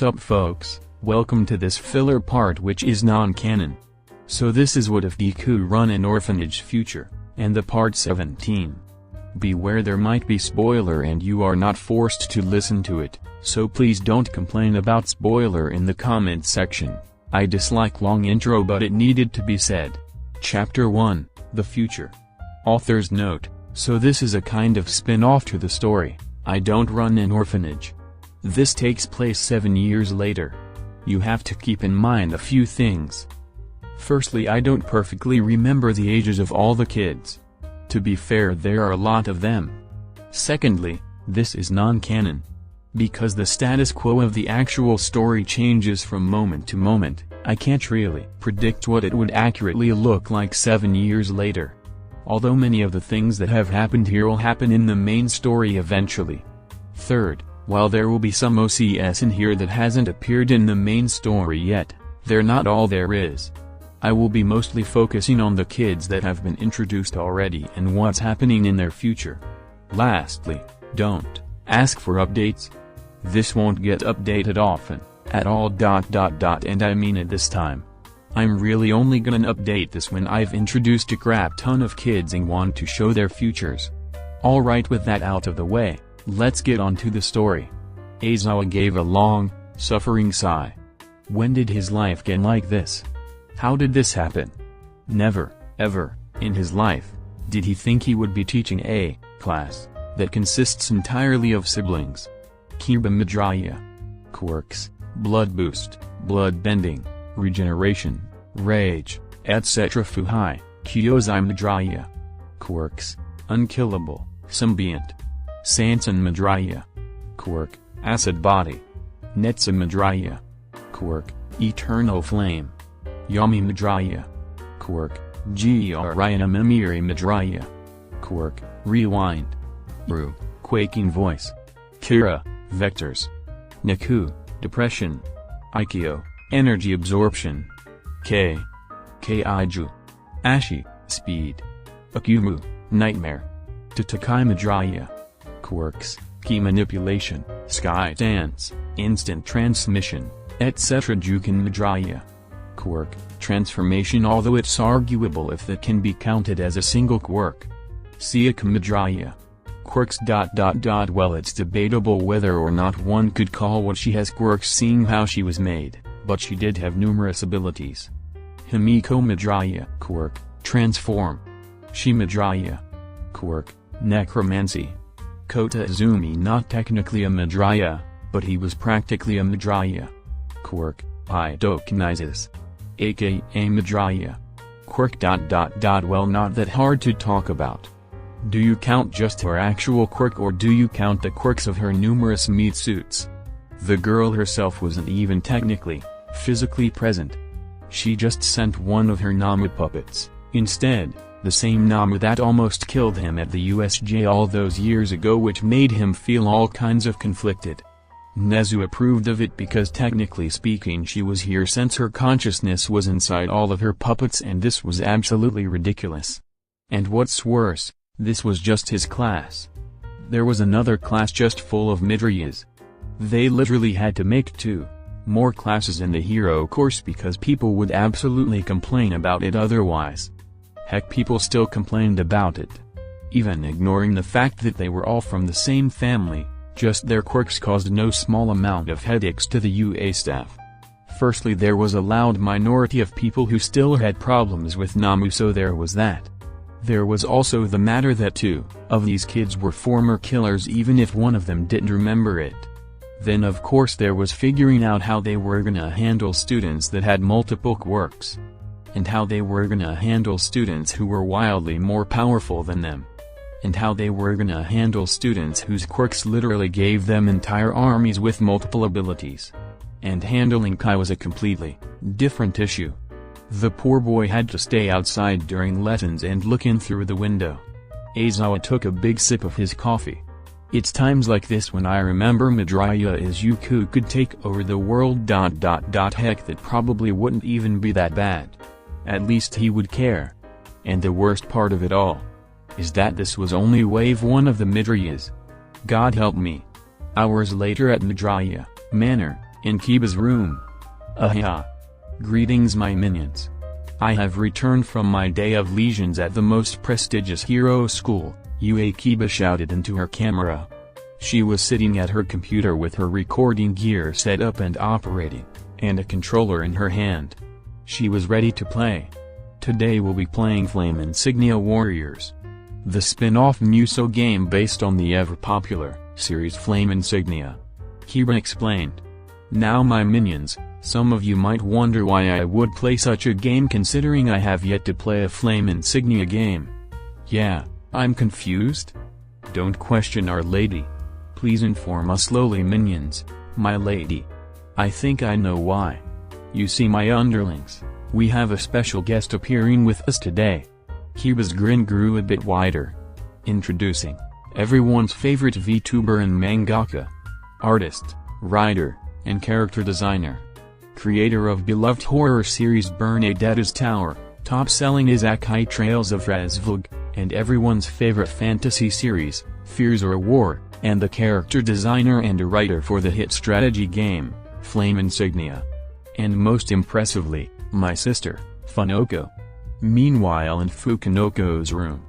Sup folks, welcome to this filler part which is non-canon. So this is what if Deku Run An Orphanage future, and the part 17. Beware, there might be spoiler and you are not forced to listen to it, so please don't complain about spoiler in the comment section. I dislike long intro but it needed to be said. Chapter 1, The Future. Author's note, so this is a kind of spin-off to the story, I Don't Run an Orphanage. This takes place 7 years later. You have to keep in mind a few things. Firstly, I don't perfectly remember the ages of all the kids. To be fair, there are a lot of them. Secondly, this is non-canon. Because the status quo of the actual story changes from moment to moment, I can't really predict what it would accurately look like 7 years later. Although many of the things that have happened here will happen in the main story eventually. Third, while there will be some OCS in here that hasn't appeared in the main story yet, they're not all there is. I will be mostly focusing on the kids that have been introduced already and what's happening in their future. Lastly, don't ask for updates. This won't get updated often, at all. And I mean it this time. I'm really only gonna update this when I've introduced a crap ton of kids and want to show their futures. Alright, with that out of the way, let's get on to the story. Aizawa gave a long, suffering sigh. When did his life get like this? How did this happen? Never, ever, in his life, did he think he would be teaching a class that consists entirely of siblings. Izuku Midoriya. Quirks, blood boost, blood bending, regeneration, rage, etc. Fuhai, Kyodon Midoriya. Quirks, unkillable, symbiont. Sansan Midoriya. Quirk, acid body. Netsa Midoriya. Quirk, eternal flame. Yami Midoriya. Quirk, Gyarayana Midoriya. Quirk, rewind. Ru, quaking voice. Kira, vectors. Naku, depression. Aikyo, energy absorption. Kaiju. Ashi, speed. Akumu, nightmare. Tatakai Midoriya. Quirks, key manipulation, sky dance, instant transmission, etc. Juken Midoriya. Quirk, transformation, although it's arguable if that can be counted as a single quirk. Izuku Midoriya. Quirks. Well, it's debatable whether or not one could call what she has quirks seeing how she was made, but she did have numerous abilities. Himiko Midoriya. Quirk, transform. Shi Midoriya. Quirk, necromancy. Kota Izumi, not technically a Midoriya, but he was practically a Midoriya. Quirk, Pyrokinesis. aka Midoriya. Quirk. Well, not that hard to talk about. Do you count just her actual quirk or do you count the quirks of her numerous meat suits? The girl herself wasn't even technically, physically present. She just sent one of her Namu puppets, instead, the same Namu that almost killed him at the USJ all those years ago, which made him feel all kinds of conflicted. Nezu approved of it because technically speaking she was here since her consciousness was inside all of her puppets, and this was absolutely ridiculous. And what's worse, this was just his class. There was another class just full of Midoriyas. They literally had to make 2 more classes in the hero course because people would absolutely complain about it otherwise. Heck, people still complained about it. Even ignoring the fact that they were all from the same family, just their quirks caused no small amount of headaches to the UA staff. Firstly, there was a loud minority of people who still had problems with Namu, so there was that. There was also the matter that 2 of these kids were former killers even if one of them didn't remember it. Then of course there was figuring out how they were gonna handle students that had multiple quirks. And how they were gonna handle students who were wildly more powerful than them. And how they were gonna handle students whose quirks literally gave them entire armies with multiple abilities. And handling Kai was a completely different issue. The poor boy had to stay outside during lessons and look in through the window. Aizawa took a big sip of his coffee. It's times like this when I remember Midoriya Izuku could take over the world. Heck, that probably wouldn't even be that bad. At least he would care. And the worst part of it all is that this was only wave 1 of the Midoriyas. God help me. Hours later at Midoriya Manor, In Kiba's room. Aha! Greetings my minions. I have returned from my day of lesions at the most prestigious hero school, Ue Kiba shouted into her camera. She was sitting at her computer with her recording gear set up and operating, and a controller in her hand. She was ready to play. Today we'll be playing Flame Insignia Warriors, the spin-off Musou game based on the ever-popular series Flame Insignia. Kiba explained. Now my minions, some of you might wonder why I would play such a game considering I have yet to play a Flame Insignia game. Yeah, I'm confused? Don't question our lady. Please inform us slowly minions, my lady. I think I know why. You see my underlings, we have a special guest appearing with us today. Kiba's grin grew a bit wider. Introducing, everyone's favorite VTuber and mangaka. Artist, writer, and character designer. Creator of beloved horror series Bernadette's Tower, top-selling Izakai Trails of Razvlog, and everyone's favorite fantasy series, Fears or War, and the character designer and a writer for the hit strategy game, Flame Insignia. And most impressively, my sister, Funoko. Meanwhile in Fukunoko's room,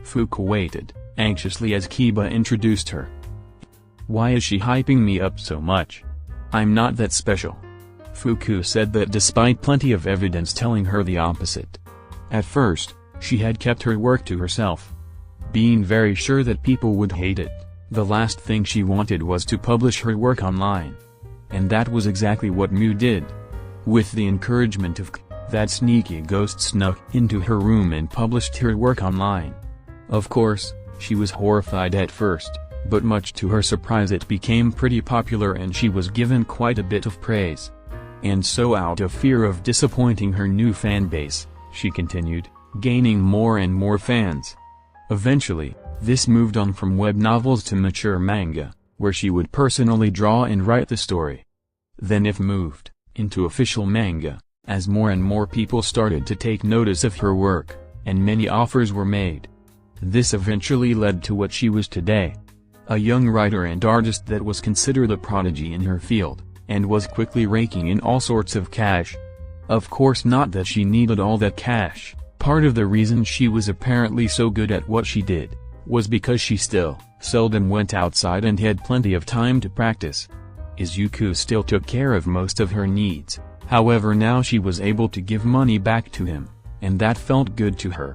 Fuku waited, anxiously as Kiba introduced her. Why is she hyping me up so much? I'm not that special. Fuku said that despite plenty of evidence telling her the opposite. At first, she had kept her work to herself. Being very sure that people would hate it, the last thing she wanted was to publish her work online. And that was exactly what Mu did. With the encouragement of K, that sneaky ghost snuck into her room and published her work online. Of course, she was horrified at first, but much to her surprise it became pretty popular and she was given quite a bit of praise. And so out of fear of disappointing her new fan base, she continued, gaining more and more fans. Eventually, this moved on from web novels to mature manga, where she would personally draw and write the story. Then it moved into official manga, as more and more people started to take notice of her work, and many offers were made. This eventually led to what she was today. A young writer and artist that was considered a prodigy in her field, and was quickly raking in all sorts of cash. Of course not that she needed all that cash, part of the reason she was apparently so good at what she did, was because she still seldom went outside and had plenty of time to practice. Izuku still took care of most of her needs, however now she was able to give money back to him, and that felt good to her.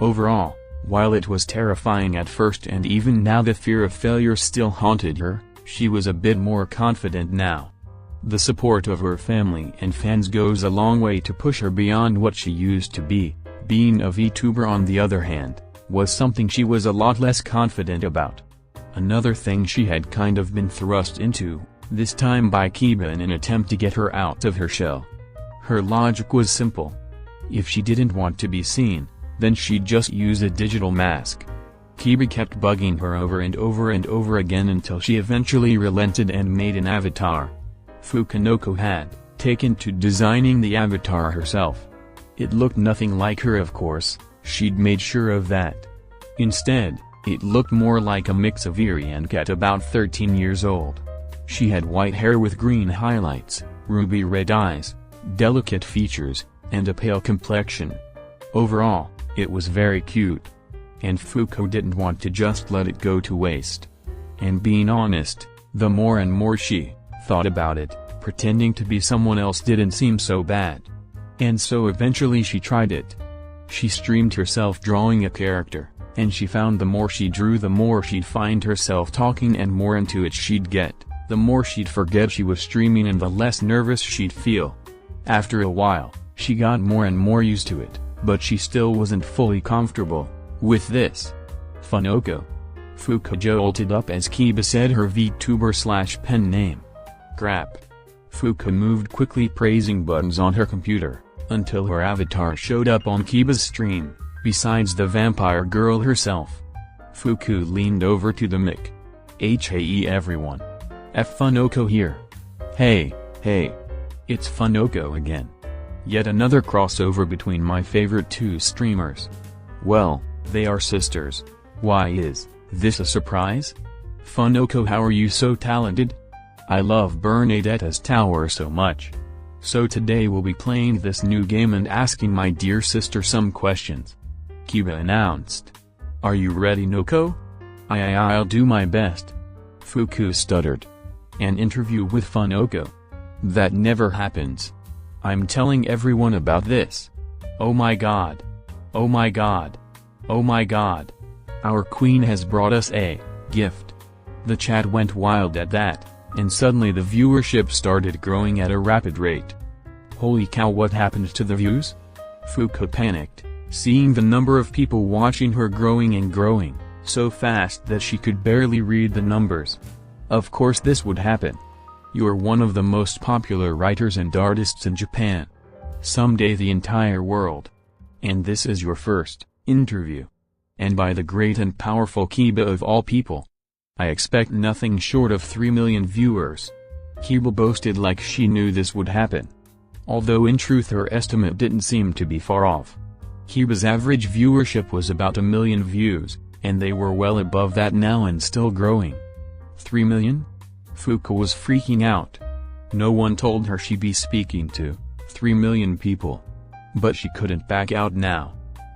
Overall, while it was terrifying at first and even now the fear of failure still haunted her, she was a bit more confident now. The support of her family and fans goes a long way to push her beyond what she used to be. Being a VTuber on the other hand, was something she was a lot less confident about. Another thing she had kind of been thrust into, this time by Kiba in an attempt to get her out of her shell. Her logic was simple. If she didn't want to be seen, then she'd just use a digital mask. Kiba kept bugging her over and over and over again until she eventually relented and made an avatar. Fukunoko had taken to designing the avatar herself. It looked nothing like her of course, she'd made sure of that. Instead, it looked more like a mix of Eri and Kat about 13 years old. She had white hair with green highlights, ruby red eyes, delicate features, and a pale complexion. Overall, it was very cute. And Fuku didn't want to just let it go to waste. And being honest, the more and more she thought about it, pretending to be someone else didn't seem so bad. And so eventually she tried it. She streamed herself drawing a character, and she found the more she drew the more she'd find herself talking and more into it she'd get, the more she'd forget she was streaming and the less nervous she'd feel. After a while, she got more and more used to it, but she still wasn't fully comfortable with this. Funoko. Fuku jolted up as Kiba said her VTuber/pen name. Crap. Fuku moved quickly praising buttons on her computer, until her avatar showed up on Kiba's stream, besides the vampire girl herself. Fuku leaned over to the mic. Hey everyone. Funoko here. Hey. It's Funoko again. Yet another crossover between my favorite two streamers. Well, they are sisters. Why is this a surprise? Funoko, how are you so talented? I love Bernadetta's tower so much. So today we'll be playing this new game and asking my dear sister some questions. Kiba announced. Are you ready, Noko? I'll do my best. Fuku stuttered. An interview with Funoko. That never happens. I'm telling everyone about this. Oh my god. Oh my god. Oh my god. Our queen has brought us a gift. The chat went wild at that, and suddenly the viewership started growing at a rapid rate. Holy cow, what happened to the views? Fuku panicked, seeing the number of people watching her growing and growing, so fast that she could barely read the numbers. Of course this would happen. You're one of the most popular writers and artists in Japan. Someday the entire world. And this is your first interview. And by the great and powerful Kiba of all people. I expect nothing short of 3 million viewers. Kiba boasted like she knew this would happen. Although in truth her estimate didn't seem to be far off. Kiba's average viewership was about 1 million views, and they were well above that now and still growing. 3 million? Fuku was freaking out. No one told her she'd be speaking to 3 million people. But she couldn't back out now.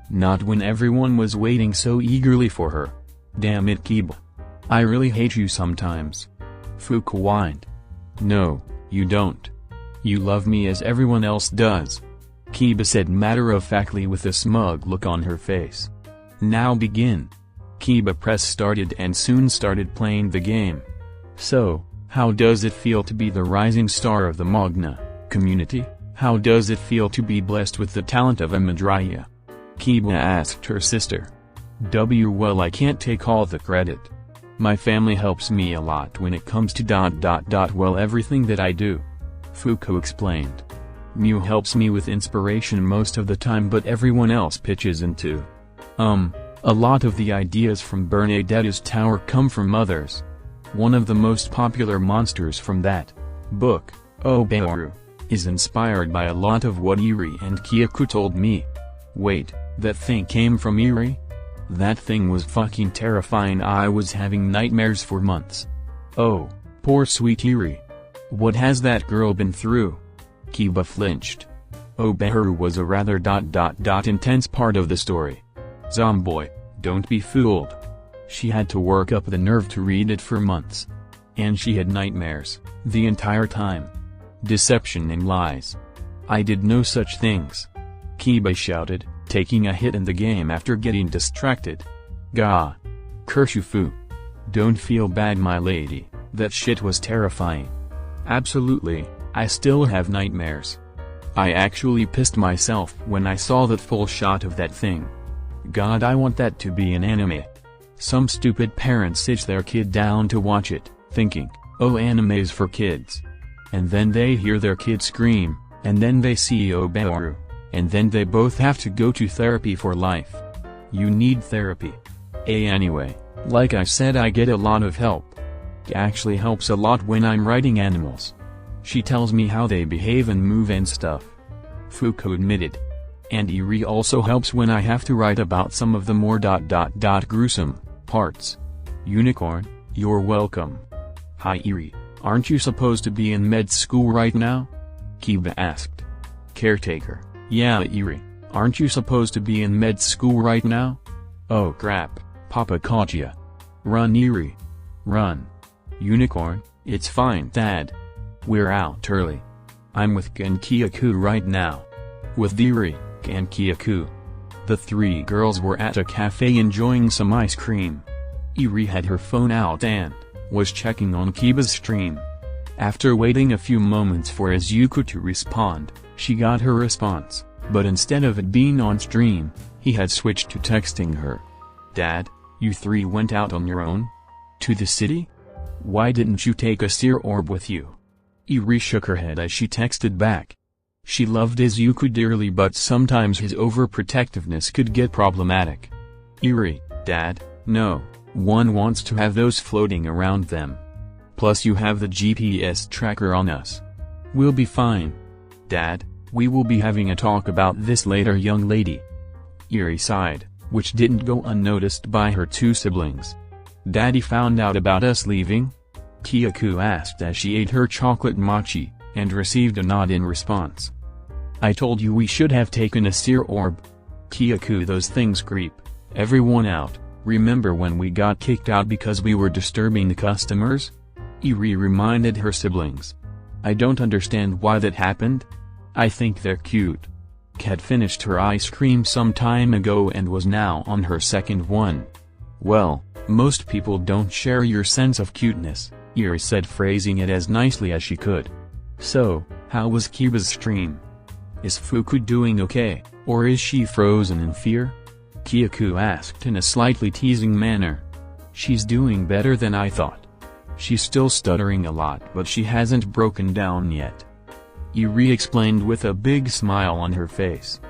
Not when everyone was waiting so eagerly for her. Damn it, Kiba. I really hate you sometimes. Fuku whined. No, you don't. You love me as everyone else does. Kiba said matter-of-factly with a smug look on her face. Now begin. Kiba pressed started and soon started playing the game. So, how does it feel to be the rising star of the manga community? How does it feel to be blessed with the talent of a Midoriya? Kiba asked her sister. Well, I can't take all the credit. My family helps me a lot when it comes to ... Well, everything that I do. Fuku explained. Mew helps me with inspiration most of the time, but everyone else pitches into. A lot of the ideas from Bernadetta's tower come from others. One of the most popular monsters from that book, Obaru, is inspired by a lot of what Eri and Kyaku told me. Wait, that thing came from Eri? That thing was fucking terrifying. I was having nightmares for months. Oh, poor sweet Eri. What has that girl been through? Kiba flinched. Obaru was a rather ... intense part of the story. Zomboy, don't be fooled. She had to work up the nerve to read it for months. And she had nightmares, the entire time. Deception and lies. I did no such things. Kiba shouted, taking a hit in the game after getting distracted. Gah. Curse you, Fu. Don't feel bad, my lady, that shit was terrifying. Absolutely, I still have nightmares. I actually pissed myself when I saw that full shot of that thing. God, I want that to be an anime. Some stupid parents sit their kid down to watch it, thinking, oh, anime's for kids. And then they hear their kid scream, and then they see Obaru, and then they both have to go to therapy for life. You need therapy. Anyway, like I said, I get a lot of help. It actually helps a lot when I'm writing animals. She tells me how they behave and move and stuff. Fuku admitted. And Eri also helps when I have to write about some of the more ... gruesome parts. Unicorn, you're welcome. Hi Eri, aren't you supposed to be in med school right now? Kiba asked. Caretaker, yeah Eri, aren't you supposed to be in med school right now? Oh crap, Papa caught ya. Run Eri. Run. Unicorn, it's fine Dad. We're out early. I'm with Kyaku right now. With Eri and Kyaku. The three girls were at a cafe enjoying some ice cream. Eri had her phone out and was checking on Kiba's stream. After waiting a few moments for Izuku to respond, she got her response, but instead of it being on stream, he had switched to texting her. Dad, you three went out on your own? To the city? Why didn't you take a seer orb with you? Eri shook her head as she texted back. She loved Izuku dearly, but sometimes his overprotectiveness could get problematic. Eri, Dad, no, one wants to have those floating around them. Plus you have the GPS tracker on us. We'll be fine. Dad, we will be having a talk about this later, young lady. Eri sighed, which didn't go unnoticed by her two siblings. Daddy found out about us leaving? Kyoku asked as she ate her chocolate mochi, and received a nod in response. I told you we should have taken a seer orb. Kyoku, those things creep everyone out. Remember when we got kicked out because we were disturbing the customers? Eri reminded her siblings. I don't understand why that happened. I think they're cute. Had finished her ice cream some time ago and was now on her second one. Well, most people don't share your sense of cuteness, Eri said, phrasing it as nicely as she could. So, how was Kiba's stream? Is Fuku doing okay, or is she frozen in fear? Kyoku asked in a slightly teasing manner. She's doing better than I thought. She's still stuttering a lot, but she hasn't broken down yet. Eri explained with a big smile on her face.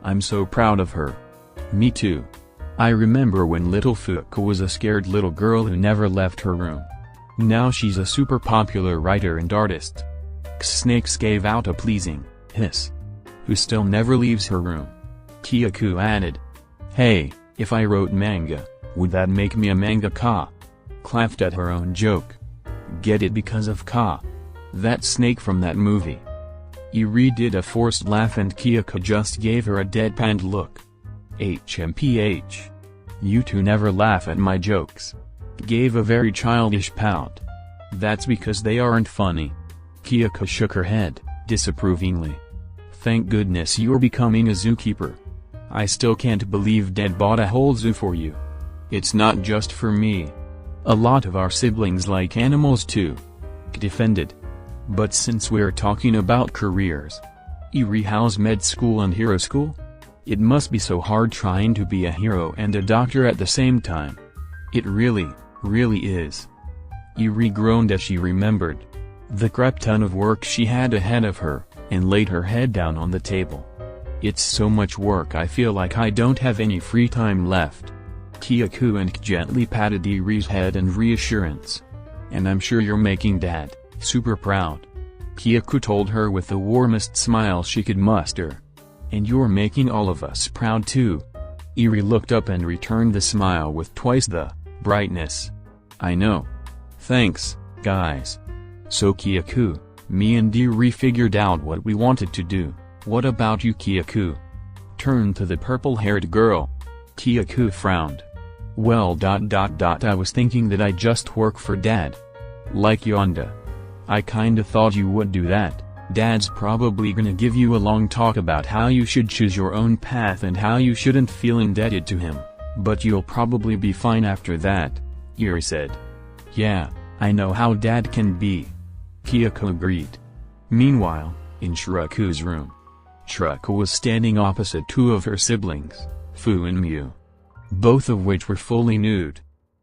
I'm so proud of her. Me too. I remember when little Fuku was a scared little girl who never left her room. Now she's a super popular writer and artist. Snakes gave out a pleasing hiss. Who still never leaves her room. Kyoku added. Hey, if I wrote manga, would that make me a mangaka? Laughed at her own joke. Get it because of Ka. That snake from that movie. Eri did a forced laugh and Kyoku just gave her a deadpanned look. HMPH. You two never laugh at my jokes. Gave a very childish pout. That's because they aren't funny. Kyoku shook her head, disapprovingly. Thank goodness you're becoming a zookeeper. I still can't believe Dad bought a whole zoo for you. It's not just for me. A lot of our siblings like animals too. Defended. But since we're talking about careers. Eri, how's med school and hero school? It must be so hard trying to be a hero and a doctor at the same time. It really is. Eri groaned as she remembered the crap ton of work she had ahead of her, and laid her head down on the table. It's so much work I feel like I don't have any free time left. Kyoku and gently patted Eri's head in reassurance. And I'm sure you're making Dad super proud. Kyoku told her with the warmest smile she could muster. And you're making all of us proud too. Eri looked up and returned the smile with twice the brightness. I know. Thanks, guys. So Kyoku, me and Eri figured out what we wanted to do. What about you, Kyoku? Turned to the purple-haired girl. Kyoku frowned. Well, I was thinking that I'd just work for Dad. Like Yonda. I kinda thought you would do that. Dad's probably gonna give you a long talk about how you should choose your own path and how you shouldn't feel indebted to him, but you'll probably be fine after that, Eri said. Yeah, I know how Dad can be. Kyoku agreed. Meanwhile, in Shiraku's room. Shiraku was standing opposite two of her siblings, Fu and Miu. Both of which were fully nude.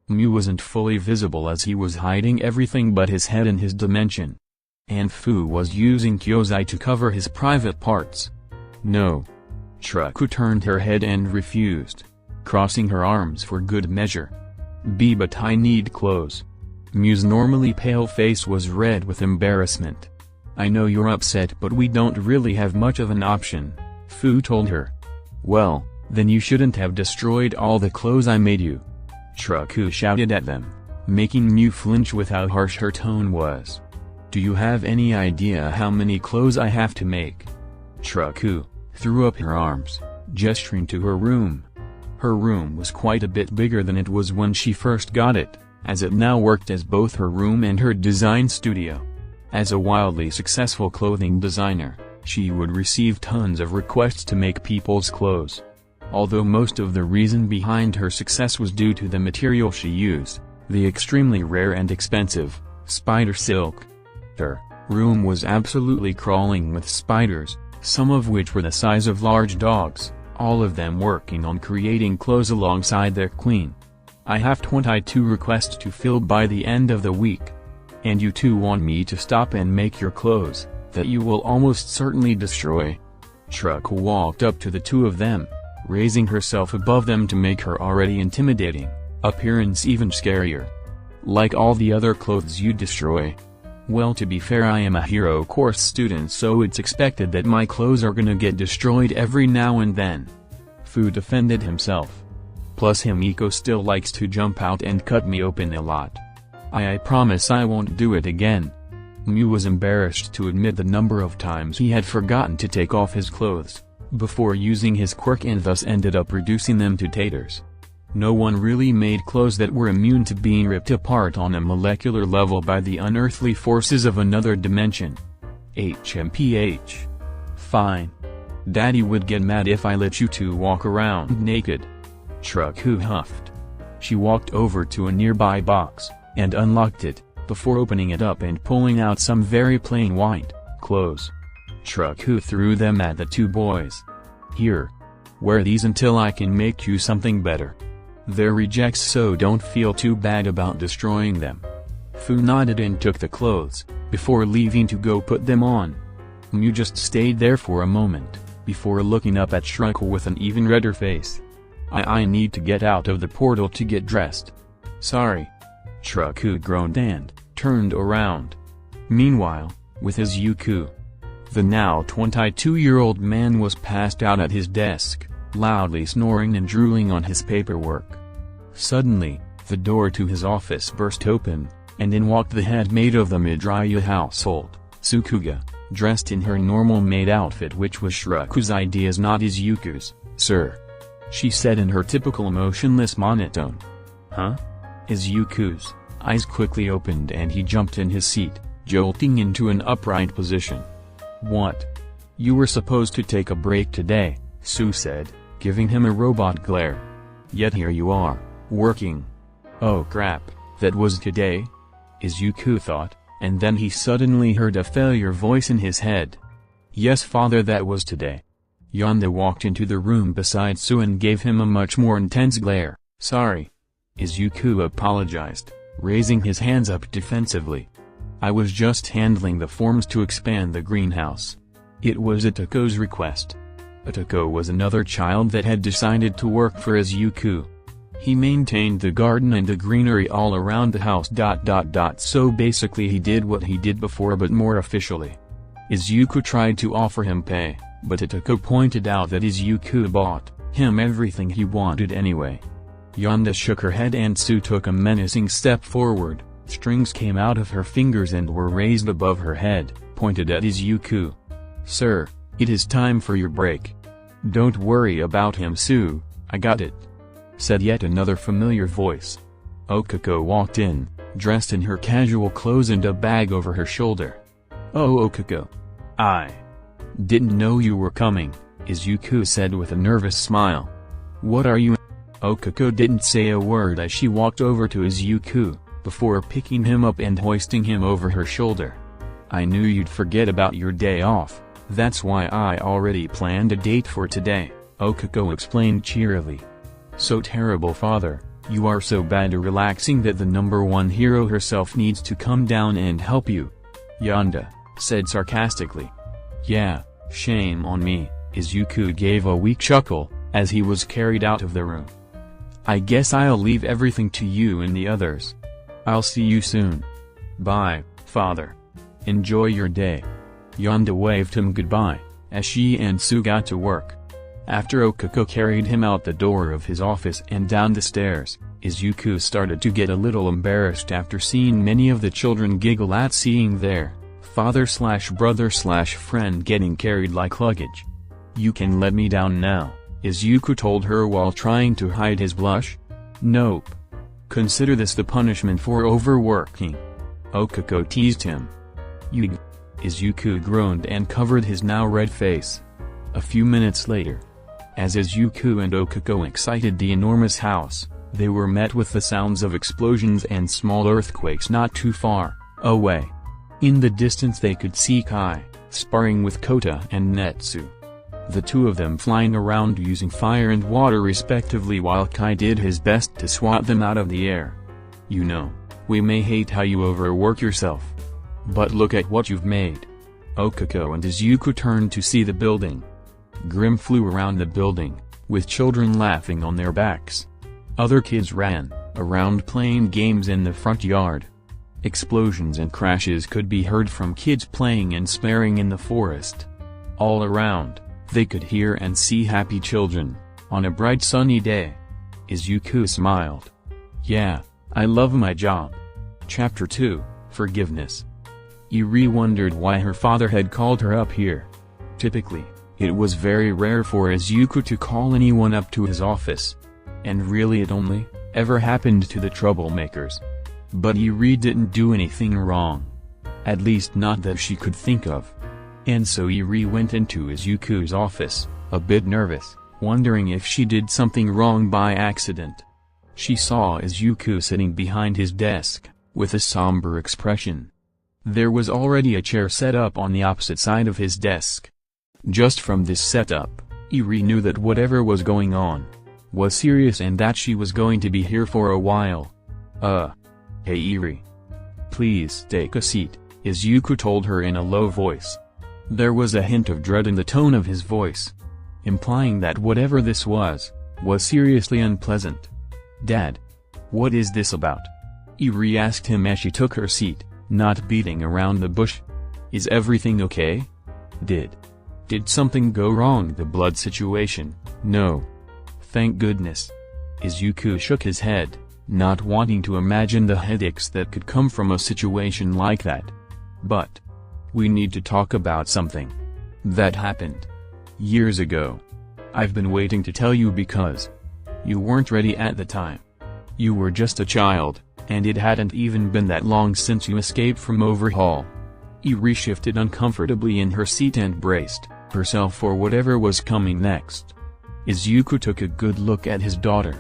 Miu wasn't fully visible as he was hiding everything but his head and his dimension. And Fu was using Kyozai to cover his private parts. No. Shiraku turned her head and refused, crossing her arms for good measure. But I need clothes. Miu's normally pale face was red with embarrassment. I know you're upset, but we don't really have much of an option, Fu told her. Well, then you shouldn't have destroyed all the clothes I made you. Shiraku shouted at them, making Miu flinch with how harsh her tone was. Do you have any idea how many clothes I have to make? Shiraku threw up her arms, gesturing to her room. Her room was quite a bit bigger than it was when she first got it, as it now worked as both her room and her design studio. As a wildly successful clothing designer, she would receive tons of requests to make people's clothes. Although most of the reason behind her success was due to the material she used, the extremely rare and expensive spider silk. Her room was absolutely crawling with spiders, some of which were the size of large dogs, all of them working on creating clothes alongside their queen. I have 22 requests to fill by the end of the week. And you two want me to stop and make your clothes, that you will almost certainly destroy. Shiraku walked up to the two of them, raising herself above them to make her already intimidating appearance even scarier. Like all the other clothes you destroy. Well, to be fair, I am a hero course student, so it's expected that my clothes are gonna get destroyed every now and then. Fu defended himself. Plus Himiko still likes to jump out and cut me open a lot. I promise I won't do it again." Mew was embarrassed to admit the number of times he had forgotten to take off his clothes before using his quirk and thus ended up reducing them to taters. No one really made clothes that were immune to being ripped apart on a molecular level by the unearthly forces of another dimension. HMPH. Fine. Daddy would get mad if I let you two walk around naked. Truku huffed. She walked over to a nearby box, and unlocked it, before opening it up and pulling out some very plain white clothes. Truku threw them at the two boys. "Here. Wear these until I can make you something better. They're rejects, so don't feel too bad about destroying them." Fu nodded and took the clothes, before leaving to go put them on. Mew just stayed there for a moment, before looking up at Truku with an even redder face. I need to get out of the portal to get dressed." "Sorry." Truku groaned and turned around. Meanwhile, with Izuku, the now 22-year-old man was passed out at his desk, loudly snoring and drooling on his paperwork. Suddenly, the door to his office burst open, and in walked the head maid of the Midoriya household, Tsukuga, dressed in her normal maid outfit, which was Shiraku's idea, not Izuku's. "Sir," she said in her typical emotionless monotone. "Huh?" Izuku's eyes quickly opened and he jumped in his seat, jolting into an upright position. "What? You were supposed to take a break today," Sue said, giving him a robot glare. "Yet here you are, working." "Oh crap, that was today?" Izuku thought, and then he suddenly heard a familiar voice in his head. "Yes father, that was today." Yonda walked into the room beside Sue and gave him a much more intense glare. "Sorry." Izuku apologized, raising his hands up defensively. "I was just handling the forms to expand the greenhouse. It was Ituko's request." Ituko was another child that had decided to work for Izuku. He maintained the garden and the greenery all around the house. So basically he did what he did before, but more officially. Izuku tried to offer him pay, but Ituko pointed out that Izuku bought him everything he wanted anyway. Yonda shook her head and Sue took a menacing step forward. Strings came out of her fingers and were raised above her head, pointed at Izuku. "Sir, it is time for your break." "Don't worry about him, Sue, I got it," said yet another familiar voice. Okako walked in, dressed in her casual clothes and a bag over her shoulder. "Oh Okako. I didn't know you were coming," Izuku said with a nervous smile. "What are you?" Okako didn't say a word as she walked over to Izuku, before picking him up and hoisting him over her shoulder. "I knew you'd forget about your day off, that's why I already planned a date for today," Okako explained cheerily. "So terrible father, you are so bad at relaxing that the #1 hero herself needs to come down and help you," Yonda said sarcastically. "Yeah, shame on me," Izuku gave a weak chuckle, as he was carried out of the room. "I guess I'll leave everything to you and the others. I'll see you soon. Bye, father. Enjoy your day." Yonda waved him goodbye, as she and Sue got to work. After Okako carried him out the door of his office and down the stairs, Izuku started to get a little embarrassed after seeing many of the children giggle at seeing their father/brother/friend getting carried like luggage. "You can let me down now," Izuku told her while trying to hide his blush. "Nope. Consider this the punishment for overworking," Okako teased him. "You..." Izuku groaned and covered his now red face. A few minutes later, as Izuku and Okako exited the enormous house, they were met with the sounds of explosions and small earthquakes not too far away. In the distance they could see Kai, sparring with Kota and Netsu. The two of them flying around using fire and water respectively, while Kai did his best to swat them out of the air. "You know, we may hate how you overwork yourself, but look at what you've made." Okako and Izuku turned to see the building. Grim flew around the building, with children laughing on their backs. Other kids ran around playing games in the front yard. Explosions and crashes could be heard from kids playing and sparring in the forest. All around, they could hear and see happy children, on a bright sunny day. Izuku smiled. "Yeah, I love my job. Chapter 2, Forgiveness. Eri wondered why her father had called her up here. Typically, it was very rare for Izuku to call anyone up to his office. And really it only ever happened to the troublemakers. But Eri didn't do anything wrong. At least not that she could think of. And so Eri went into Izuku's office, a bit nervous, wondering if she did something wrong by accident. She saw Izuku sitting behind his desk, with a somber expression. There was already a chair set up on the opposite side of his desk. Just from this setup, Eri knew that whatever was going on was serious and that she was going to be here for a while. Hey Eri. Please take a seat, Izuku told her in a low voice. There was a hint of dread in the tone of his voice, implying that whatever this was seriously unpleasant. Dad. What is this about? Eri asked him as she took her seat, not beating around the bush. Is everything okay? Did something go wrong? The blood situation? No. Thank goodness. Izuku shook his head, not wanting to imagine the headaches that could come from a situation like that. But we need to talk about something that happened years ago. I've been waiting to tell you because you weren't ready at the time. You were just a child, and it hadn't even been that long since you escaped from Overhaul. Eri shifted uncomfortably in her seat and braced herself for whatever was coming next. Izuku took a good look at his daughter.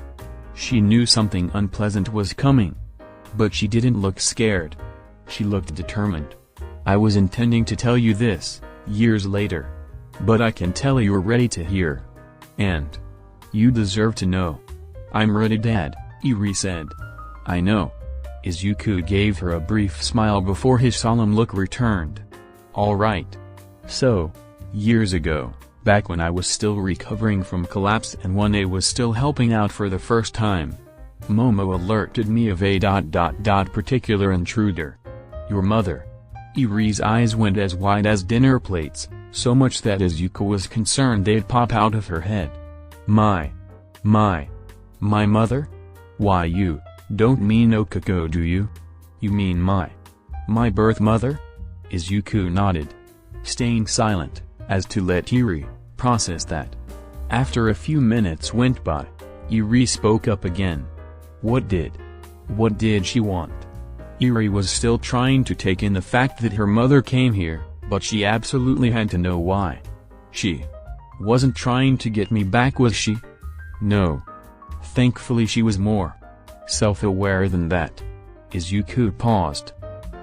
She knew something unpleasant was coming. But she didn't look scared. She looked determined. I was intending to tell you this years later. But I can tell you're ready to hear. And you deserve to know. I'm ready, Dad, Eri said. I know. Izuku gave her a brief smile before his solemn look returned. All right. So, years ago, back when I was still recovering from collapse and 1A was still helping out for the first time, Momo alerted me of a particular intruder. Your mother. Eri's eyes went as wide as dinner plates, so much that Izuku was concerned they'd pop out of her head. My mother? Why, you don't mean Okako, do you? You mean my birth mother? Izuku nodded, staying silent, as to let Eri process that. After a few minutes went by, Eri spoke up again. What did she want? Eri was still trying to take in the fact that her mother came here, but she absolutely had to know why. She wasn't trying to get me back, was she? No. Thankfully she was more self-aware than that. Izuku paused.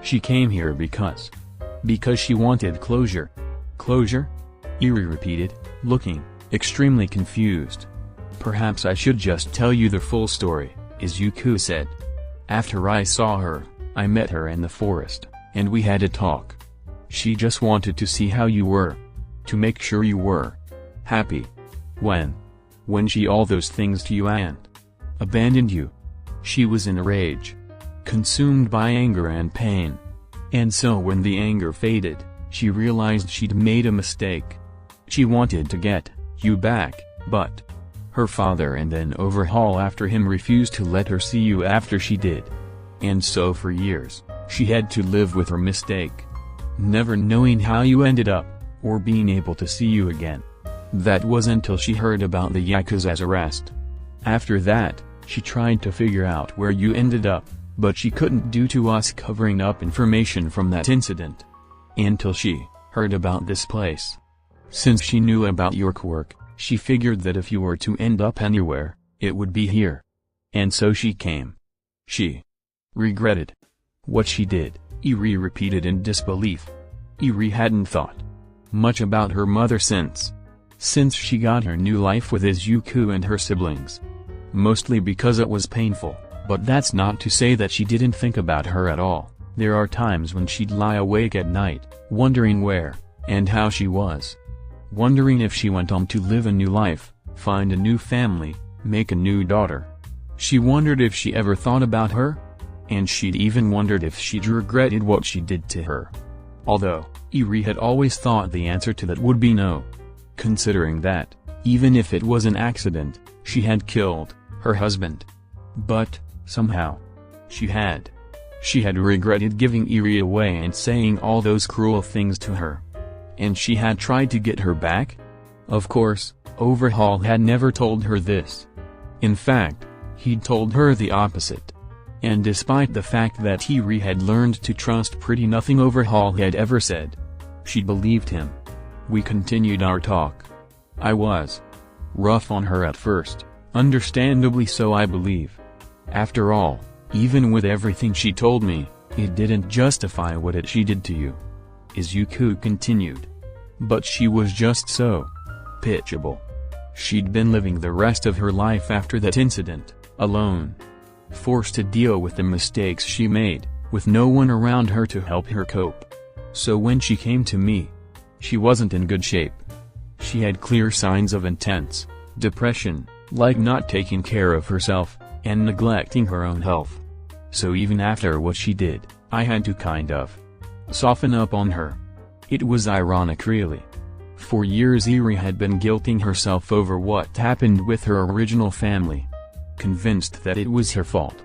She came here because she wanted closure. Closure? Eri repeated, looking extremely confused. Perhaps I should just tell you the full story, Izuku said. After I saw her, I met her in the forest, and we had a talk. She just wanted to see how you were. To make sure you were happy. When she all those things to you and abandoned you. She was in a rage, consumed by anger and pain. And so when the anger faded, she realized she'd made a mistake. She wanted to get you back, but her father and then Overhaul after him refused to let her see you after she did. And so for years, she had to live with her mistake. Never knowing how you ended up, or being able to see you again. That was until she heard about the Yakuza's arrest. After that, she tried to figure out where you ended up, but she couldn't due to us covering up information from that incident. Until she heard about this place. Since she knew about your quirk, she figured that if you were to end up anywhere, it would be here. And so she came. She regretted what she did, Eri repeated in disbelief. Eri hadn't thought much about her mother since she got her new life with Izuku and her siblings. Mostly because it was painful, but that's not to say that she didn't think about her at all. There are times when she'd lie awake at night, wondering where and how she was. Wondering if she went on to live a new life, find a new family, make a new daughter. She wondered if she ever thought about her. And she'd even wondered if she'd regretted what she did to her. Although, Eri had always thought the answer to that would be no. Considering that, even if it was an accident, she had killed her husband. But, somehow, she had She had regretted giving Eri away and saying all those cruel things to her. And she had tried to get her back? Of course, Overhaul had never told her this. In fact, he'd told her the opposite. And despite the fact that Eri had learned to trust pretty nothing Overhaul had ever said, she believed him. We continued our talk. I was rough on her at first, understandably so I believe. After all, even with everything she told me, it didn't justify what she did to you. Izuku continued. But she was just so pitiable. She'd been living the rest of her life after that incident, alone. Forced to deal with the mistakes she made, with no one around her to help her cope. So when she came to me, she wasn't in good shape. She had clear signs of intense depression, like not taking care of herself, and neglecting her own health. So even after what she did, I had to kind of soften up on her. It was ironic really. For years Eri had been guilting herself over what happened with her original family. Convinced that it was her fault.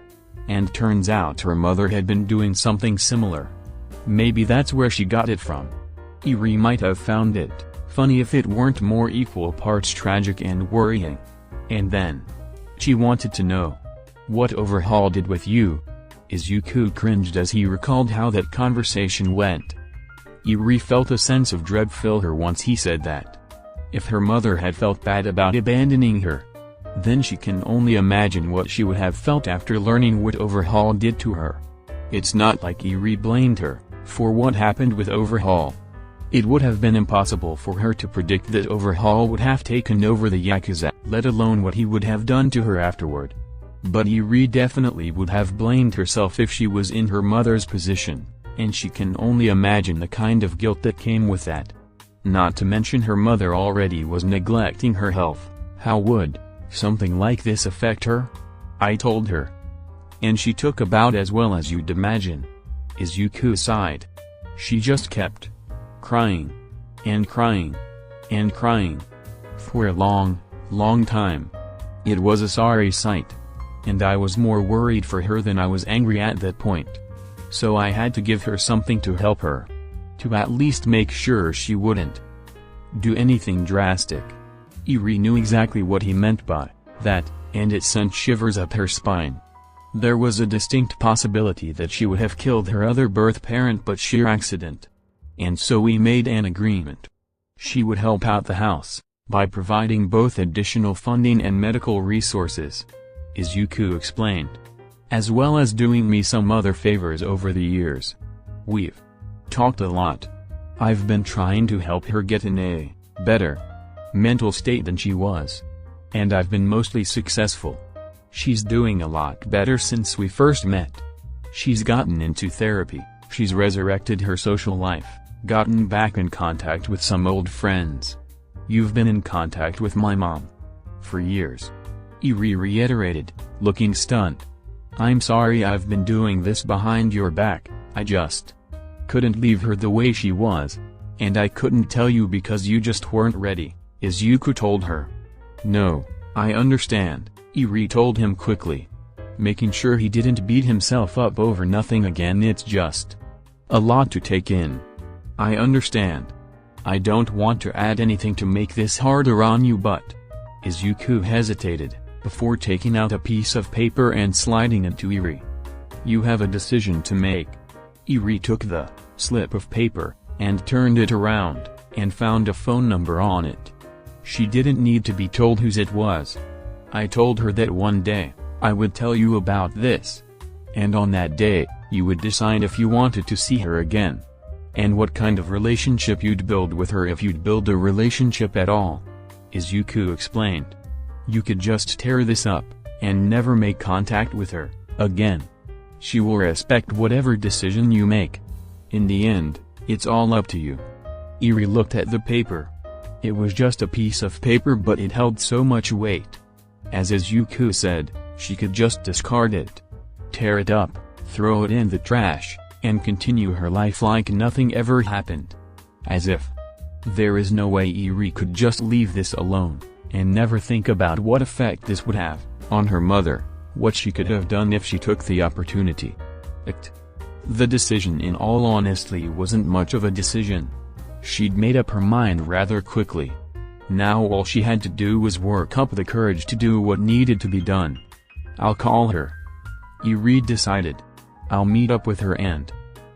And turns out her mother had been doing something similar. Maybe that's where she got it from. Eri might have found it funny if it weren't more equal parts tragic and worrying. And then she wanted to know what Overhaul did with you. Izuku cringed as he recalled how that conversation went. Eri felt a sense of dread fill her once he said that. If her mother had felt bad about abandoning her, then she can only imagine what she would have felt after learning what Overhaul did to her. It's not like Eri blamed her for what happened with Overhaul. It would have been impossible for her to predict that Overhaul would have taken over the Yakuza, let alone what he would have done to her afterward. But Eri definitely would have blamed herself if she was in her mother's position, and she can only imagine the kind of guilt that came with that. Not to mention her mother already was neglecting her health. How would something like this affect her? I told her. And she took about as well as you'd imagine. Izuku sighed. She just kept crying, and crying, and crying. For a long, long time. It was a sorry sight. And I was more worried for her than I was angry at that point. So I had to give her something to help her. To at least make sure she wouldn't do anything drastic. Eri knew exactly what he meant by that, and it sent shivers up her spine. There was a distinct possibility that she would have killed her other birth parent but sheer accident. And so we made an agreement. She would help out the house by providing both additional funding and medical resources. Izuku explained. As well as doing me some other favors over the years. We've talked a lot. I've been trying to help her get in a better mental state than she was. And I've been mostly successful. She's doing a lot better since we first met. She's gotten into therapy, she's resurrected her social life, gotten back in contact with some old friends. You've been in contact with my mom. For years. Eri reiterated, looking stunned. I'm sorry I've been doing this behind your back, I just couldn't leave her the way she was. And I couldn't tell you because you just weren't ready, Izuku told her. No, I understand, Eri told him quickly. Making sure he didn't beat himself up over nothing again. It's just a lot to take in. I understand. I don't want to add anything to make this harder on you but… Izuku hesitated, before taking out a piece of paper and sliding it to Eri. You have a decision to make. Eri took the slip of paper, and turned it around, and found a phone number on it. She didn't need to be told whose it was. I told her that one day, I would tell you about this. And on that day, you would decide if you wanted to see her again. And what kind of relationship you'd build with her if you'd build a relationship at all. Izuku explained. You could just tear this up, and never make contact with her again. She will respect whatever decision you make. In the end, it's all up to you. Eri looked at the paper. It was just a piece of paper but it held so much weight. As Izuku said, she could just discard it. Tear it up, throw it in the trash, and continue her life like nothing ever happened. As if there is no way Eri could just leave this alone, and never think about what effect this would have on her mother, what she could have done if she took the opportunity. The decision in all honesty wasn't much of a decision. She'd made up her mind rather quickly. Now all she had to do was work up the courage to do what needed to be done. I'll call her. Eri decided. I'll meet up with her and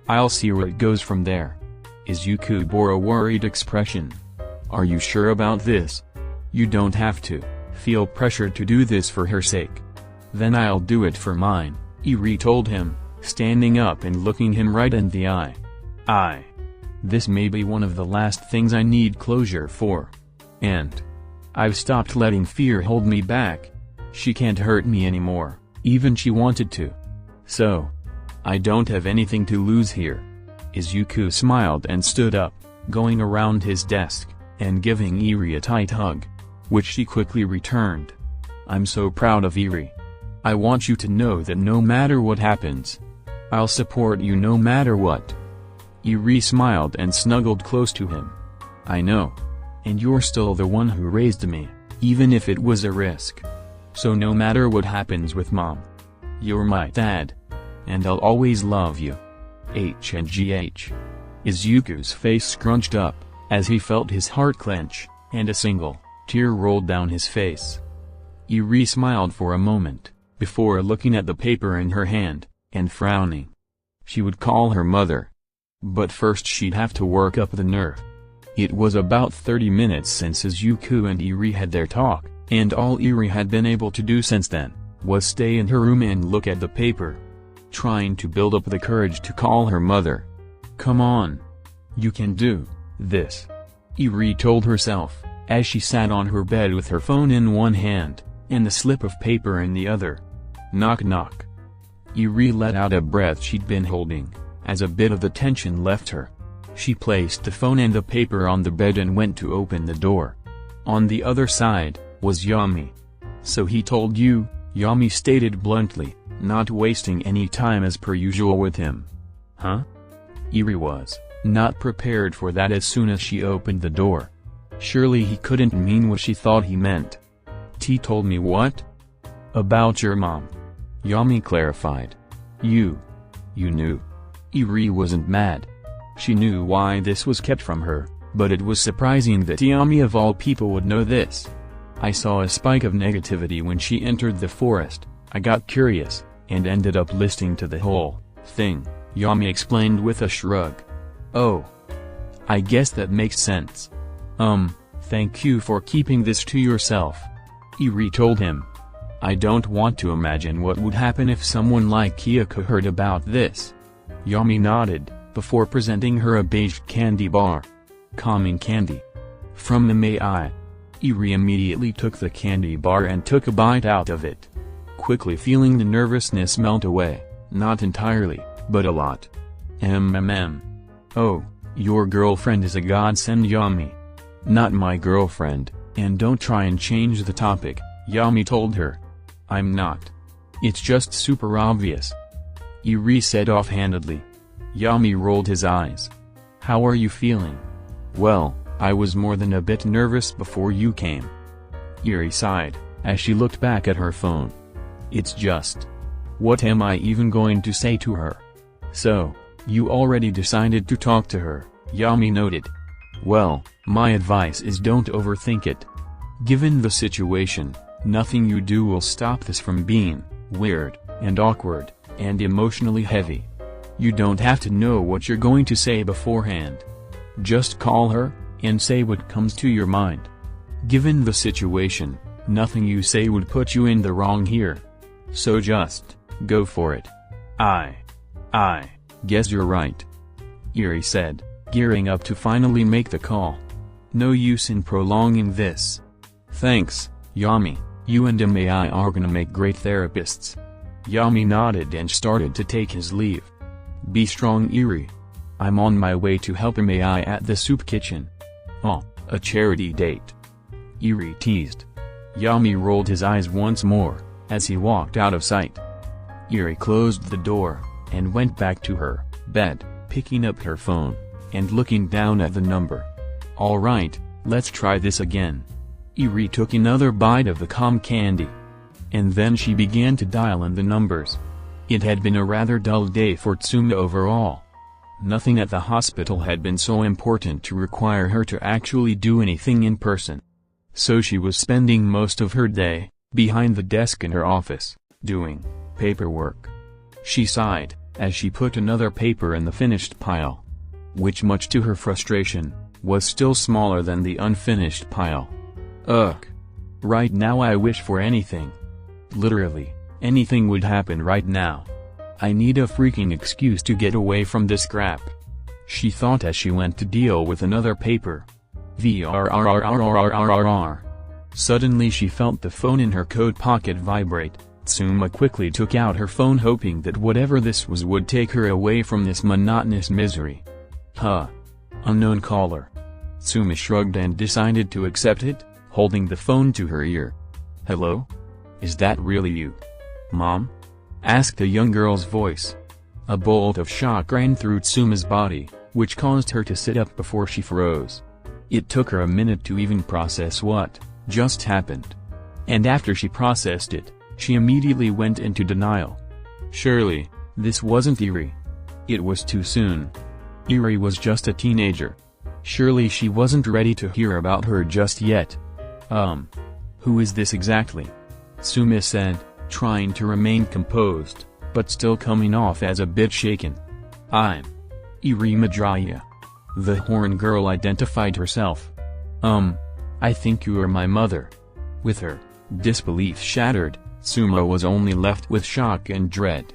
I'll see where it goes from there. Izuku bore a worried expression. Are you sure about this? You don't have to feel pressured to do this for her sake. Then I'll do it for mine, Eri told him, standing up and looking him right in the eye. This may be one of the last things I need closure for. And I've stopped letting fear hold me back. She can't hurt me anymore, even she wanted to. So I don't have anything to lose here. Izuku smiled and stood up, going around his desk, and giving Eri a tight hug, which she quickly returned. I'm so proud of Eri. I want you to know that no matter what happens, I'll support you no matter what. Eri smiled and snuggled close to him. I know. And you're still the one who raised me, even if it was a risk. So no matter what happens with Mom, you're my dad. And I'll always love you. H&GH. Izuku's face scrunched up, as he felt his heart clench, and a single tear rolled down his face. Eri smiled for a moment, before looking at the paper in her hand, and frowning. She would call her mother. But first she'd have to work up the nerve. It was about 30 minutes since Izuku and Eri had their talk, and all Eri had been able to do since then was stay in her room and look at the paper, trying to build up the courage to call her mother. Come on. You can do this, Eri told herself, as she sat on her bed with her phone in one hand, and the slip of paper in the other. Knock knock. Eri let out a breath she'd been holding, as a bit of the tension left her. She placed the phone and the paper on the bed and went to open the door. On the other side was Yami. So he told you, Yami stated bluntly, not wasting any time as per usual with him. Huh? Eri was not prepared for that as soon as she opened the door. Surely he couldn't mean what she thought he meant. T told me what? About your mom. Yami clarified. You knew. Eri wasn't mad. She knew why this was kept from her, but it was surprising that Yami of all people would know this. I saw a spike of negativity when she entered the forest. I got curious, and ended up listening to the whole thing, Yami explained with a shrug. Oh. I guess that makes sense. Thank you for keeping this to yourself. Eri told him. I don't want to imagine what would happen if someone like Kyoko heard about this. Yami nodded, before presenting her a beige candy bar. Calming candy. From the May I. Eri immediately took the candy bar and took a bite out of it. Quickly feeling the nervousness melt away, not entirely, but a lot. Oh, your girlfriend is a godsend, Yami. Not my girlfriend, and don't try and change the topic, Yami told her. I'm not. It's just super obvious. Eri said offhandedly. Yami rolled his eyes. How are you feeling? Well, I was more than a bit nervous before you came. Eri sighed, as she looked back at her phone. It's just. What am I even going to say to her? So, you already decided to talk to her, Yami noted. Well, my advice is don't overthink it. Given the situation, nothing you do will stop this from being weird, and awkward, and emotionally heavy. You don't have to know what you're going to say beforehand. Just call her, and say what comes to your mind. Given the situation, nothing you say would put you in the wrong here. So just go for it. I guess you're right, Eri said, gearing up to finally make the call. No use in prolonging this. Thanks, Yami, you and Mai are gonna make great therapists. Yami nodded and started to take his leave. Be strong, Eri. I'm on my way to help Mai at the soup kitchen. Oh, a charity date. Eri teased. Yami rolled his eyes once more, as he walked out of sight. Eri closed the door, and went back to her bed, picking up her phone, and looking down at the number. Alright, let's try this again. Eri took another bite of the calm candy. And then she began to dial in the numbers. It had been a rather dull day for Tsuma overall. Nothing at the hospital had been so important to require her to actually do anything in person. So she was spending most of her day behind the desk in her office, doing paperwork. She sighed as she put another paper in the finished pile, which, much to her frustration, was still smaller than the unfinished pile. Ugh. Right now I wish for anything. Literally, anything would happen right now. I need a freaking excuse to get away from this crap, she thought as she went to deal with another paper. VRRRRRRRR. Suddenly she felt the phone in her coat pocket vibrate. Tsuma quickly took out her phone, hoping that whatever this was would take her away from this monotonous misery. Unknown caller. Tsuma shrugged and decided to accept it, holding the phone to her ear. Hello? Is that really you, Mom? Asked a young girl's voice. A bolt of shock ran through Tsuma's body, which caused her to sit up before she froze. It took her a minute to even process what just happened. And after she processed it, she immediately went into denial. Surely, this wasn't Eri. It was too soon. Eri was just a teenager. Surely she wasn't ready to hear about her just yet. Who is this exactly? Tsuma said, trying to remain composed, but still coming off as a bit shaken. I'm Eri Midoriya. The horn girl identified herself. I think you are my mother. With her disbelief shattered, Tsuma was only left with shock and dread.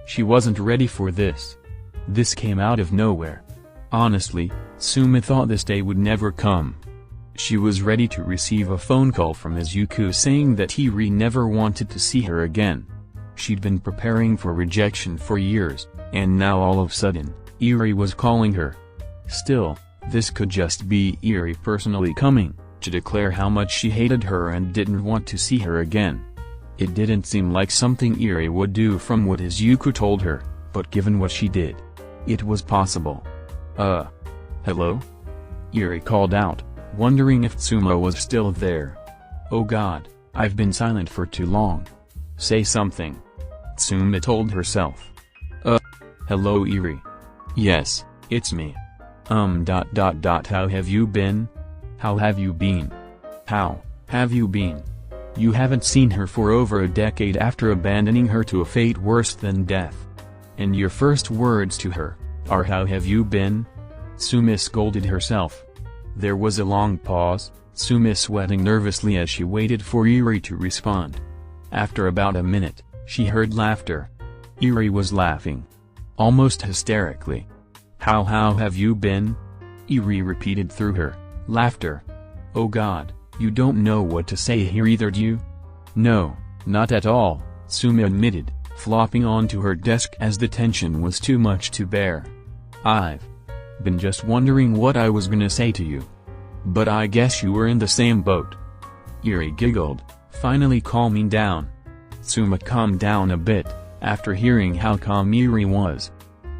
She wasn't ready for this. This came out of nowhere. Honestly, Tsuma thought this day would never come. She was ready to receive a phone call from Izuku saying that Eri never wanted to see her again. She'd been preparing for rejection for years, and now all of a sudden, Eri was calling her. Still, this could just be Eri personally coming to declare how much she hated her and didn't want to see her again. It didn't seem like something Eri would do from what Izuku told her, but given what she did, it was possible. Hello? Eri called out, wondering if Tsuma was still there. Oh God, I've been silent for too long. Say something. Tsuma told herself. Hello Eri. Yes, it's me. How have you been? How have you been? How have you been? You haven't seen her for over a decade after abandoning her to a fate worse than death. And your first words to her are how have you been? Tsuma scolded herself. There was a long pause, Tsuma sweating nervously as she waited for Eri to respond. After about a minute, she heard laughter. Eri was laughing. Almost hysterically. How have you been? Eri repeated through her laughter. Oh God, you don't know what to say here either, do you? No, not at all, Tsuma admitted, flopping onto her desk as the tension was too much to bear. I've been just wondering what I was gonna say to you. But I guess you were in the same boat. Eri giggled, finally calming down. Tsuma calmed down a bit, after hearing how calm Eri was.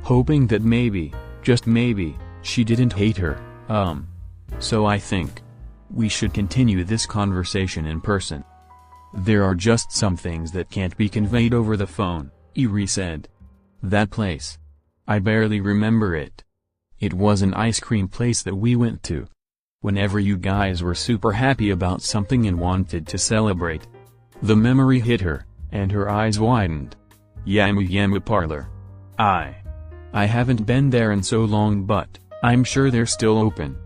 Hoping that maybe, just maybe, she didn't hate her. So I think we should continue this conversation in person. There are just some things that can't be conveyed over the phone, Eri said. That place. I barely remember it. It was an ice cream place that we went to whenever you guys were super happy about something and wanted to celebrate. The memory hit her, and her eyes widened. Yamu Parlor. I haven't been there in so long, but I'm sure they're still open.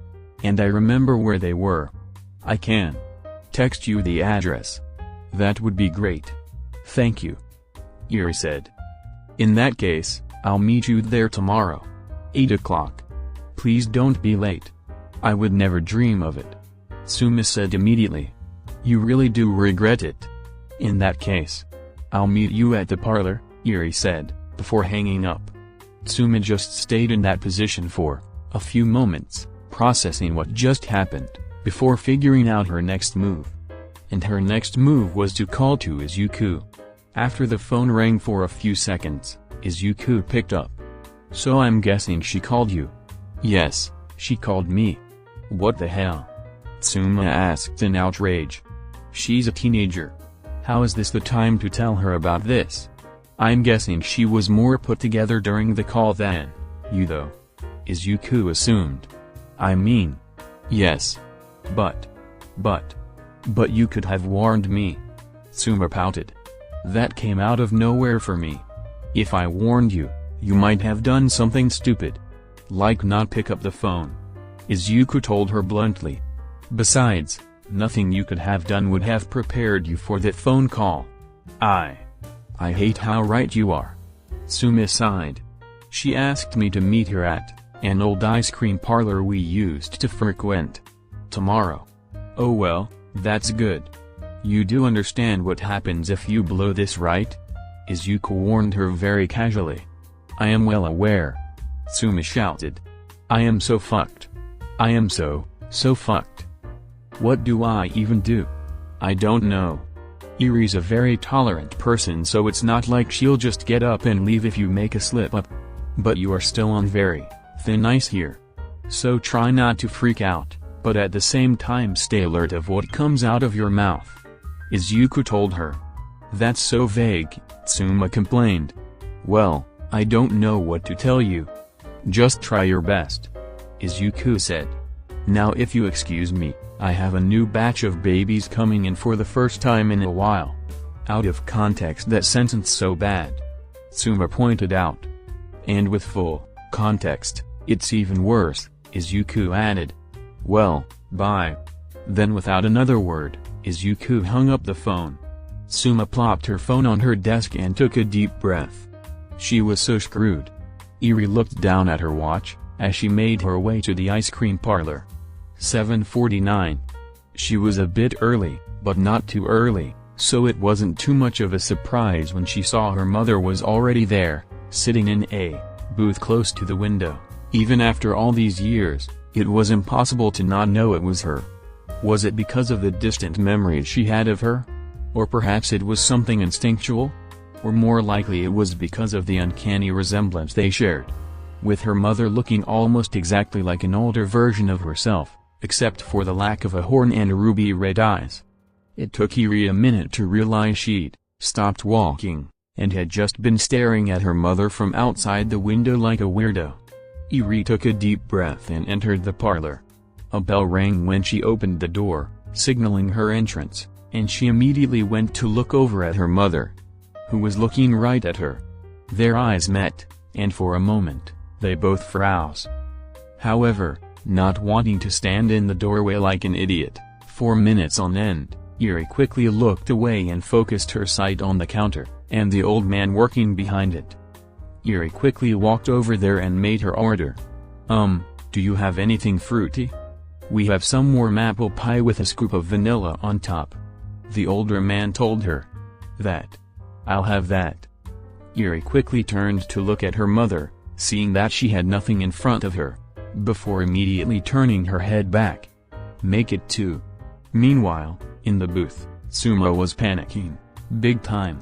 And I remember where they were. I can text you the address. That would be great. Thank you. Eri said. In that case, I'll meet you there tomorrow. 8 o'clock. Please don't be late. I would never dream of it. Tsuma said immediately. You really do regret it? In that case, I'll meet you at the parlor, Eri said, before hanging up. Tsuma just stayed in that position for a few moments, processing what just happened, before figuring out her next move. And her next move was to call to Izuku. After the phone rang for a few seconds, Izuku picked up. So I'm guessing she called you? Yes, she called me. What the hell? Tsuma asked in outrage. She's a teenager. How is this the time to tell her about this? I'm guessing she was more put together during the call than you though. Izuku assumed. I mean. Yes. But you could have warned me. Tsuma pouted. That came out of nowhere for me. If I warned you, you might have done something stupid. Like not pick up the phone. Izuku told her bluntly. Besides, nothing you could have done would have prepared you for that phone call. I hate how right you are. Tsuma sighed. She asked me to meet her at an old ice cream parlor we used to frequent. Tomorrow. Oh well, that's good. You do understand what happens if you blow this, right? Izuku warned her very casually. I am well aware. Tsuma shouted. I am so fucked. I am so fucked. What do I even do? I don't know. Eri's a very tolerant person, so it's not like she'll just get up and leave if you make a slip up. But you are still on very thin ice here. So try not to freak out, but at the same time stay alert of what comes out of your mouth. Izuku told her. That's so vague, Tsuma complained. Well, I don't know what to tell you. Just try your best. Izuku said. Now if you excuse me, I have a new batch of babies coming in for the first time in a while. Out of context that sentence so bad. Tsuma pointed out. And with full context, it's even worse, Izuku added. Well, bye. Then without another word, Izuku hung up the phone. Tsuma plopped her phone on her desk and took a deep breath. She was so screwed. Eri looked down at her watch, as she made her way to the ice cream parlor. 7:49. She was a bit early, but not too early, so it wasn't too much of a surprise when she saw her mother was already there, sitting in a booth close to the window. Even after all these years, it was impossible to not know it was her. Was it because of the distant memories she had of her? Or perhaps it was something instinctual? Or more likely it was because of the uncanny resemblance they shared. With her mother looking almost exactly like an older version of herself, except for the lack of a horn and ruby red eyes. It took Eri a minute to realize she'd stopped walking, and had just been staring at her mother from outside the window like a weirdo. Eri took a deep breath and entered the parlor. A bell rang when she opened the door, signaling her entrance, and she immediately went to look over at her mother, who was looking right at her. Their eyes met, and for a moment, they both froze. However, not wanting to stand in the doorway like an idiot, for minutes on end, Eri quickly looked away and focused her sight on the counter, and the old man working behind it. Eri quickly walked over there and made her order. Do you have anything fruity? We have some warm apple pie with a scoop of vanilla on top. The older man told her. That. I'll have that. Eri quickly turned to look at her mother, seeing that she had nothing in front of her, before immediately turning her head back. Make it two. Meanwhile, in the booth, Tsuma was panicking, big time.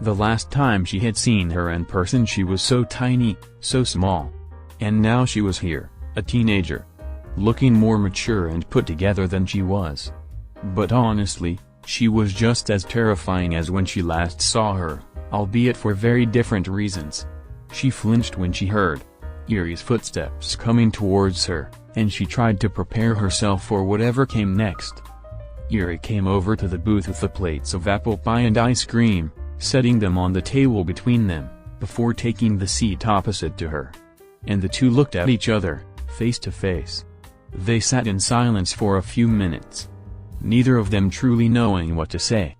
The last time she had seen her in person she was so tiny, so small. And now she was here, a teenager. Looking more mature and put together than she was. But honestly, she was just as terrifying as when she last saw her, albeit for very different reasons. She flinched when she heard Eri's footsteps coming towards her, and she tried to prepare herself for whatever came next. Eri came over to the booth with the plates of apple pie and ice cream, setting them on the table between them, before taking the seat opposite to her. And the two looked at each other, face to face. They sat in silence for a few minutes, neither of them truly knowing what to say.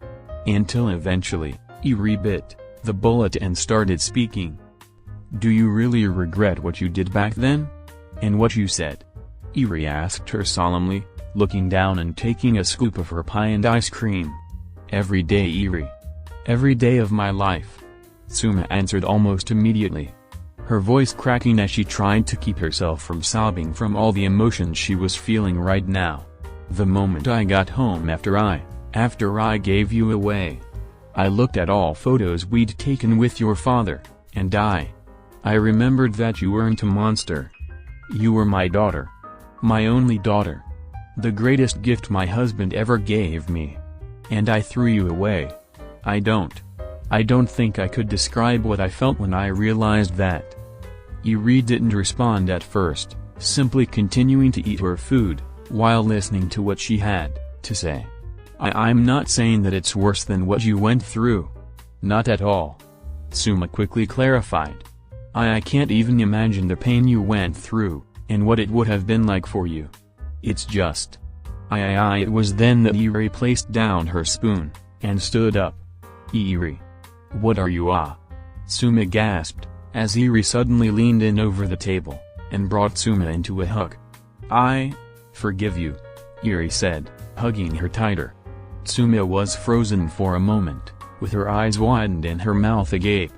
Until eventually, Eri bit the bullet and started speaking. Do you really regret what you did back then? And what you said? Eri asked her solemnly, looking down and taking a scoop of her pie and ice cream. Every day, Eri. Every day of my life. Tsuma answered almost immediately, her voice cracking as she tried to keep herself from sobbing from all the emotions she was feeling right now. The moment I got home after I gave you away. I looked at all photos we'd taken with your father, and I remembered that you weren't a monster. You were my daughter. My only daughter. The greatest gift my husband ever gave me. And I threw you away. I don't I don't think I could describe what I felt when I realized that. Eri didn't respond at first, simply continuing to eat her food, while listening to what she had to say. I'm not saying that it's worse than what you went through. Not at all. Suma quickly clarified. I can't even imagine the pain you went through, and what it would have been like for you. It's just. It was then that Eri placed down her spoon, and stood up. Eri. What are you Suma gasped, as Eri suddenly leaned in over the table, and brought Suma into a hug. I forgive you, Eri said, hugging her tighter. Suma was frozen for a moment, with her eyes widened and her mouth agape.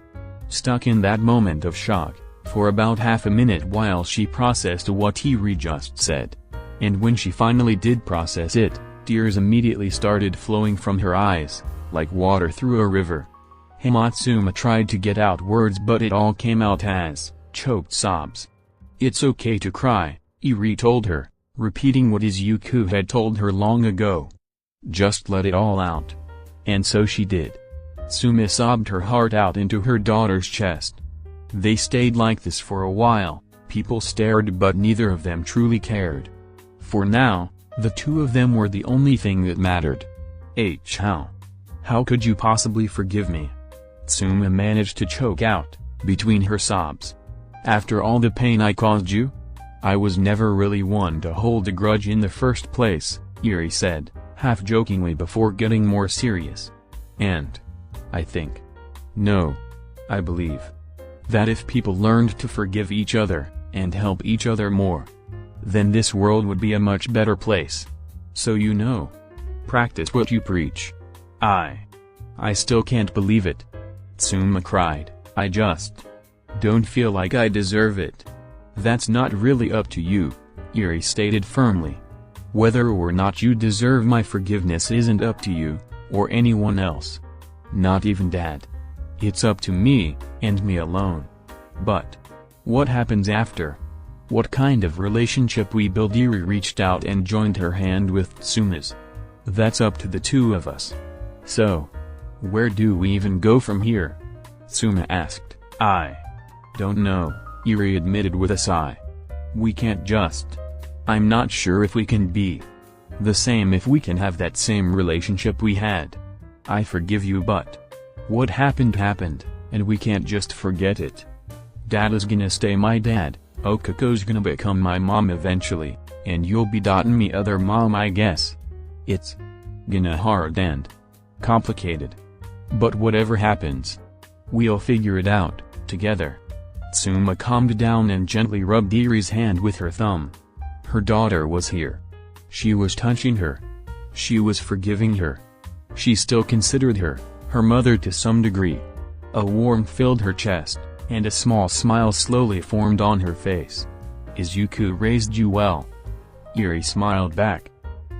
Stuck in that moment of shock, for about half a minute while she processed what Eri just said. And when she finally did process it, tears immediately started flowing from her eyes, like water through a river. Suma tried to get out words, but it all came out as choked sobs. It's okay to cry, Eri told her, repeating what Izuku had told her long ago. Just let it all out. And so she did. Suma sobbed her heart out into her daughter's chest. They stayed like this for a while, people stared but neither of them truly cared. For now, the two of them were the only thing that mattered. How could you possibly forgive me? Suma managed to choke out, between her sobs. After all the pain I caused you? I was never really one to hold a grudge in the first place, Eri said, half-jokingly before getting more serious. And I think. No. I believe. That if people learned to forgive each other, and help each other more, then this world would be a much better place. So practice what you preach. I still can't believe it. Suma cried, I just don't feel like I deserve it. That's not really up to you, Eri stated firmly. Whether or not you deserve my forgiveness isn't up to you, or anyone else. Not even Dad. It's up to me, and me alone. But what happens after? What kind of relationship we build? Eri reached out and joined her hand with Suma's. That's up to the two of us. So, where do we even go from here? Suma asked. I don't know, Eri admitted with a sigh. We can't just. I'm not sure if we can be the same, if we can have that same relationship we had. I forgive you, but what happened happened, and we can't just forget it. Dad is gonna stay my dad, Okako's gonna become my mom eventually, and you'll be me other mom, I guess. It's gonna hard and complicated. But whatever happens, we'll figure it out, together. Suma calmed down and gently rubbed Eri's hand with her thumb. Her daughter was here. She was touching her. She was forgiving her. She still considered her mother to some degree. A warmth filled her chest, and a small smile slowly formed on her face. Izuku raised you well. Eri smiled back.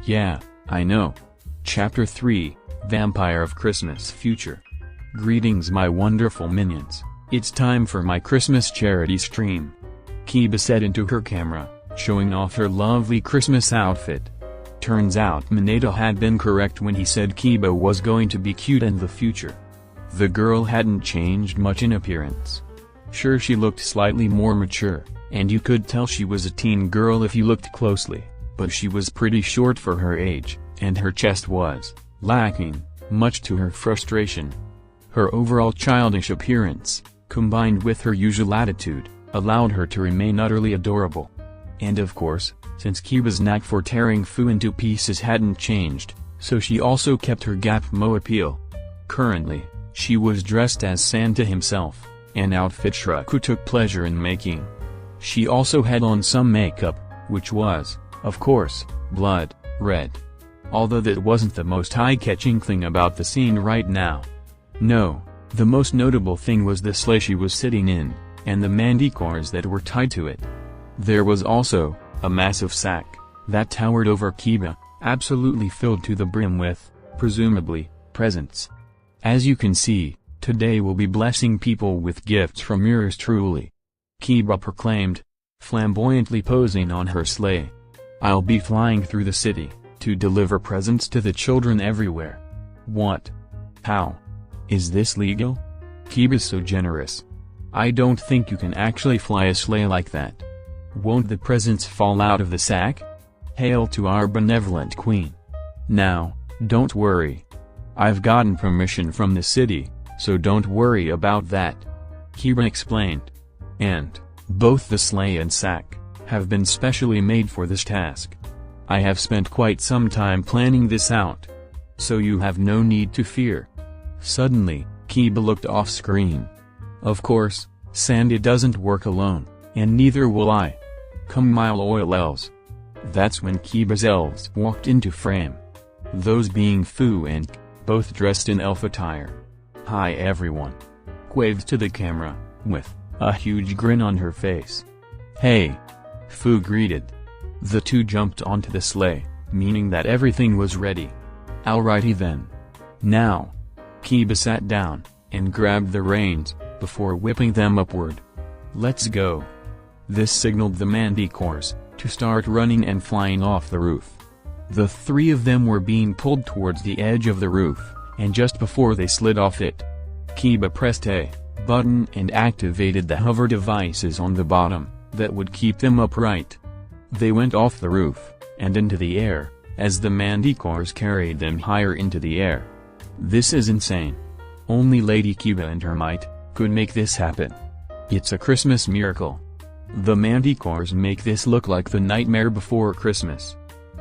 Yeah, I know. Chapter 3, Vampire of Christmas Future. Greetings my wonderful minions, it's time for my Christmas charity stream. Kiba said into her camera, showing off her lovely Christmas outfit. Turns out Mineta had been correct when he said Kiba was going to be cute in the future. The girl hadn't changed much in appearance. Sure, she looked slightly more mature, and you could tell she was a teen girl if you looked closely, but she was pretty short for her age, and her chest was lacking, much to her frustration. Her overall childish appearance, combined with her usual attitude, allowed her to remain utterly adorable. And of course, since Kiba's knack for tearing Fu into pieces hadn't changed, so she also kept her Gapmo appeal. Currently, she was dressed as Santa himself, an outfit Shuraku took pleasure in making. She also had on some makeup, which was, of course, blood red. Although that wasn't the most eye-catching thing about the scene right now. No, the most notable thing was the sleigh she was sitting in, and the mandicores that were tied to it. There was also a massive sack that towered over Kiba, absolutely filled to the brim with, presumably, presents. As you can see, today we'll be blessing people with gifts from yours truly. Kiba proclaimed, flamboyantly posing on her sleigh. I'll be flying through the city to deliver presents to the children everywhere. What? How? Is this legal? Kiba's so generous. I don't think you can actually fly a sleigh like that. Won't the presents fall out of the sack? Hail to our benevolent queen. Now, don't worry. I've gotten permission from the city, so don't worry about that. Kiba explained. And both the sleigh and sack have been specially made for this task. I have spent quite some time planning this out. So you have no need to fear. Suddenly, Kiba looked off screen. Of course, Sandy doesn't work alone, and neither will I. Come my loyal elves. That's when Kiba's elves walked into frame. Those being Fu and K, both dressed in elf attire. Hi everyone. Waved to the camera, with a huge grin on her face. Hey. Fu greeted. The two jumped onto the sleigh, meaning that everything was ready. Alrighty then. Now. Kiba sat down, and grabbed the reins, before whipping them upward. Let's go. This signaled the Manticores to start running and flying off the roof. The three of them were being pulled towards the edge of the roof, and just before they slid off it, Kiba pressed a button and activated the hover devices on the bottom, that would keep them upright. They went off the roof, and into the air, as the Manticores carried them higher into the air. This is insane. Only Lady Kiba and her might could make this happen. It's a Christmas miracle. The Manticores make this look like the nightmare before Christmas.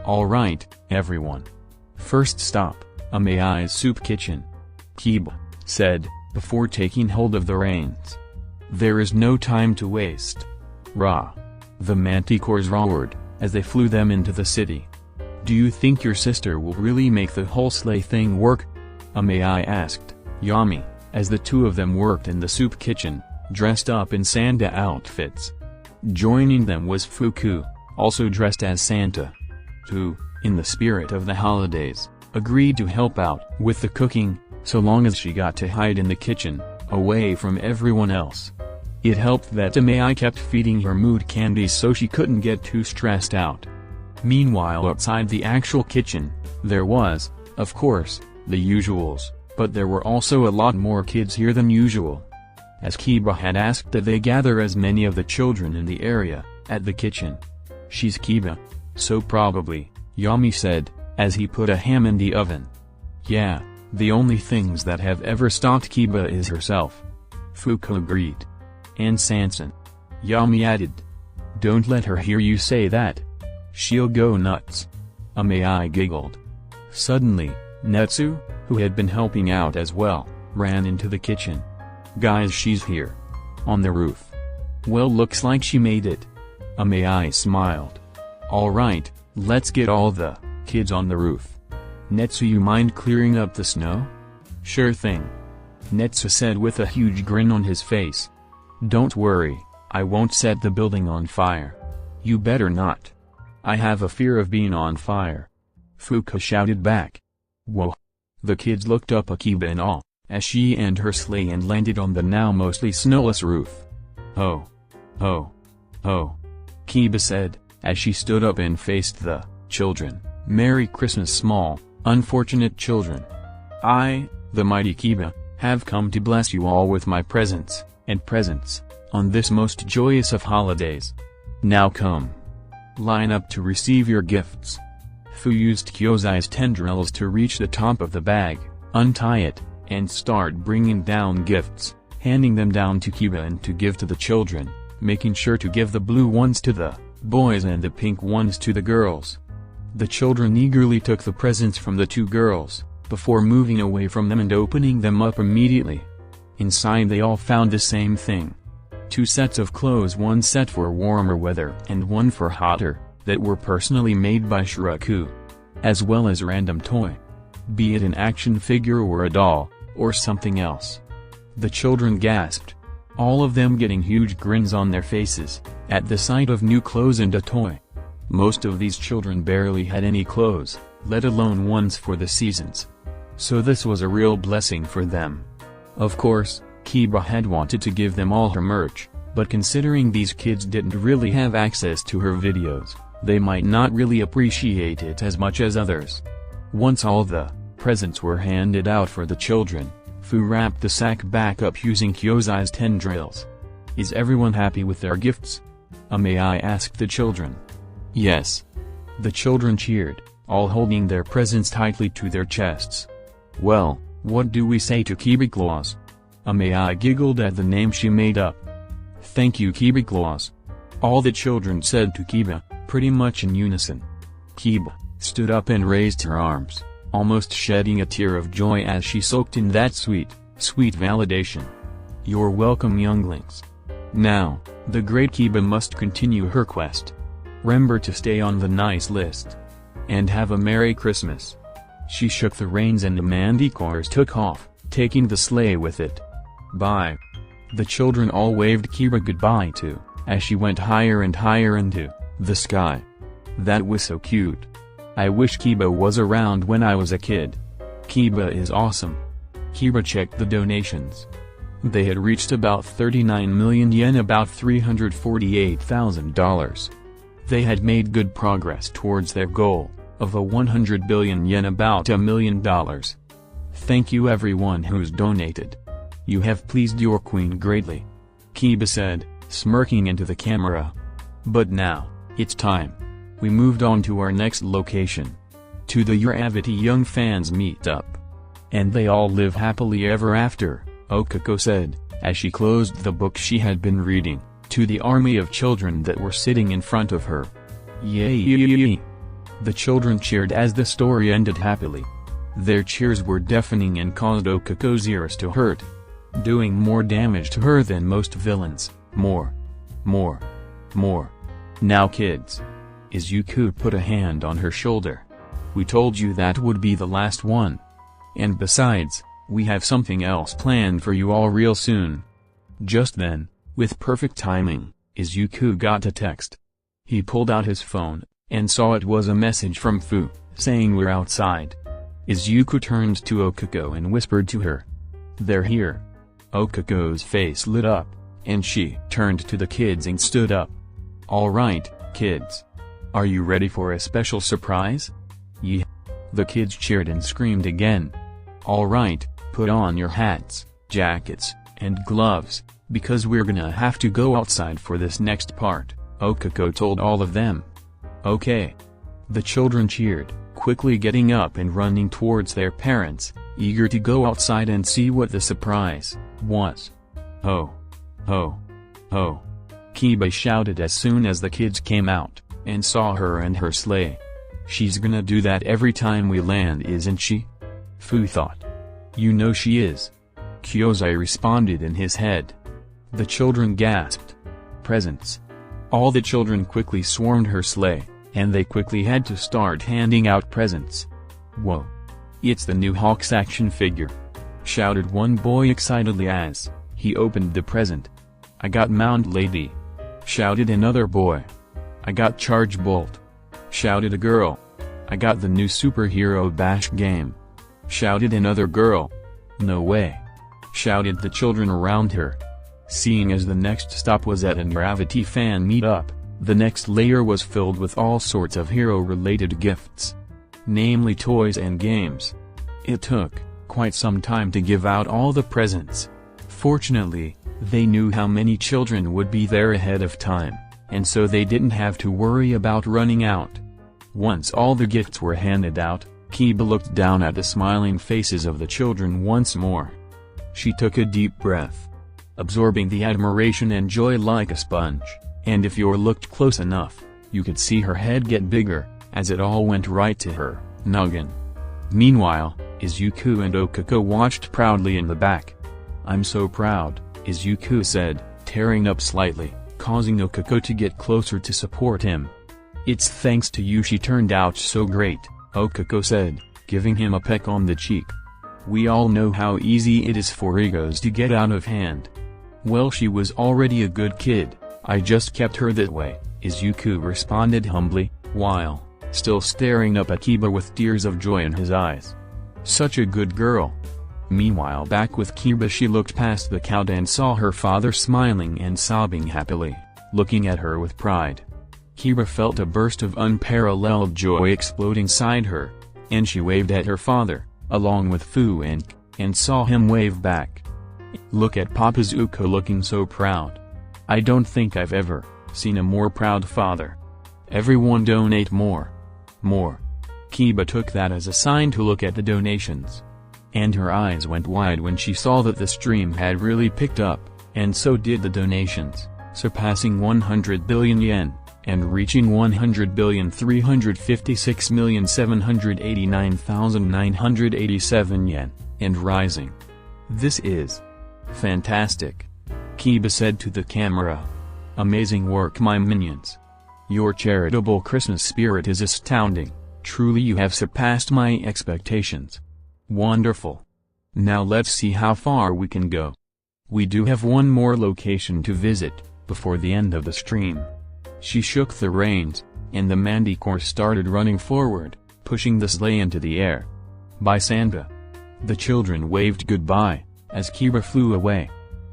Alright, everyone. First stop, Amei's soup kitchen. Kiba said, before taking hold of the reins. There is no time to waste. Rah! The Manticores roared, as they flew them into the city. Do you think your sister will really make the whole sleigh thing work? Amei asked Yami, as the two of them worked in the soup kitchen, dressed up in Santa outfits. Joining them was Fuku, also dressed as Santa, who, in the spirit of the holidays, agreed to help out with the cooking, so long as she got to hide in the kitchen, away from everyone else. It helped that Amei kept feeding her mood candies so she couldn't get too stressed out. Meanwhile outside the actual kitchen, there was, of course, the usuals, but there were also a lot more kids here than usual. As Kiba had asked that they gather as many of the children in the area, at the kitchen. She's Kiba. So probably, Yami said, as he put a ham in the oven. Yeah, the only things that have ever stopped Kiba is herself. Fuku agreed. And Sansan. Yami added. Don't let her hear you say that. She'll go nuts. Amei giggled. Suddenly, Netsu, who had been helping out as well, ran into the kitchen. Guys, she's here. On the roof. Well, looks like she made it. Amei smiled. Alright, let's get all the kids on the roof. Netsu, you mind clearing up the snow? Sure thing. Netsu said with a huge grin on his face. Don't worry, I won't set the building on fire. You better not. I have a fear of being on fire. Fuku shouted back. Whoa. The kids looked up at Kiba in awe, as she and her sleigh and landed on the now mostly snowless roof. Oh. Oh. Oh. Kiba said, as she stood up and faced the children. Merry Christmas, small, unfortunate children. I, the mighty Kiba, have come to bless you all with my presents, on this most joyous of holidays. Now come. Line up to receive your gifts. Fu used Kyozai's tendrils to reach the top of the bag, untie it, and start bringing down gifts, handing them down to Kiba and to give to the children, making sure to give the blue ones to the boys and the pink ones to the girls. The children eagerly took the presents from the two girls, before moving away from them and opening them up immediately. Inside they all found the same thing. 2 sets of clothes, one set for warmer weather and one for hotter, that were personally made by Shiraku. As well as a random toy. Be it an action figure or a doll, or something else. The children gasped. All of them getting huge grins on their faces, at the sight of new clothes and a toy. Most of these children barely had any clothes, let alone ones for the seasons. So this was a real blessing for them. Of course, Kiba had wanted to give them all her merch, but considering these kids didn't really have access to her videos, they might not really appreciate it as much as others. Once all the presents were handed out for the children, Fu wrapped the sack back up using Kyozai's tendrils. Is everyone happy with their gifts? May I ask the children? Yes. The children cheered, all holding their presents tightly to their chests. Well, what do we say to Kiba Claus? May I giggled at the name she made up. Thank you, Kiba Claus. All the children said to Kiba, pretty much in unison. Kiba stood up and raised her arms, almost shedding a tear of joy as she soaked in that sweet, sweet validation. You're welcome, younglings. Now, the great Kiba must continue her quest. Remember to stay on the nice list. And have a Merry Christmas. She shook the reins and the Mandicores took off, taking the sleigh with it. Bye. The children all waved Kiba goodbye too, as she went higher and higher into the sky. That was so cute. I wish Kiba was around when I was a kid. Kiba is awesome. Kiba checked the donations. They had reached about 39 million yen, about $348,000. They had made good progress towards their goal of a 100 billion yen, about $1 million. Thank you everyone who's donated. You have pleased your queen greatly. Kiba said, smirking into the camera. But now, it's time. We moved on to our next location. To the Uravity Young Fans Meetup. And they all live happily ever after, Okako said, as she closed the book she had been reading, to the army of children that were sitting in front of her. Yay! The children cheered as the story ended happily. Their cheers were deafening and caused Okako's ears to hurt, doing more damage to her than most villains. More. Now kids. Izuku put a hand on her shoulder. We told you that would be the last one. And besides, we have something else planned for you all real soon. Just then, with perfect timing, Izuku got a text. He pulled out his phone, and saw it was a message from Fu, saying we're outside. Izuku turned to Okako and whispered to her. They're here. Okako's face lit up, and she turned to the kids and stood up. All right, kids. Are you ready for a special surprise? Yeah. The kids cheered and screamed again. All right, put on your hats, jackets, and gloves, because we're gonna have to go outside for this next part, Okako told all of them. Okay. The children cheered, quickly getting up and running towards their parents, eager to go outside and see what the surprise was. Ho! Ho! Ho! Kiba shouted as soon as the kids came out, and saw her and her sleigh. She's gonna do that every time we land, isn't she? Fu thought. You know she is. Kyozai responded in his head. The children gasped. Presents. All the children quickly swarmed her sleigh, and they quickly had to start handing out presents. Whoa! It's the new Hawks action figure! Shouted one boy excitedly as he opened the present. I got Mount Lady! Shouted another boy. I got Charge Bolt! Shouted a girl. I got the new superhero Bash game! Shouted another girl. No way! Shouted the children around her. Seeing as the next stop was at an Gravity fan meetup, the next layer was filled with all sorts of hero-related gifts. Namely toys and games. It took quite some time to give out all the presents. Fortunately, they knew how many children would be there ahead of time, and so they didn't have to worry about running out. Once all the gifts were handed out, Kiba looked down at the smiling faces of the children once more. She took a deep breath, absorbing the admiration and joy like a sponge, and if you looked close enough, you could see her head get bigger, as it all went right to her noggin. Meanwhile, Izuku and Okako watched proudly in the back. I'm so proud, Izuku said, tearing up slightly, causing Okako to get closer to support him. It's thanks to you she turned out so great, Okako said, giving him a peck on the cheek. We all know how easy it is for egos to get out of hand. Well, she was already a good kid, I just kept her that way, Izuku responded humbly, while still staring up at Kiba with tears of joy in his eyes. Such a good girl. Meanwhile, back with Kiba, she looked past the Kyodon and saw her father smiling and sobbing happily, looking at her with pride. Kiba felt a burst of unparalleled joy explode inside her, and she waved at her father, along with Fu and and saw him wave back. Look at Papa Zuko looking so proud. I don't think I've ever seen a more proud father. Everyone donate more. More. Kiba took that as a sign to look at the donations. And her eyes went wide when she saw that the stream had really picked up, and so did the donations, surpassing 100 billion yen, and reaching 100,356,789,987 yen, and rising. This is fantastic. Kiba said to the camera. Amazing work, my minions. Your charitable Christmas spirit is astounding. Truly you have surpassed my expectations. Wonderful. Now let's see how far we can go. We do have one more location to visit, before the end of the stream. She shook the reins, and the manticore started running forward, pushing the sleigh into the air. Bye Santa. The children waved goodbye, as Kiba flew away.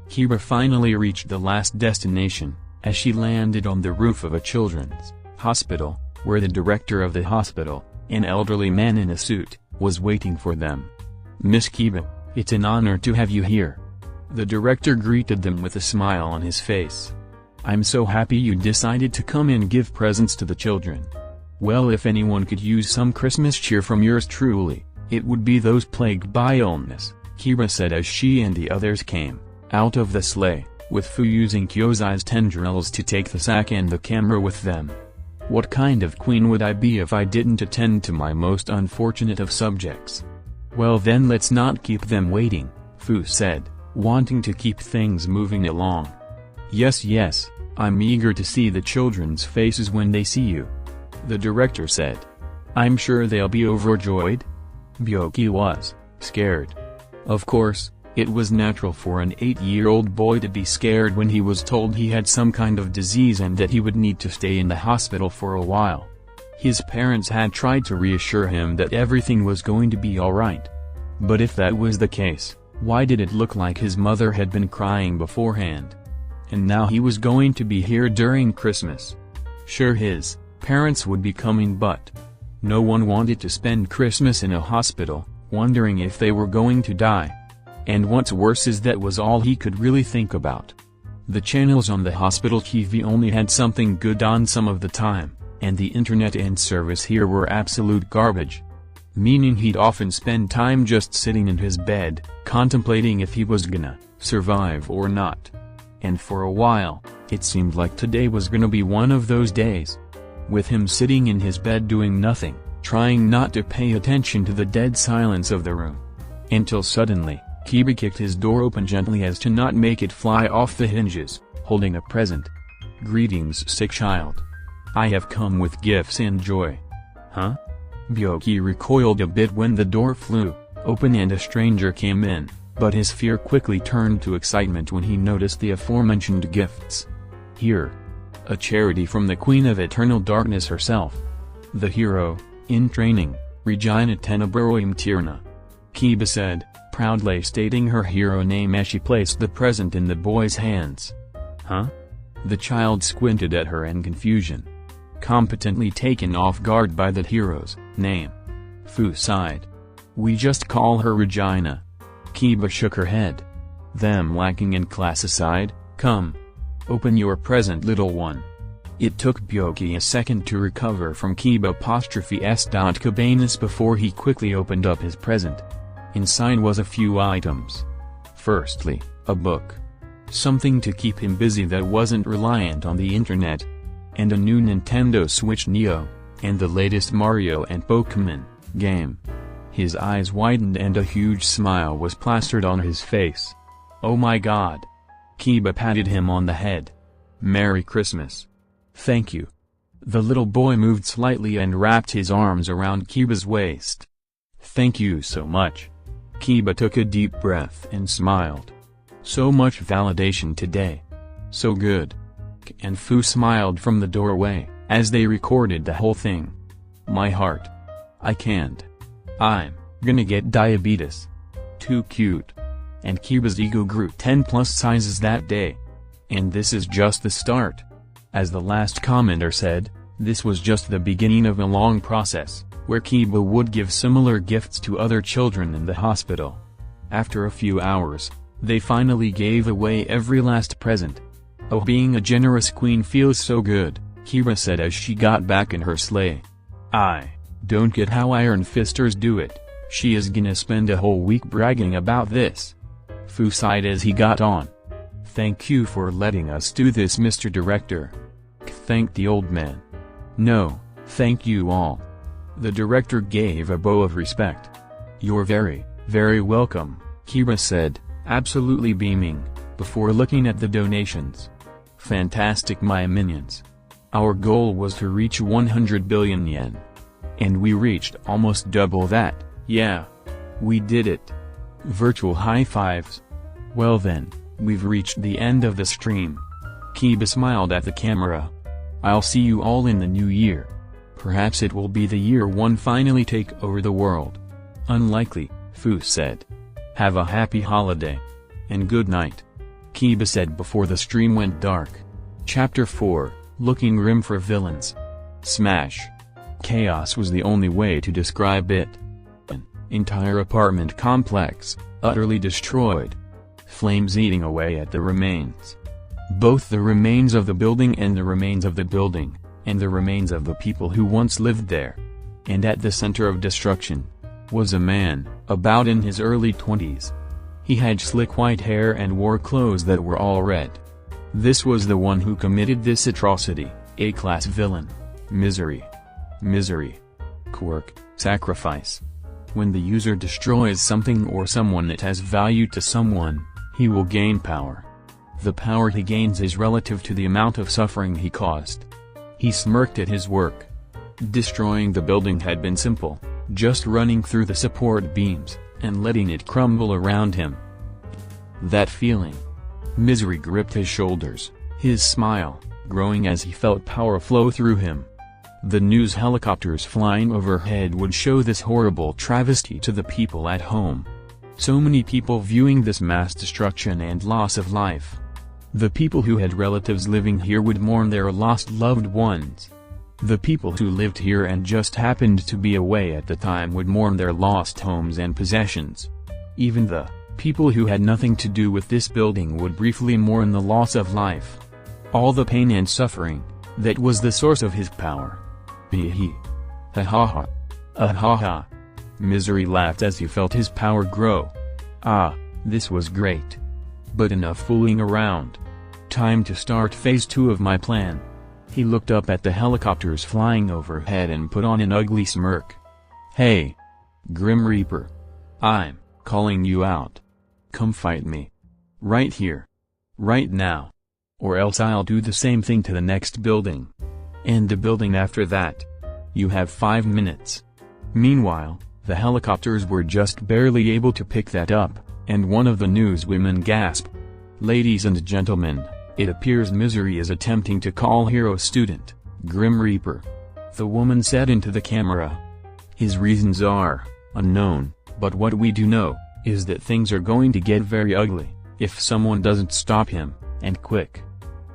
Kiba finally reached the last destination, as she landed on the roof of a children's hospital, where the director of the hospital, an elderly man in a suit, was waiting for them. Miss Kiba, it's an honor to have you here. The director greeted them with a smile on his face. I'm so happy you decided to come and give presents to the children. Well, if anyone could use some Christmas cheer from yours truly, it would be those plagued by illness, Kiba said as she and the others came out of the sleigh, with Fu using Kyozai's tendrils to take the sack and the camera with them. What kind of queen would I be if I didn't attend to my most unfortunate of subjects? Well then let's not keep them waiting, Fu said, wanting to keep things moving along. Yes, I'm eager to see the children's faces when they see you. The director said. I'm sure they'll be overjoyed. Byoki was scared. Of course, it was natural for an 8-year-old boy to be scared when he was told he had some kind of disease and that he would need to stay in the hospital for a while. His parents had tried to reassure him that everything was going to be alright. But if that was the case, why did it look like his mother had been crying beforehand? And now he was going to be here during Christmas. Sure, his parents would be coming, but no one wanted to spend Christmas in a hospital, wondering if they were going to die. And what's worse is that was all he could really think about. The channels on the hospital TV only had something good on some of the time, and the internet and service here were absolute garbage. Meaning he'd often spend time just sitting in his bed, contemplating if he was gonna survive or not. And for a while, it seemed like today was gonna be one of those days. With him sitting in his bed doing nothing, trying not to pay attention to the dead silence of the room. Until suddenly, Kiba kicked his door open gently as to not make it fly off the hinges, holding a present. Greetings, sick child. I have come with gifts and joy. Huh? Byoki recoiled a bit when the door flew open and a stranger came in, but his fear quickly turned to excitement when he noticed the aforementioned gifts. Here. A charity from the Queen of Eternal Darkness herself. The hero, in training, Regina Tenebrarum Tirna. Kiba said, proudly stating her hero name as she placed the present in the boy's hands. Huh? The child squinted at her in confusion. Competently taken off guard by the hero's name. Fu sighed. We just call her Regina. Kiba shook her head. Them lacking in class aside, come. Open your present, little one. It took Byoki a second to recover from Kiba''s before he quickly opened up his present. Inside was a few items. Firstly, a book. Something to keep him busy that wasn't reliant on the internet. And a new Nintendo Switch Neo, and the latest Mario and Pokemon game. His eyes widened and a huge smile was plastered on his face. Oh my god. Kiba patted him on the head. Merry Christmas. Thank you. The little boy moved slightly and wrapped his arms around Kiba's waist. Thank you so much. Kiba took a deep breath and smiled. So much validation today. So good. And Fu smiled from the doorway, as they recorded the whole thing. My heart. I can't. I'm gonna get diabetes. Too cute. And Kiba's ego grew 10+ sizes that day. And this is just the start. As the last commenter said, this was just the beginning of a long process, where Kiba would give similar gifts to other children in the hospital. After a few hours, they finally gave away every last present. "Oh, being a generous queen feels so good," Kira said as she got back in her sleigh. "I don't get how Iron Fisters do it. She is gonna spend a whole week bragging about this." Fu sighed as he got on. "Thank you for letting us do this, Mr. Director," thanked the old man. "No, thank you all." The director gave a bow of respect. "You're very, very welcome," Kira said, absolutely beaming, before looking at the donations. "Fantastic, my minions. Our goal was to reach 100 billion yen. And we reached almost double that. Yeah. We did it." Virtual high fives. "Well then, we've reached the end of the stream." Kiba smiled at the camera. "I'll see you all in the new year. Perhaps it will be the year one finally take over the world." "Unlikely," Fu said. "Have a happy holiday. And good night," Kiba said before the stream went dark. Chapter 4, Looking Grim for Villains. Smash. Chaos was the only way to describe it. An entire apartment complex, utterly destroyed. Flames eating away at the remains. Both the remains of the building and the remains of the building, and the remains of the people who once lived there. And at the center of destruction was a man, about in his early 20s. He had slick white hair and wore clothes that were all red. This was the one who committed this atrocity, A-class villain. Misery. Misery. Quirk, sacrifice. When the user destroys something or someone that has value to someone, he will gain power. The power he gains is relative to the amount of suffering he caused. He smirked at his work. Destroying the building had been simple, just running through the support beams, and letting it crumble around him. That feeling. Misery gripped his shoulders, his smile growing as he felt power flow through him. The news helicopters flying overhead would show this horrible travesty to the people at home. So many people viewing this mass destruction and loss of life. The people who had relatives living here would mourn their lost loved ones. The people who lived here and just happened to be away at the time would mourn their lost homes and possessions. Even the people who had nothing to do with this building would briefly mourn the loss of life. All the pain and suffering, that was the source of his power. Hee ha ha. Ha ha. Misery laughed as he felt his power grow. Ah, this was great. But enough fooling around. Time to start phase 2 of my plan. He looked up at the helicopters flying overhead and put on an ugly smirk. "Hey, Grim Reaper. I'm calling you out. Come fight me. Right here. Right now. Or else I'll do the same thing to the next building. And the building after that. You have 5 minutes." Meanwhile, the helicopters were just barely able to pick that up, and one of the newswomen gasped. "Ladies and gentlemen, it appears Misery is attempting to call Hero Student, Grim Reaper," the woman said into the camera. "His reasons are unknown, but what we do know is that things are going to get very ugly if someone doesn't stop him, and quick."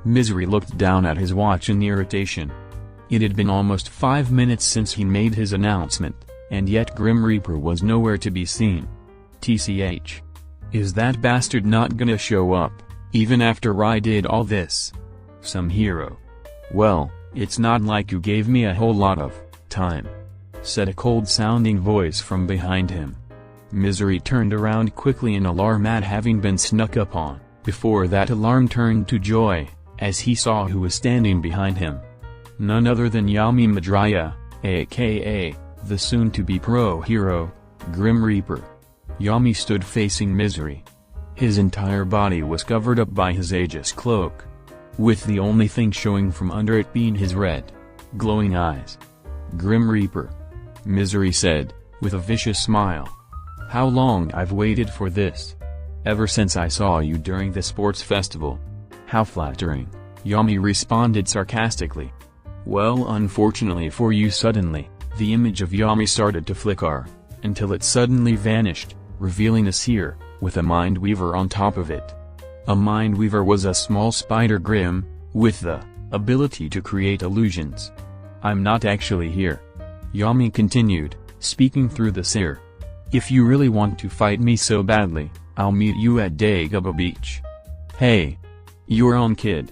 Misery looked down at his watch in irritation. It had been almost 5 minutes since he made his announcement, and yet Grim Reaper was nowhere to be seen. TCH. Is that bastard not gonna show up, even after I did all this? Some hero. "Well, it's not like you gave me a whole lot of time," said a cold-sounding voice from behind him. Misery turned around quickly in alarm at having been snuck up on. Before that alarm turned to joy, as he saw who was standing behind him. None other than Izuku Midoriya, aka, the soon-to-be pro-hero, Grim Reaper. Yami stood facing Misery. His entire body was covered up by his Aegis cloak, with the only thing showing from under it being his red, glowing eyes. "Grim Reaper," Misery said, with a vicious smile. "How long I've waited for this. Ever since I saw you during the sports festival." "How flattering," Yami responded sarcastically. "Well, unfortunately for you, suddenly, the image of Yami started to flicker, until it suddenly vanished, revealing a seer, with a mind weaver on top of it. A mind weaver was a small spider Grim, with the ability to create illusions. I'm not actually here," Yami continued, speaking through the seer. If you really want to fight me so badly, I'll meet you at Dagobah Beach. Hey! You're on, kid.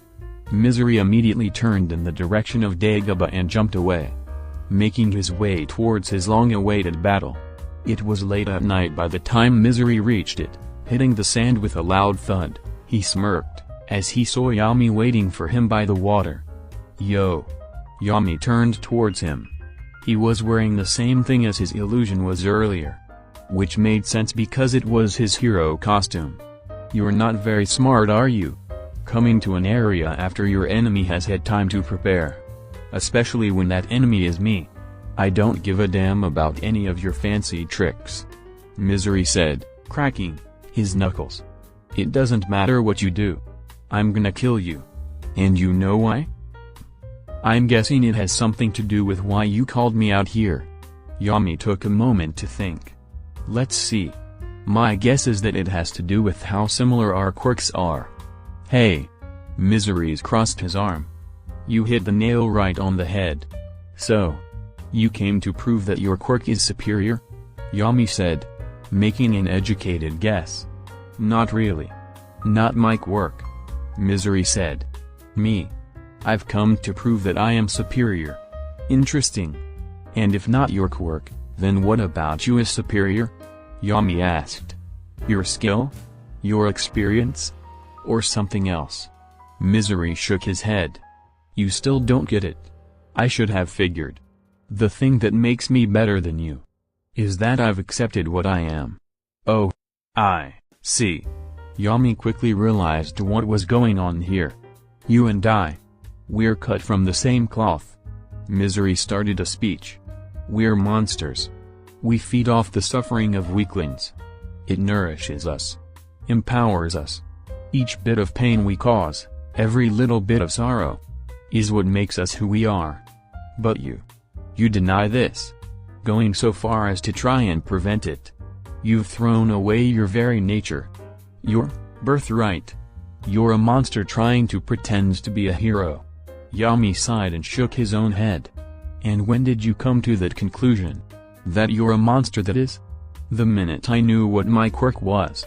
Misery immediately turned in the direction of Dagobah and jumped away, making his way towards his long-awaited battle. It was late at night by the time Misery reached it, hitting the sand with a loud thud. He smirked, as he saw Yami waiting for him by the water. Yo! Yami turned towards him. He was wearing the same thing as his illusion was earlier, which made sense because it was his hero costume. You're not very smart, are you? Coming to an area after your enemy has had time to prepare. Especially when that enemy is me. I don't give a damn about any of your fancy tricks. Misery said, cracking his knuckles. It doesn't matter what you do. I'm gonna kill you. And you know why? I'm guessing it has something to do with why you called me out here. Yami took a moment to think. Let's see. My guess is that it has to do with how similar our quirks are. Hey! Misery's crossed his arm. You hit the nail right on the head. So, you came to prove that your quirk is superior? Yami said, making an educated guess. Not really. Not my quirk. Misery said. Me. I've come to prove that I am superior. Interesting. And if not your quirk, then what about you is superior? Yami asked. Your skill? Your experience? Or something else? Misery shook his head. You still don't get it. I should have figured. The thing that makes me better than you is that I've accepted what I am. Oh, I see. Yami quickly realized what was going on here. You and I, we're cut from the same cloth. Misery started a speech. We're monsters. We feed off the suffering of weaklings. It nourishes us, empowers us. Each bit of pain we cause, every little bit of sorrow, is what makes us who we are. But you deny this, going so far as to try and prevent it. You've thrown away your very nature, your birthright. You're a monster trying to pretend to be a hero. Yami sighed and shook his own head. And when did you come to that conclusion? That you're a monster, that is? The minute I knew what my quirk was,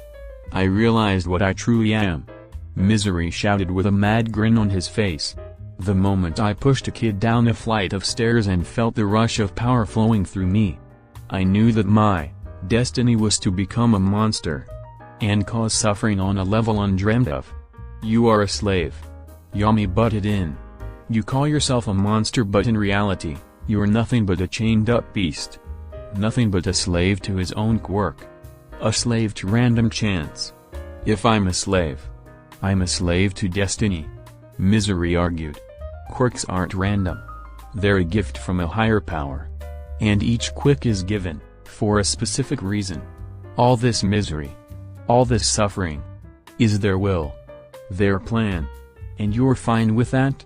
I realized what I truly am. Misery shouted with a mad grin on his face. The moment I pushed a kid down a flight of stairs and felt the rush of power flowing through me, I knew that my destiny was to become a monster and cause suffering on a level undreamed of. You are a slave. Yami butted in. You call yourself a monster, but in reality, you're nothing but a chained-up beast. Nothing but a slave to his own quirk. A slave to random chance. If I'm a slave, I'm a slave to destiny. Misery argued. Quirks aren't random. They're a gift from a higher power. And each quirk is given for a specific reason. All this misery, all this suffering, is their will, their plan. And you're fine with that?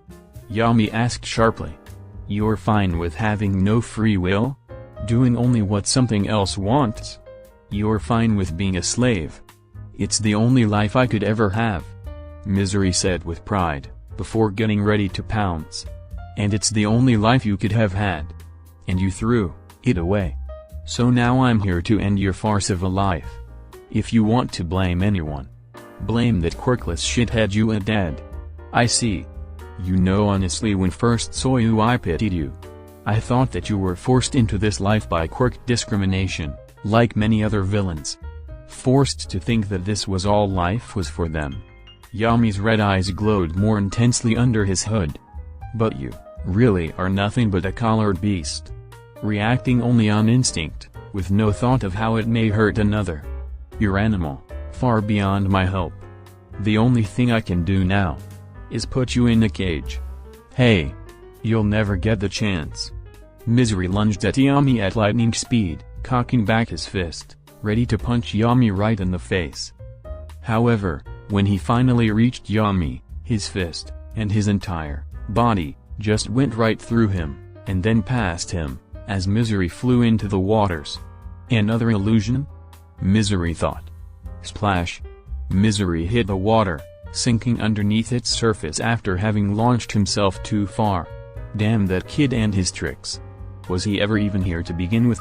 Yami asked sharply. You're fine with having no free will? Doing only what something else wants? You're fine with being a slave? It's the only life I could ever have, Misery said with pride, before getting ready to pounce. And it's the only life you could have had. And you threw it away. So now I'm here to end your farce of a life. If you want to blame anyone, blame that quirkless shithead you and Dad. I see. You know, honestly, when first saw you I pitied you. I thought that you were forced into this life by quirk discrimination, like many other villains. Forced to think that this was all life was for them. Yami's red eyes glowed more intensely under his hood. But you, really are nothing but a collared beast. Reacting only on instinct, with no thought of how it may hurt another. You're animal, far beyond my help. The only thing I can do now is put you in a cage. Hey! You'll never get the chance. Misery lunged at Yami at lightning speed, cocking back his fist, ready to punch Yami right in the face. However, when he finally reached Yami, his fist, and his entire body, just went right through him, and then past him, as Misery flew into the waters. Another illusion? Misery thought. Splash! Misery hit the water, sinking underneath its surface after having launched himself too far. Damn that kid and his tricks. Was he ever even here to begin with?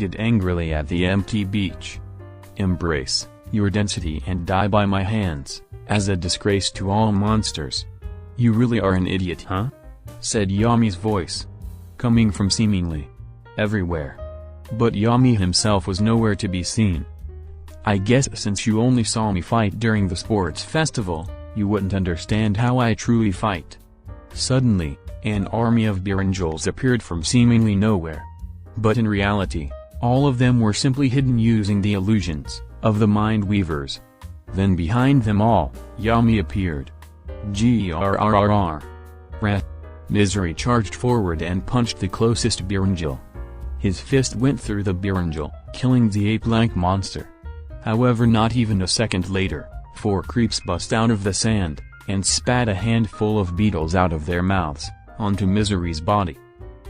shouted angrily at the empty beach. "Embrace your density and die by my hands, as a disgrace to all monsters." "You really are an idiot, huh?" said Yami's voice, coming from seemingly everywhere. But Yami himself was nowhere to be seen. "I guess since you only saw me fight during the sports festival, you wouldn't understand how I truly fight." Suddenly, an army of Birangels appeared from seemingly nowhere. But in reality, all of them were simply hidden using the illusions of the Mind Weavers. Then behind them all, Yami appeared. Grrrr. Rat. Misery charged forward and punched the closest Birangel. His fist went through the Birangel, killing the ape-like monster. However, not even a second later, 4 creeps bust out of the sand, and spat a handful of beetles out of their mouths, onto Misery's body.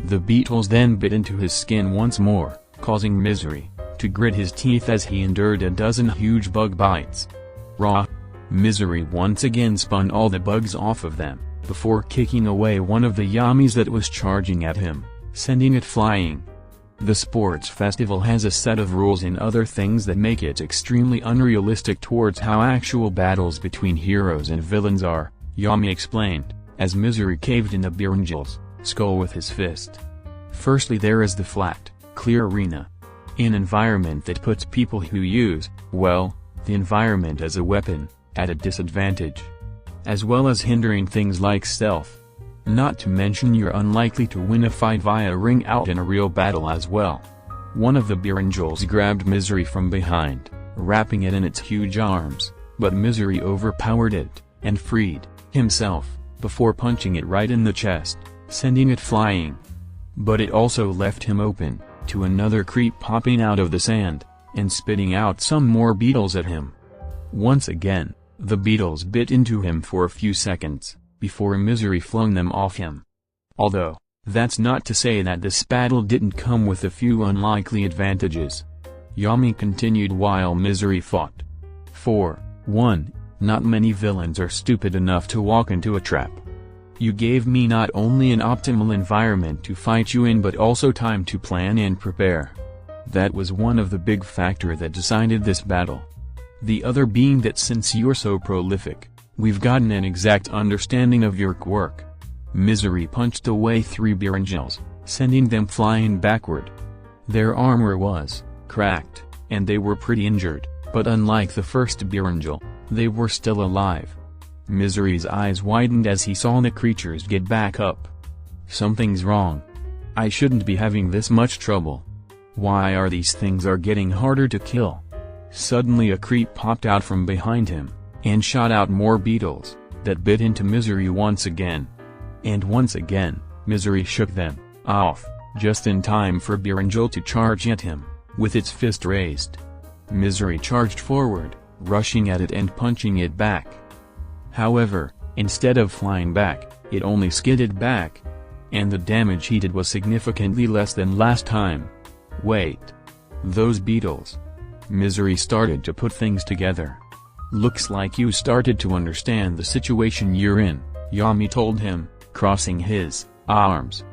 The beetles then bit into his skin once more, causing Misery to grit his teeth as he endured a dozen huge bug bites. Raw. Misery once again spun all the bugs off of them, before kicking away one of the Yamis that was charging at him, sending it flying. The sports festival has a set of rules and other things that make it extremely unrealistic towards how actual battles between heroes and villains are, Yami explained, as Misery caved in the Birangel's skull with his fist. Firstly, there is the flat, clear arena. An environment that puts people who use, well, the environment as a weapon, at a disadvantage. As well as hindering things like stealth. Not to mention you're unlikely to win a fight via ring out in a real battle as well. One of the Birangels grabbed Misery from behind, wrapping it in its huge arms, but Misery overpowered it, and freed himself, before punching it right in the chest, sending it flying. But it also left him open to another creep popping out of the sand, and spitting out some more beetles at him. Once again, the beetles bit into him for a few seconds, before Misery flung them off him. Although, that's not to say that this battle didn't come with a few unlikely advantages. Yami continued while Misery fought. 1. Not many villains are stupid enough to walk into a trap. You gave me not only an optimal environment to fight you in but also time to plan and prepare. That was one of the big factors that decided this battle. The other being that since you're so prolific, we've gotten an exact understanding of your quirk. Misery punched away 3 Birangels, sending them flying backward. Their armor was cracked, and they were pretty injured, but unlike the first Birangel, they were still alive. Misery's eyes widened as he saw the creatures get back up. Something's wrong. I shouldn't be having this much trouble. Why are these things getting harder to kill? Suddenly a creep popped out from behind him, and shot out more beetles, that bit into Misery once again. And once again, Misery shook them off, just in time for Beerangel to charge at him, with its fist raised. Misery charged forward, rushing at it and punching it back. However, instead of flying back, it only skidded back. And the damage he did was significantly less than last time. Wait. Those beetles. Misery started to put things together. Looks like you started to understand the situation you're in, Yami told him, crossing his arms.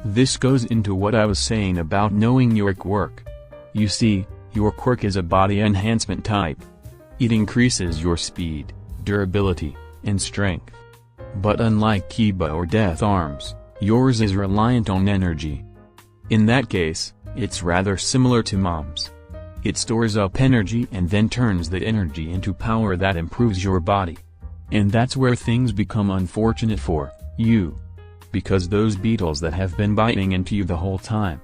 This goes into what I was saying about knowing your quirk. You see, your quirk is a body enhancement type. It increases your speed, durability, and strength. But unlike Kiba or Death Arms, yours is reliant on energy. In that case, it's rather similar to Mom's. It stores up energy and then turns that energy into power that improves your body. And that's where things become unfortunate for you. Because those beetles that have been biting into you the whole time.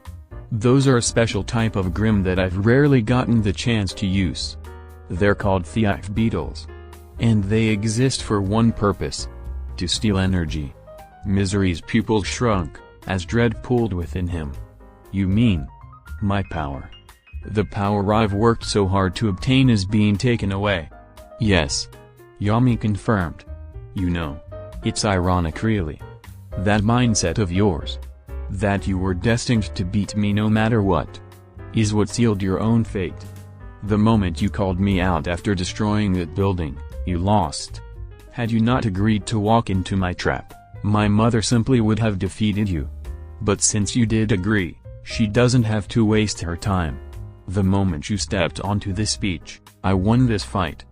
Those are a special type of Grim that I've rarely gotten the chance to use. They're called thief beetles. And they exist for one purpose. To steal energy. Misery's pupils shrunk, as dread pulled within him. You mean? My power. The power I've worked so hard to obtain is being taken away. Yes. Yami confirmed. You know. It's ironic really. That mindset of yours. That you were destined to beat me no matter what. Is what sealed your own fate. The moment you called me out after destroying that building, you lost. Had you not agreed to walk into my trap, my mother simply would have defeated you. But since you did agree, she doesn't have to waste her time. The moment you stepped onto this beach, I won this fight.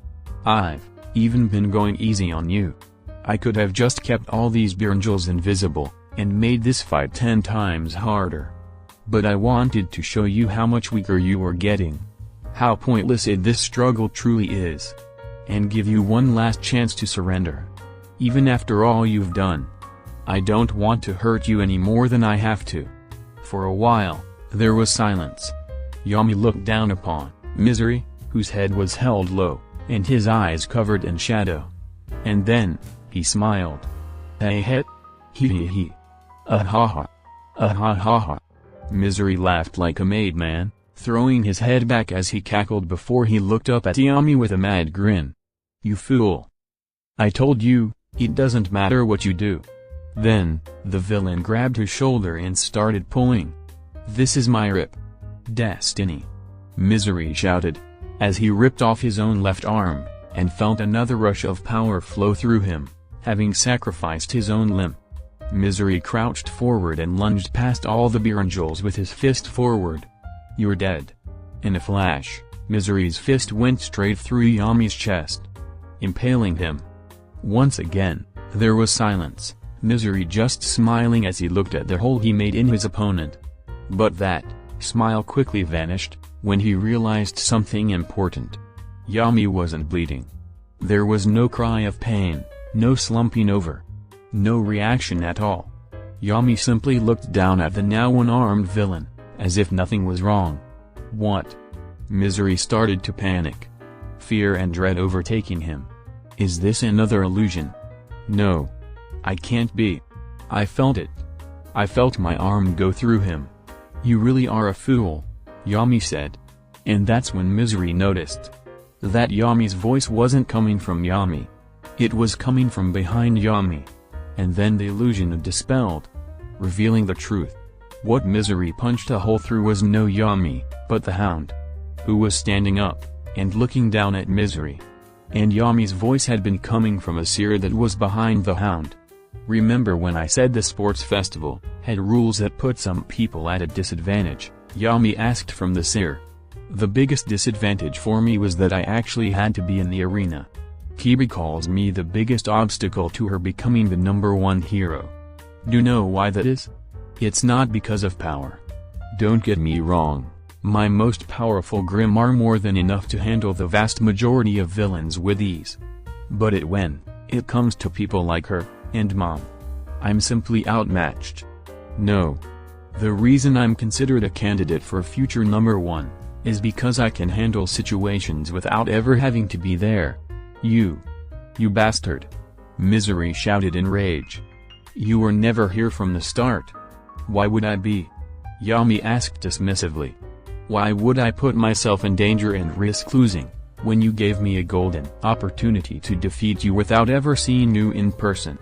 I've even been going easy on you. I could have just kept all these Beerangels invisible, and made this fight 10 times harder. But I wanted to show you how much weaker you were getting. How pointless this struggle truly is. And give you one last chance to surrender. Even after all you've done. I don't want to hurt you any more than I have to. For a while, there was silence. Yami looked down upon Misery, whose head was held low, and his eyes covered in shadow. And then, he smiled. Hey he. He. Ah-ha-ha. Ah-ha-ha-ha. Misery laughed like a made man, throwing his head back as he cackled before he looked up at Yami with a mad grin. You fool. I told you, it doesn't matter what you do. Then, the villain grabbed his shoulder and started pulling. This is my rip. Destiny. Misery shouted, as he ripped off his own left arm, and felt another rush of power flow through him, having sacrificed his own limb. Misery crouched forward and lunged past all the Beerangels with his fist forward. You're dead. In a flash, Misery's fist went straight through Yami's chest, impaling him. Once again, there was silence, Misery just smiling as he looked at the hole he made in his opponent. But that smile quickly vanished, when he realized something important. Yami wasn't bleeding. There was no cry of pain, no slumping over. No reaction at all. Yami simply looked down at the now one-armed villain, as if nothing was wrong. What? Misery started to panic. Fear and dread overtaking him. Is this another illusion? No. I can't be. I felt it. I felt my arm go through him. You really are a fool, Yami said. And that's when Misery noticed that Yami's voice wasn't coming from Yami. It was coming from behind Yami. And then the illusion dispelled, revealing the truth. What Misery punched a hole through was no Yami, but the Hound, who was standing up, and looking down at Misery. And Yami's voice had been coming from a seer that was behind the Hound. Remember when I said the sports festival had rules that put some people at a disadvantage? Yami asked from the seer. The biggest disadvantage for me was that I actually had to be in the arena. Kiba calls me the biggest obstacle to her becoming the #1 hero. Do you know why that is? It's not because of power. Don't get me wrong, my most powerful Grim are more than enough to handle the vast majority of villains with ease. But when it comes to people like her, and Mom, I'm simply outmatched. No. The reason I'm considered a candidate for future #1, is because I can handle situations without ever having to be there. You You bastard! Misery shouted in rage. You were never here from the start. Why would I be? Yami asked dismissively. Why would I put myself in danger and risk losing, when you gave me a golden opportunity to defeat you without ever seeing you in person?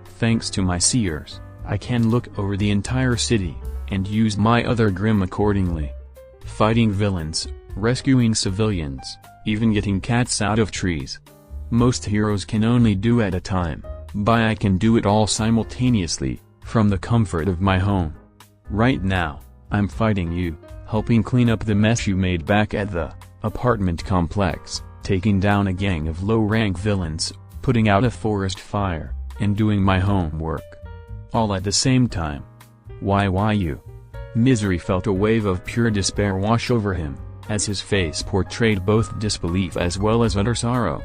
Thanks to my seers, I can look over the entire city, and use my other grim accordingly. Fighting villains, rescuing civilians, even getting cats out of trees. Most heroes can only do at a time, but I can do it all simultaneously, from the comfort of my home. Right now, I'm fighting you, helping clean up the mess you made back at the apartment complex, taking down a gang of low-rank villains, putting out a forest fire, and doing my homework. All at the same time. Why you? Misery felt a wave of pure despair wash over him, as his face portrayed both disbelief as well as utter sorrow.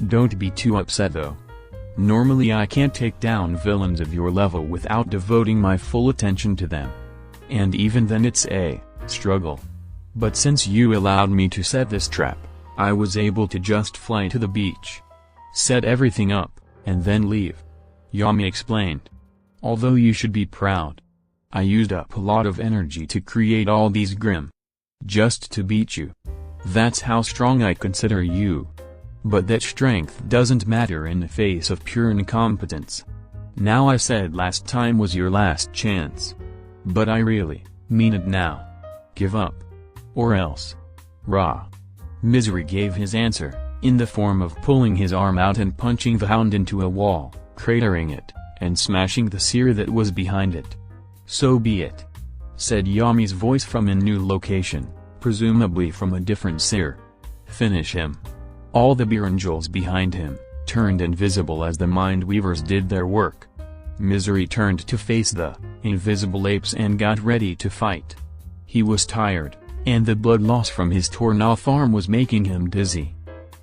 Don't be too upset though. Normally I can't take down villains of your level without devoting my full attention to them. And even then it's a struggle. But since you allowed me to set this trap, I was able to just fly to the beach, set everything up, and then leave. Yami explained. Although you should be proud. I used up a lot of energy to create all these grim. Just to beat you. That's how strong I consider you. But that strength doesn't matter in the face of pure incompetence. Now I said last time was your last chance. But I really mean it now. Give up. Or else. Rah. Misery gave his answer, in the form of pulling his arm out and punching the hound into a wall, cratering it, and smashing the seer that was behind it. So be it. Said Yami's voice from a new location, presumably from a different seer. Finish him. All the Angels behind him turned invisible as the Mind Weavers did their work. Misery turned to face the invisible apes and got ready to fight. He was tired, and the blood loss from his torn-off arm was making him dizzy.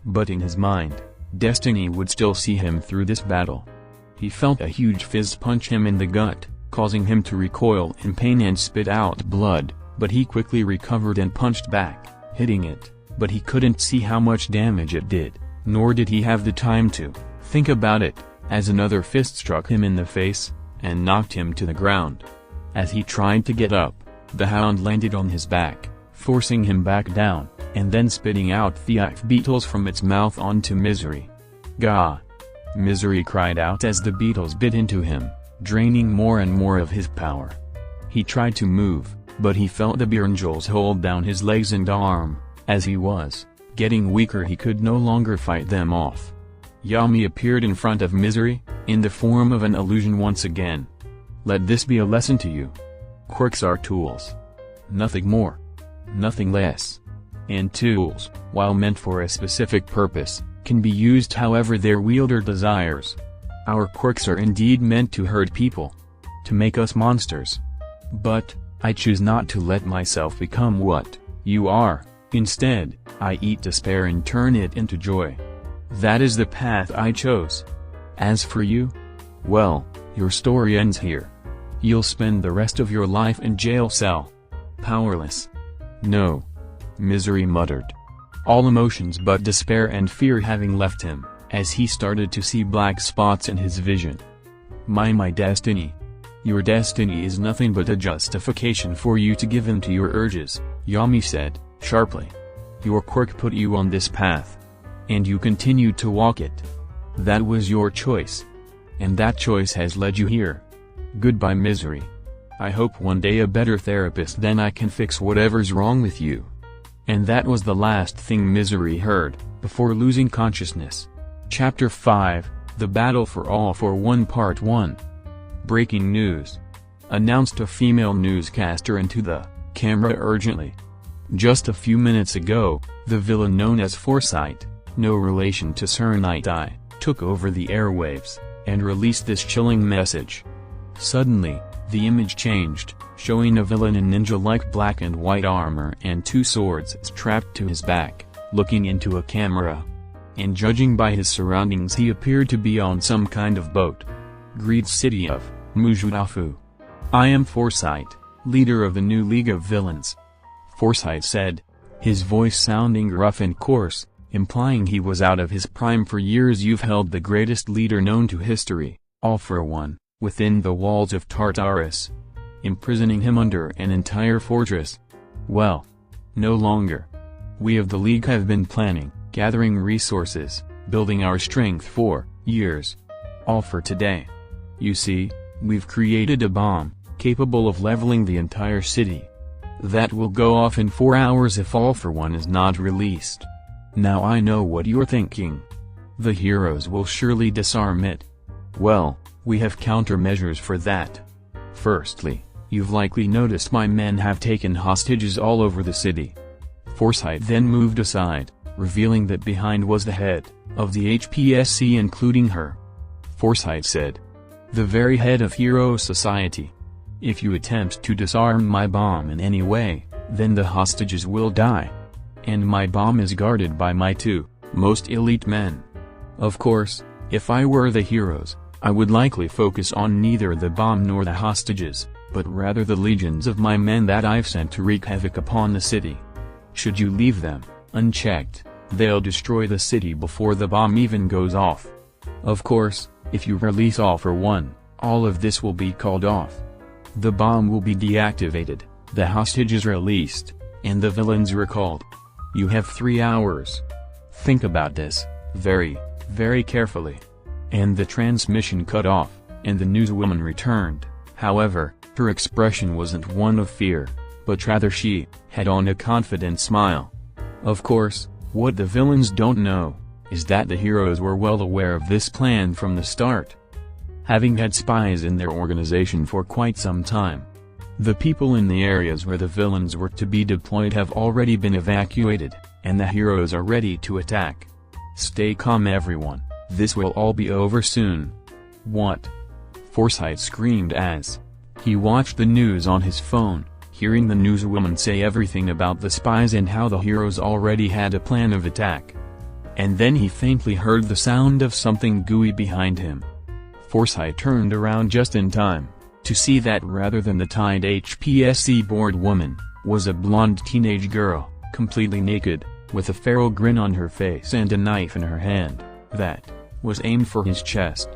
But in his mind, destiny would still see him through this battle. He felt a huge fist punch him in the gut, causing him to recoil in pain and spit out blood, but he quickly recovered and punched back, hitting it, but he couldn't see how much damage it did, nor did he have the time to think about it, as another fist struck him in the face, and knocked him to the ground. As he tried to get up, the hound landed on his back, forcing him back down, and then spitting out thief beetles from its mouth onto Misery. Gah! Misery cried out as the beetles bit into him, draining more and more of his power. He tried to move, but he felt the Angels hold down his legs and arm. As he was getting weaker he could no longer fight them off. Yami appeared in front of Misery, in the form of an illusion once again. Let this be a lesson to you. Quirks are tools. Nothing more. Nothing less. And tools, while meant for a specific purpose, can be used however their wielder desires. Our quirks are indeed meant to hurt people. To make us monsters. But, I choose not to let myself become what you are. Instead, I eat despair and turn it into joy. That is the path I chose. As for you? Well, your story ends here. You'll spend the rest of your life in jail cell. Powerless. No. Misery muttered. All emotions but despair and fear having left him, as he started to see black spots in his vision. My destiny. Your destiny is nothing but a justification for you to give in to your urges, Yami said, sharply. Your quirk put you on this path. And you continued to walk it. That was your choice. And that choice has led you here. Goodbye Misery. I hope one day a better therapist than I can fix whatever's wrong with you. And that was the last thing Misery heard, before losing consciousness. Chapter 5, The Battle for All for One Part 1. Breaking news. Announced a female newscaster into the camera urgently. Just a few minutes ago, the villain known as Foresight, no relation to Sir Night-Eye, took over the airwaves, and released this chilling message. Suddenly, the image changed, showing a villain in ninja-like black and white armor and two swords strapped to his back, looking into a camera. And judging by his surroundings he appeared to be on some kind of boat. Greed City of Mujudafu. I am Foresight, leader of the new League of Villains. Foresight said, his voice sounding rough and coarse, implying he was out of his prime for years. You've held the greatest leader known to history, all for one, within the walls of Tartarus, imprisoning him under an entire fortress. Well, no longer. We of the League have been planning, gathering resources, building our strength for years. All for today. You see, we've created a bomb, capable of leveling the entire city. That will go off in 4 hours if All for One is not released. Now I know what you're thinking. The heroes will surely disarm it. Well, we have countermeasures for that. Firstly, you've likely noticed my men have taken hostages all over the city. Forsyth then moved aside, revealing that behind was the head of the HPSC, including her. Forsyth said, "The very head of Hero Society. If you attempt to disarm my bomb in any way, then the hostages will die. And my bomb is guarded by my 2 most elite men. Of course, if I were the heroes, I would likely focus on neither the bomb nor the hostages, but rather the legions of my men that I've sent to wreak havoc upon the city. Should you leave them unchecked, they'll destroy the city before the bomb even goes off. Of course, if you release All for One, all of this will be called off. The bomb will be deactivated, the hostages released, and the villains recalled. You have 3 hours. Think about this, very, very carefully." And the transmission cut off, and the newswoman returned. However, her expression wasn't one of fear, but rather she had on a confident smile. Of course, what the villains don't know is that the heroes were well aware of this plan from the start, having had spies in their organization for quite some time. The people in the areas where the villains were to be deployed have already been evacuated, and the heroes are ready to attack. Stay calm everyone, this will all be over soon. What? Forsyth screamed as he watched the news on his phone, hearing the newswoman say everything about the spies and how the heroes already had a plan of attack. And then he faintly heard the sound of something gooey behind him. Forsyth turned around just in time to see that rather than the tied HPSC board woman, was a blonde teenage girl, completely naked, with a feral grin on her face and a knife in her hand, that was aimed for his chest.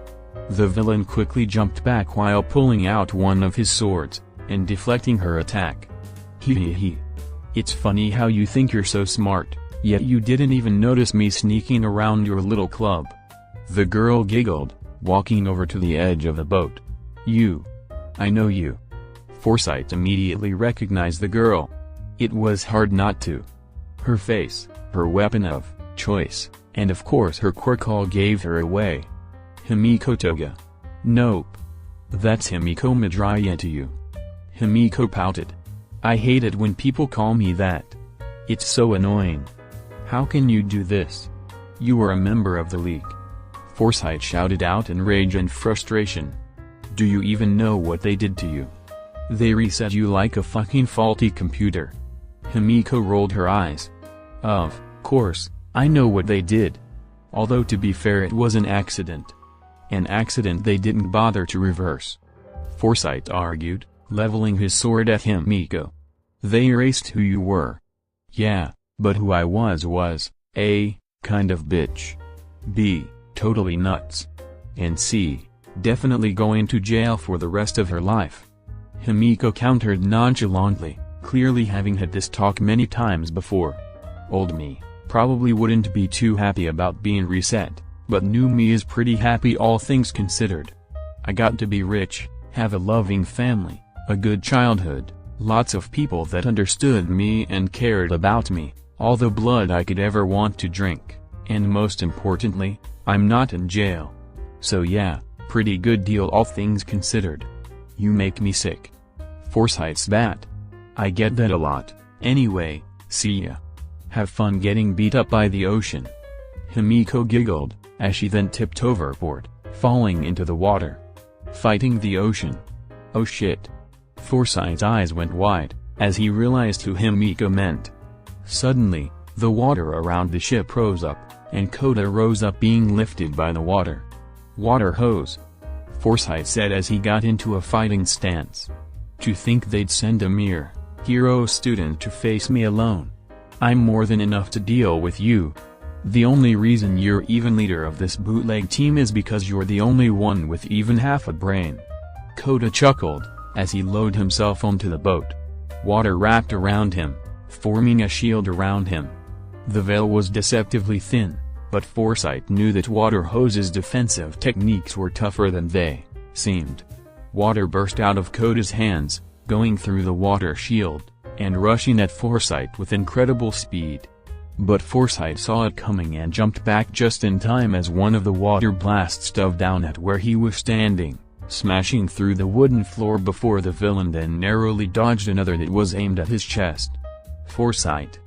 The villain quickly jumped back while pulling out one of his swords, and deflecting her attack. Hee. It's funny how you think you're so smart, yet you didn't even notice me sneaking around your little club. The girl giggled, walking over to the edge of the boat. I know you. Forsyth immediately recognized the girl. It was hard not to. Her face, her weapon of choice, and of course her quirk all gave her away. Himiko Toga. Nope. That's Himiko Midoriya to you. Himiko pouted. I hate it when people call me that. It's so annoying. How can you do this? You were a member of the League. Forsyth shouted out in rage and frustration. Do you even know what they did to you? They reset you like a fucking faulty computer. Himiko rolled her eyes. Of course, I know what they did. Although to be fair, it was an accident. An accident they didn't bother to reverse. Forsyth argued, leveling his sword at Himiko. They erased who you were. Yeah, but who I was A. kind of bitch. B. totally nuts. And C. definitely going to jail for the rest of her life. Himiko countered nonchalantly, clearly having had this talk many times before. Old me probably wouldn't be too happy about being reset, but new me is pretty happy all things considered. I got to be rich, have a loving family, a good childhood, lots of people that understood me and cared about me, all the blood I could ever want to drink, and most importantly, I'm not in jail. So yeah, pretty good deal all things considered. You make me sick. Forsyth spat. I get that a lot. Anyway, see ya. Have fun getting beat up by the ocean. Himiko giggled, as she then tipped overboard, falling into the water. Fighting the ocean. Oh shit. Forsyth's eyes went wide, as he realized who Himiko meant. Suddenly, the water around the ship rose up, and Koda rose up being lifted by the water. Water hose. Forsyth said as he got into a fighting stance. To think they'd send a mere hero student to face me alone. I'm more than enough to deal with you. The only reason you're even leader of this bootleg team is because you're the only one with even half a brain." Koda chuckled, as he lowered himself onto the boat. Water wrapped around him, forming a shield around him. The veil was deceptively thin, but Foresight knew that water hoses' defensive techniques were tougher than they seemed. Water burst out of Koda's hands, going through the water shield, and rushing at Foresight with incredible speed. But Foresight saw it coming and jumped back just in time as one of the water blasts dove down at where he was standing, smashing through the wooden floor before the villain then narrowly dodged another that was aimed at his chest. Foresight,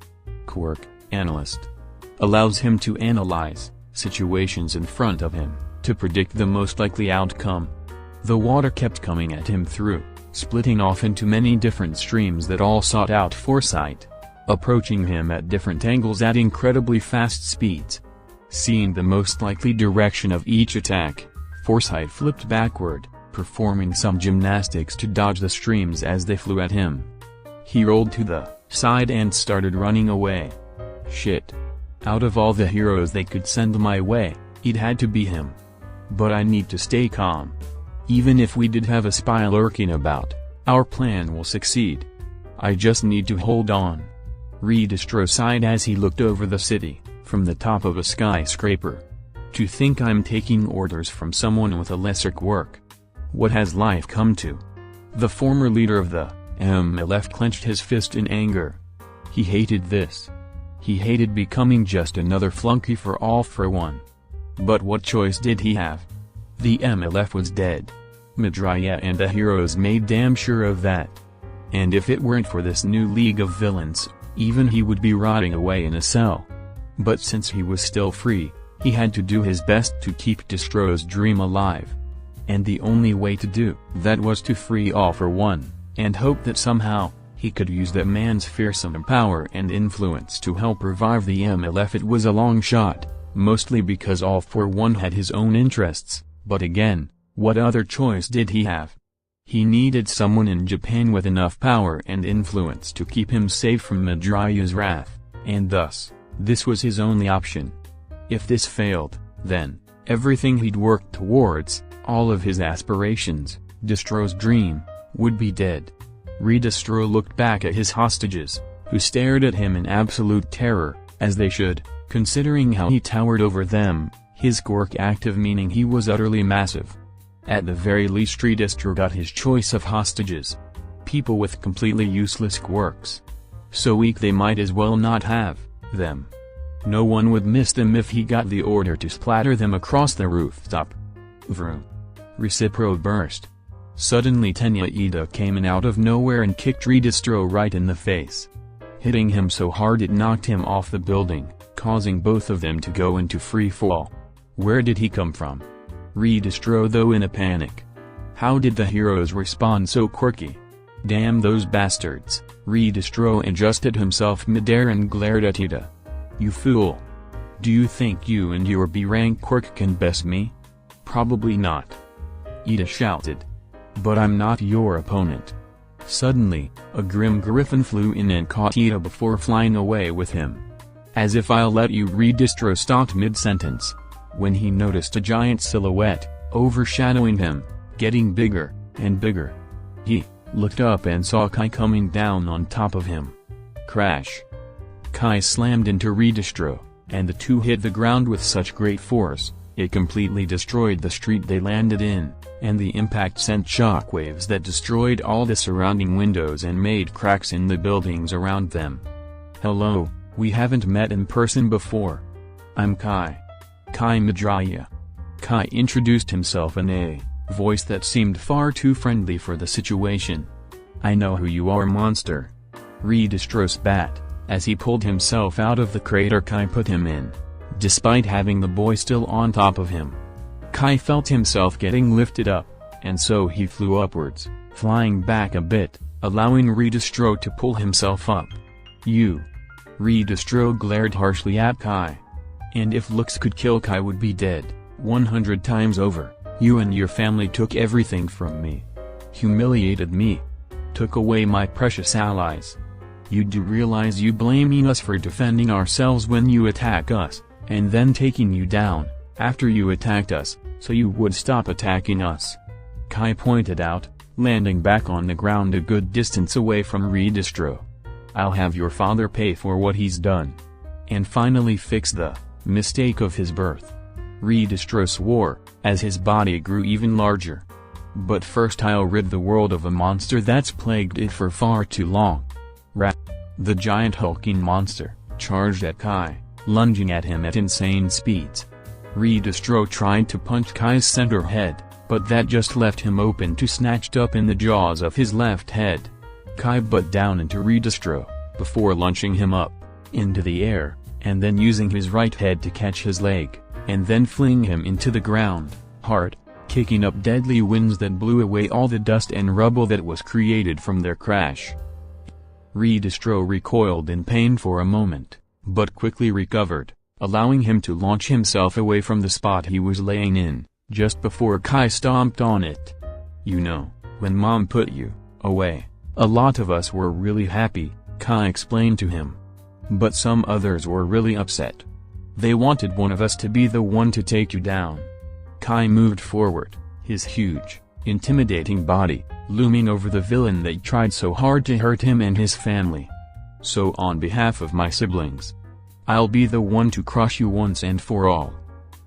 quirk, analyst, allows him to analyze situations in front of him, to predict the most likely outcome. The water kept coming at him through, splitting off into many different streams that all sought out Foresight, approaching him at different angles at incredibly fast speeds. Seeing the most likely direction of each attack, Foresight flipped backward, performing some gymnastics to dodge the streams as they flew at him. He rolled to the side and started running away. Shit. Out of all the heroes they could send my way, it had to be him. But I need to stay calm. Even if we did have a spy lurking about, our plan will succeed. I just need to hold on. Redistro sighed as he looked over the city, from the top of a skyscraper. To think I'm taking orders from someone with a lesser quirk. What has life come to? The former leader of the them.And clenched his fist in anger. He hated this. He hated becoming just another flunky for All for One. But what choice did he have? The them was dead. Midoriya and the heroes made damn sure of that. And if it weren't for this new league of villains, even he would be rotting away in a cell. But since he was still free, he had to do his best to keep Distro's dream alive. And the only way to do that was to free All for One, and hope that somehow, he could use that man's fearsome power and influence to help revive the them. It was a long shot, mostly because All for One had his own interests, but again, what other choice did he have? He needed someone in Japan with enough power and influence to keep him safe from Midoriya's wrath, and thus, this was his only option. If this failed, then, everything he'd worked towards, all of his aspirations, Distro's dream, would be dead. Redistro looked back at his hostages, who stared at him in absolute terror, as they should, considering how he towered over them, his quirk active meaning he was utterly massive. At the very least Redistro got his choice of hostages. People with completely useless quirks. So weak they might as well not have them. No one would miss them if he got the order to splatter them across the rooftop. Vroom. Recipro burst. Suddenly Tenya Ida came in out of nowhere and kicked Redistro right in the face. Hitting him so hard it knocked him off the building, causing both of them to go into free fall. Where did he come from? Redistro though in a panic. How did the heroes respond so quirky? Damn those bastards. Redistro adjusted himself midair and glared at Ida. You fool. Do you think you and your B-rank quirk can best me? Probably not. Ida shouted. But I'm not your opponent. Suddenly, a grim griffin flew in and caught Ida before flying away with him. As if I'll let you. Redistro stopped mid-sentence, when he noticed a giant silhouette, overshadowing him, getting bigger, and bigger. He looked up and saw Kai coming down on top of him. Crash. Kai slammed into Redistro, and the two hit the ground with such great force, it completely destroyed the street they landed in, and the impact sent shockwaves that destroyed all the surrounding windows and made cracks in the buildings around them. Hello, we haven't met in person before. I'm Kai. Kai Midoriya. Kai introduced himself in a voice that seemed far too friendly for the situation. I know who you are, monster. Redistro spat, as he pulled himself out of the crater Kai put him in, despite having the boy still on top of him. Kai felt himself getting lifted up, and so he flew upwards, flying back a bit, allowing Redistro to pull himself up. You. Redistro glared harshly at Kai. And if looks could kill, Kai would be dead, 100 times over. You and your family took everything from me. Humiliated me. Took away my precious allies. You do realize you blaming us for defending ourselves when you attack us, and then taking you down, after you attacked us, so you would stop attacking us," Kai pointed out, landing back on the ground a good distance away from Redistro. "I'll have your father pay for what he's done. And finally fix the mistake of his birth." Redistro swore, as his body grew even larger. "But first I'll rid the world of a monster that's plagued it for far too long." Rat. The giant hulking monster charged at Kai, lunging at him at insane speeds. Redistro tried to punch Kai's center head, but that just left him open to snatched up in the jaws of his left head. Kai butt down into Redistro, before launching him up into the air, and then using his right head to catch his leg, and then fling him into the ground, hard, kicking up deadly winds that blew away all the dust and rubble that was created from their crash. Redistro recoiled in pain for a moment, but quickly recovered, allowing him to launch himself away from the spot he was laying in, just before Kai stomped on it. "You know, when Mom put you away, a lot of us were really happy," Kai explained to him. "But some others were really upset. They wanted one of us to be the one to take you down." Kai moved forward, his huge, intimidating body looming over the villain that tried so hard to hurt him and his family. "So on behalf of my siblings, I'll be the one to crush you once and for all."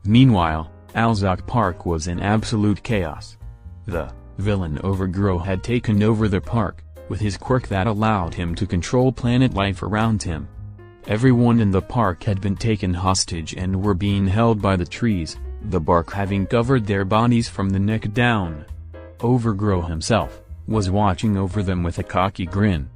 Meanwhile, Alzok Park was in absolute chaos. The villain Overgrow had taken over the park, with his quirk that allowed him to control planet life around him. Everyone in the park had been taken hostage and were being held by the trees, the bark having covered their bodies from the neck down. Overgrow himself was watching over them with a cocky grin.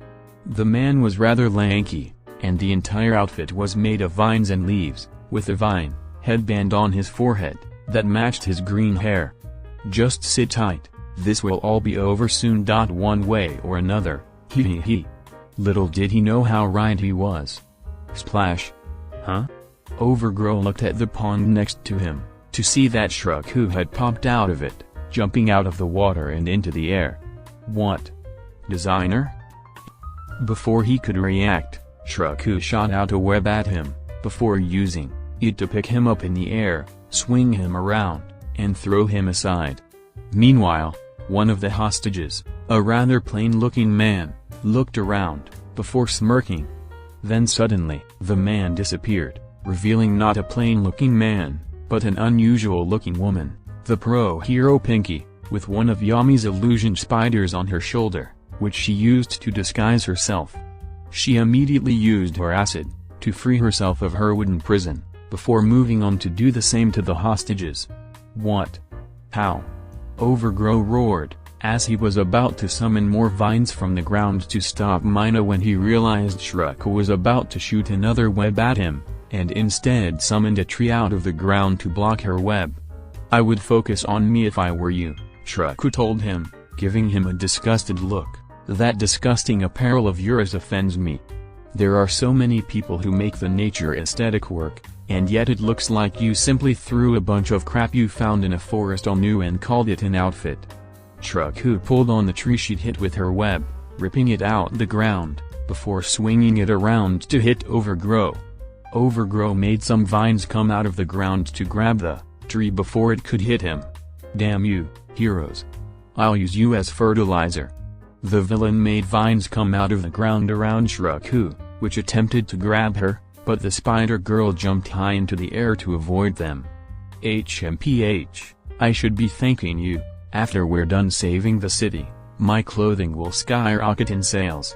The man was rather lanky, and the entire outfit was made of vines and leaves, with a vine headband on his forehead that matched his green hair. "Just sit tight, this will all be over soon. One way or another, he. Little did he know how right he was. Splash. Huh? Overgrow looked at the pond next to him, to see that Shraku had popped out of it, jumping out of the water and into the air. "What? Designer?" Before he could react, Shraku shot out a web at him, before using it to pick him up in the air, swing him around, and throw him aside. Meanwhile, one of the hostages, a rather plain-looking man, looked around, before smirking. Then suddenly, the man disappeared, revealing not a plain-looking man, but an unusual-looking woman, the pro-hero Pinky, with one of Yami's illusion spiders on her shoulder, which she used to disguise herself. She immediately used her acid, to free herself of her wooden prison, before moving on to do the same to the hostages. "What? How?" Overgrow roared, as he was about to summon more vines from the ground to stop Mina when he realized Shraku was about to shoot another web at him, and instead summoned a tree out of the ground to block her web. "I would focus on me if I were you," Shraku told him, giving him a disgusted look. "That disgusting apparel of yours offends me. There are so many people who make the nature aesthetic work, and yet it looks like you simply threw a bunch of crap you found in a forest on you and called it an outfit." Shraku pulled on the tree she'd hit with her web, ripping it out the ground, before swinging it around to hit Overgrow. Overgrow made some vines come out of the ground to grab the tree before it could hit him. "Damn you, heroes. I'll use you as fertilizer." The villain made vines come out of the ground around Shraku, which attempted to grab her, but the spider girl jumped high into the air to avoid them. "HMPH, I should be thanking you. After we're done saving the city, my clothing will skyrocket in sales.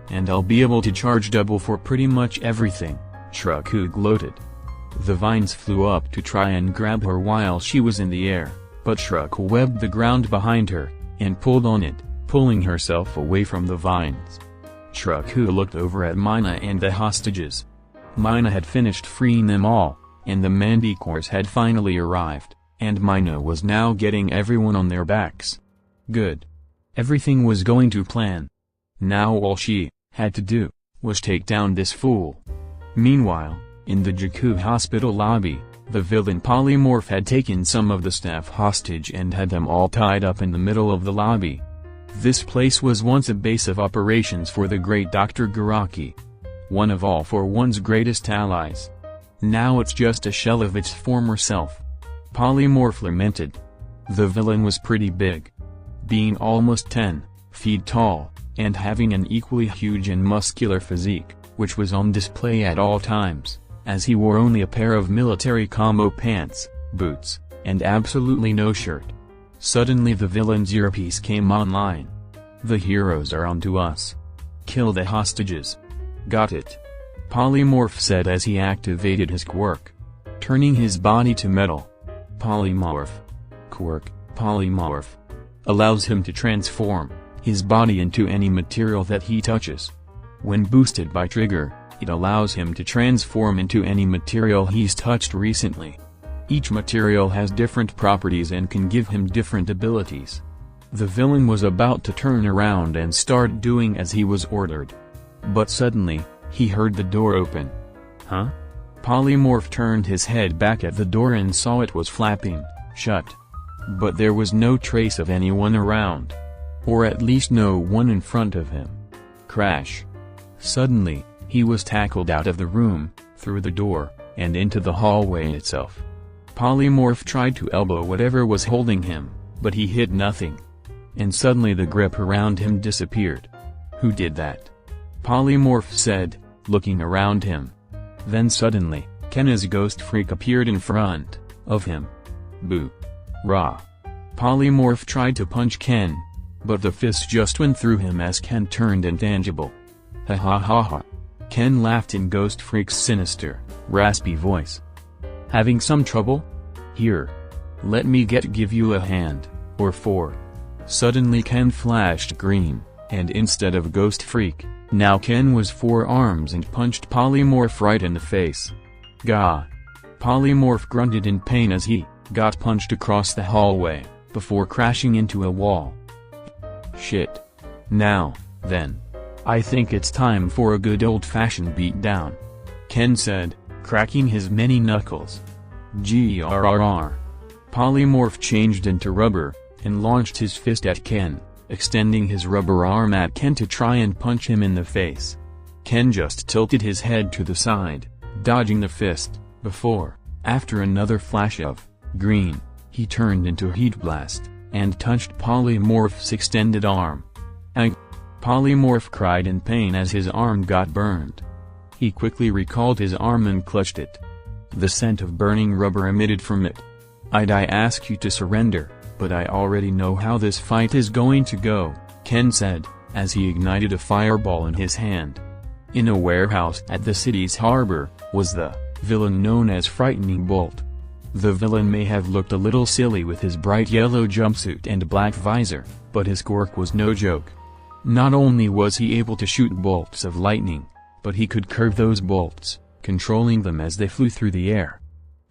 And I'll be able to charge double for pretty much everything," Shraku gloated. The vines flew up to try and grab her while she was in the air, but Shraku webbed the ground behind her, and pulled on it, pulling herself away from the vines. Shraku looked over at Mina and the hostages. Mina had finished freeing them all, and the Mandicores had finally arrived, and Mina was now getting everyone on their backs. Good. Everything was going to plan. Now all she had to do was take down this fool. Meanwhile, in the Jakku hospital lobby, the villain polymorph had taken some of the staff hostage and had them all tied up in the middle of the lobby. This place was once a base of operations for the great Dr. Garaki, one of All for One's greatest allies. Now it's just a shell of its former self. Polymorph lamented. The villain was pretty big. Being almost 10 feet tall, and having an equally huge and muscular physique, which was on display at all times, as he wore only a pair of military combo pants, boots, and absolutely no shirt. Suddenly the villain's earpiece came online. The heroes are onto us. Kill the hostages. Got it. Polymorph said as he activated his quirk, turning his body to metal. Polymorph. Quirk, Polymorph. Allows him to transform his body into any material that he touches. When boosted by trigger, it allows him to transform into any material he's touched recently. Each material has different properties and can give him different abilities. The villain was about to turn around and start doing as he was ordered. But suddenly, he heard the door open. Huh? Polymorph turned his head back at the door and saw it was flapping shut. But there was no trace of anyone around. Or at least no one in front of him. Crash. Suddenly, he was tackled out of the room, through the door, and into the hallway itself. Polymorph tried to elbow whatever was holding him, but he hit nothing. And suddenly the grip around him disappeared. Who did that? Polymorph said, looking around him. Then suddenly, Ken's ghost freak appeared in front of him. Boo. Rah. Polymorph tried to punch Ken, but the fist just went through him as Ken turned intangible. Ha ha ha ha. Ken laughed in Ghost Freak's sinister, raspy voice. Having some trouble? Here. Let me give you a hand, or four. Suddenly Ken flashed green, and instead of Ghost Freak, now Ken was 4 arms and punched Polymorph right in the face. Gah. Polymorph grunted in pain as he got punched across the hallway, before crashing into a wall. Shit. Now, then. I think it's time for a good old-fashioned beatdown. Ken said, cracking his many knuckles. Grrrr. Polymorph changed into rubber, and launched his fist at Ken, extending his rubber arm at Ken to try and punch him in the face. Ken just tilted his head to the side, dodging the fist, before, after another flash of green, he turned into Heat Blast, and touched Polymorph's extended arm. Ag. Polymorph cried in pain as his arm got burned. He quickly recalled his arm and clutched it. The scent of burning rubber emitted from it. I ask you to surrender, but I already know how this fight is going to go, Ken said, as he ignited a fireball in his hand. In a warehouse at the city's harbor, was the villain known as Frightening Bolt. The villain may have looked a little silly with his bright yellow jumpsuit and black visor, but his quirk was no joke. Not only was he able to shoot bolts of lightning, but he could curve those bolts, controlling them as they flew through the air.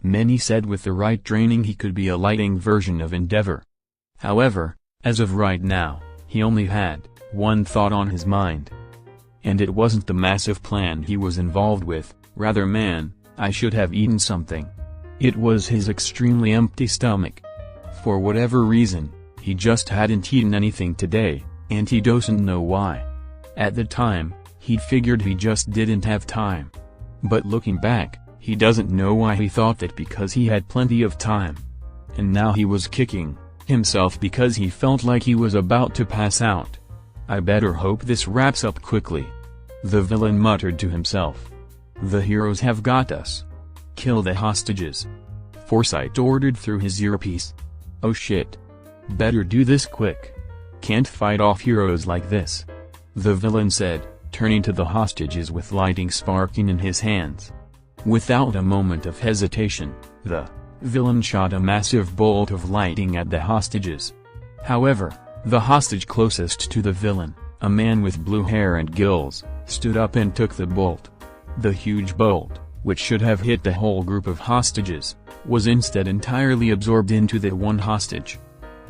Many said with the right training he could be a lightning version of Endeavor. However, as of right now, he only had one thought on his mind. And it wasn't the massive plan he was involved with, rather man, I should have eaten something. It was his extremely empty stomach. For whatever reason, he just hadn't eaten anything today, and he doesn't know why. At the time, he'd figured he just didn't have time. But looking back, he doesn't know why he thought that because he had plenty of time. And now he was kicking himself because he felt like he was about to pass out. I better hope this wraps up quickly. The villain muttered to himself. The heroes have got us. Kill the hostages. Foresight ordered through his earpiece. Oh shit. Better do this quick. Can't fight off heroes like this. The villain said, turning to the hostages with lighting sparking in his hands. Without a moment of hesitation, the villain shot a massive bolt of lightning at the hostages. However, the hostage closest to the villain, a man with blue hair and gills, stood up and took the bolt. The huge bolt, which should have hit the whole group of hostages, was instead entirely absorbed into the one hostage.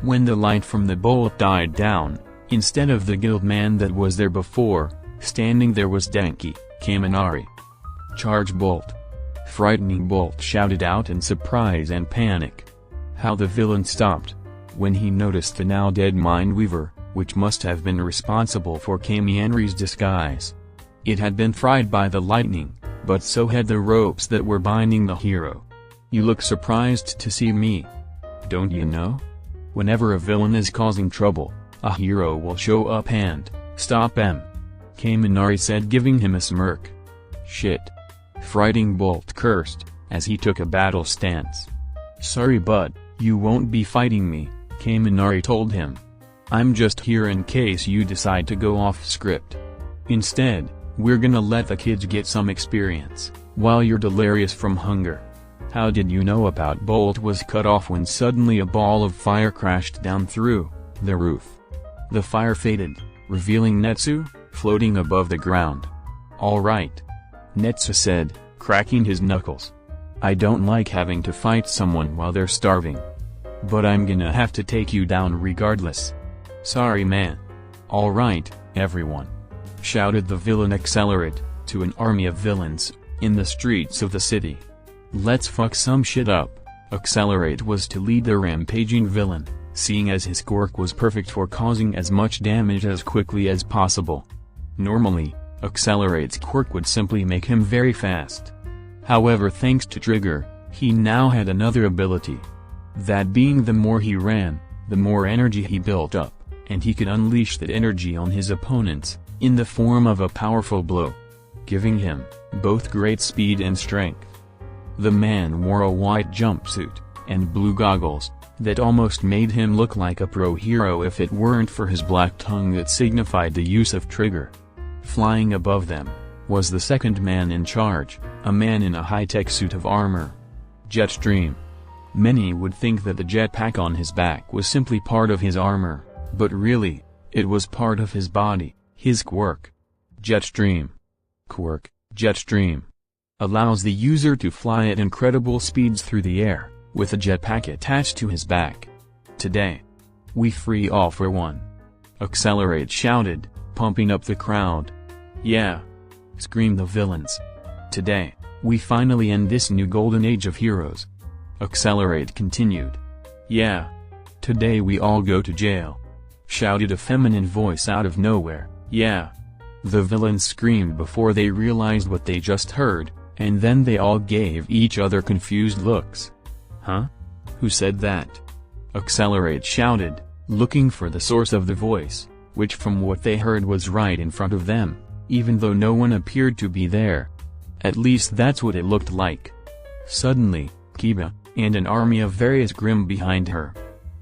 When the light from the bolt died down, instead of the guild man that was there before, standing there was Denki Kaminari. Charge Bolt. Frightening Bolt shouted out in surprise and panic. How the villain stopped when he noticed the now dead Mindweaver, which must have been responsible for Kaminari's disguise. It had been fried by the lightning, but so had the ropes that were binding the hero. You look surprised to see me. Don't you know? Whenever a villain is causing trouble, a hero will show up and stop them. Kaminari said, giving him a smirk. Shit. Frighting Bolt cursed, as he took a battle stance. Sorry bud, you won't be fighting me, Kaminari told him. I'm just here in case you decide to go off script. Instead, we're gonna let the kids get some experience, while you're delirious from hunger. How did you know about Bolt was cut off when suddenly a ball of fire crashed down through the roof. The fire faded, revealing Netsu, floating above the ground. Alright. Netsu said, cracking his knuckles. I don't like having to fight someone while they're starving. But I'm gonna have to take you down regardless. Sorry man. Alright, everyone. Shouted the villain Accelerate, to an army of villains, in the streets of the city. Let's fuck some shit up. Accelerate was to lead the rampaging villain, seeing as his quirk was perfect for causing as much damage as quickly as possible. Normally, Accelerate's quirk would simply make him very fast. However, thanks to Trigger, he now had another ability. That being, the more he ran, the more energy he built up, and he could unleash that energy on his opponents, in the form of a powerful blow, giving him both great speed and strength. The man wore a white jumpsuit and blue goggles that almost made him look like a pro hero if it weren't for his black tongue that signified the use of Trigger. Flying above them was the second man in charge, a man in a high-tech suit of armor. Jetstream. Many would think that the jetpack on his back was simply part of his armor, but really, it was part of his body, his quirk. Jetstream. Quirk, Jetstream. Allows the user to fly at incredible speeds through the air, with a jetpack attached to his back. Today, we free all for one. Accelerate shouted, pumping up the crowd. Yeah! Screamed the villains. Today, we finally end this new golden age of heroes. Accelerate continued. Yeah! Today we all go to jail. Shouted a feminine voice out of nowhere. Yeah! The villains screamed before they realized what they just heard, and then they all gave each other confused looks. Huh? Who said that? Accelerate shouted, looking for the source of the voice, which from what they heard was right in front of them, even though no one appeared to be there. At least that's what it looked like. Suddenly, Kiba, and an army of various Grimm behind her.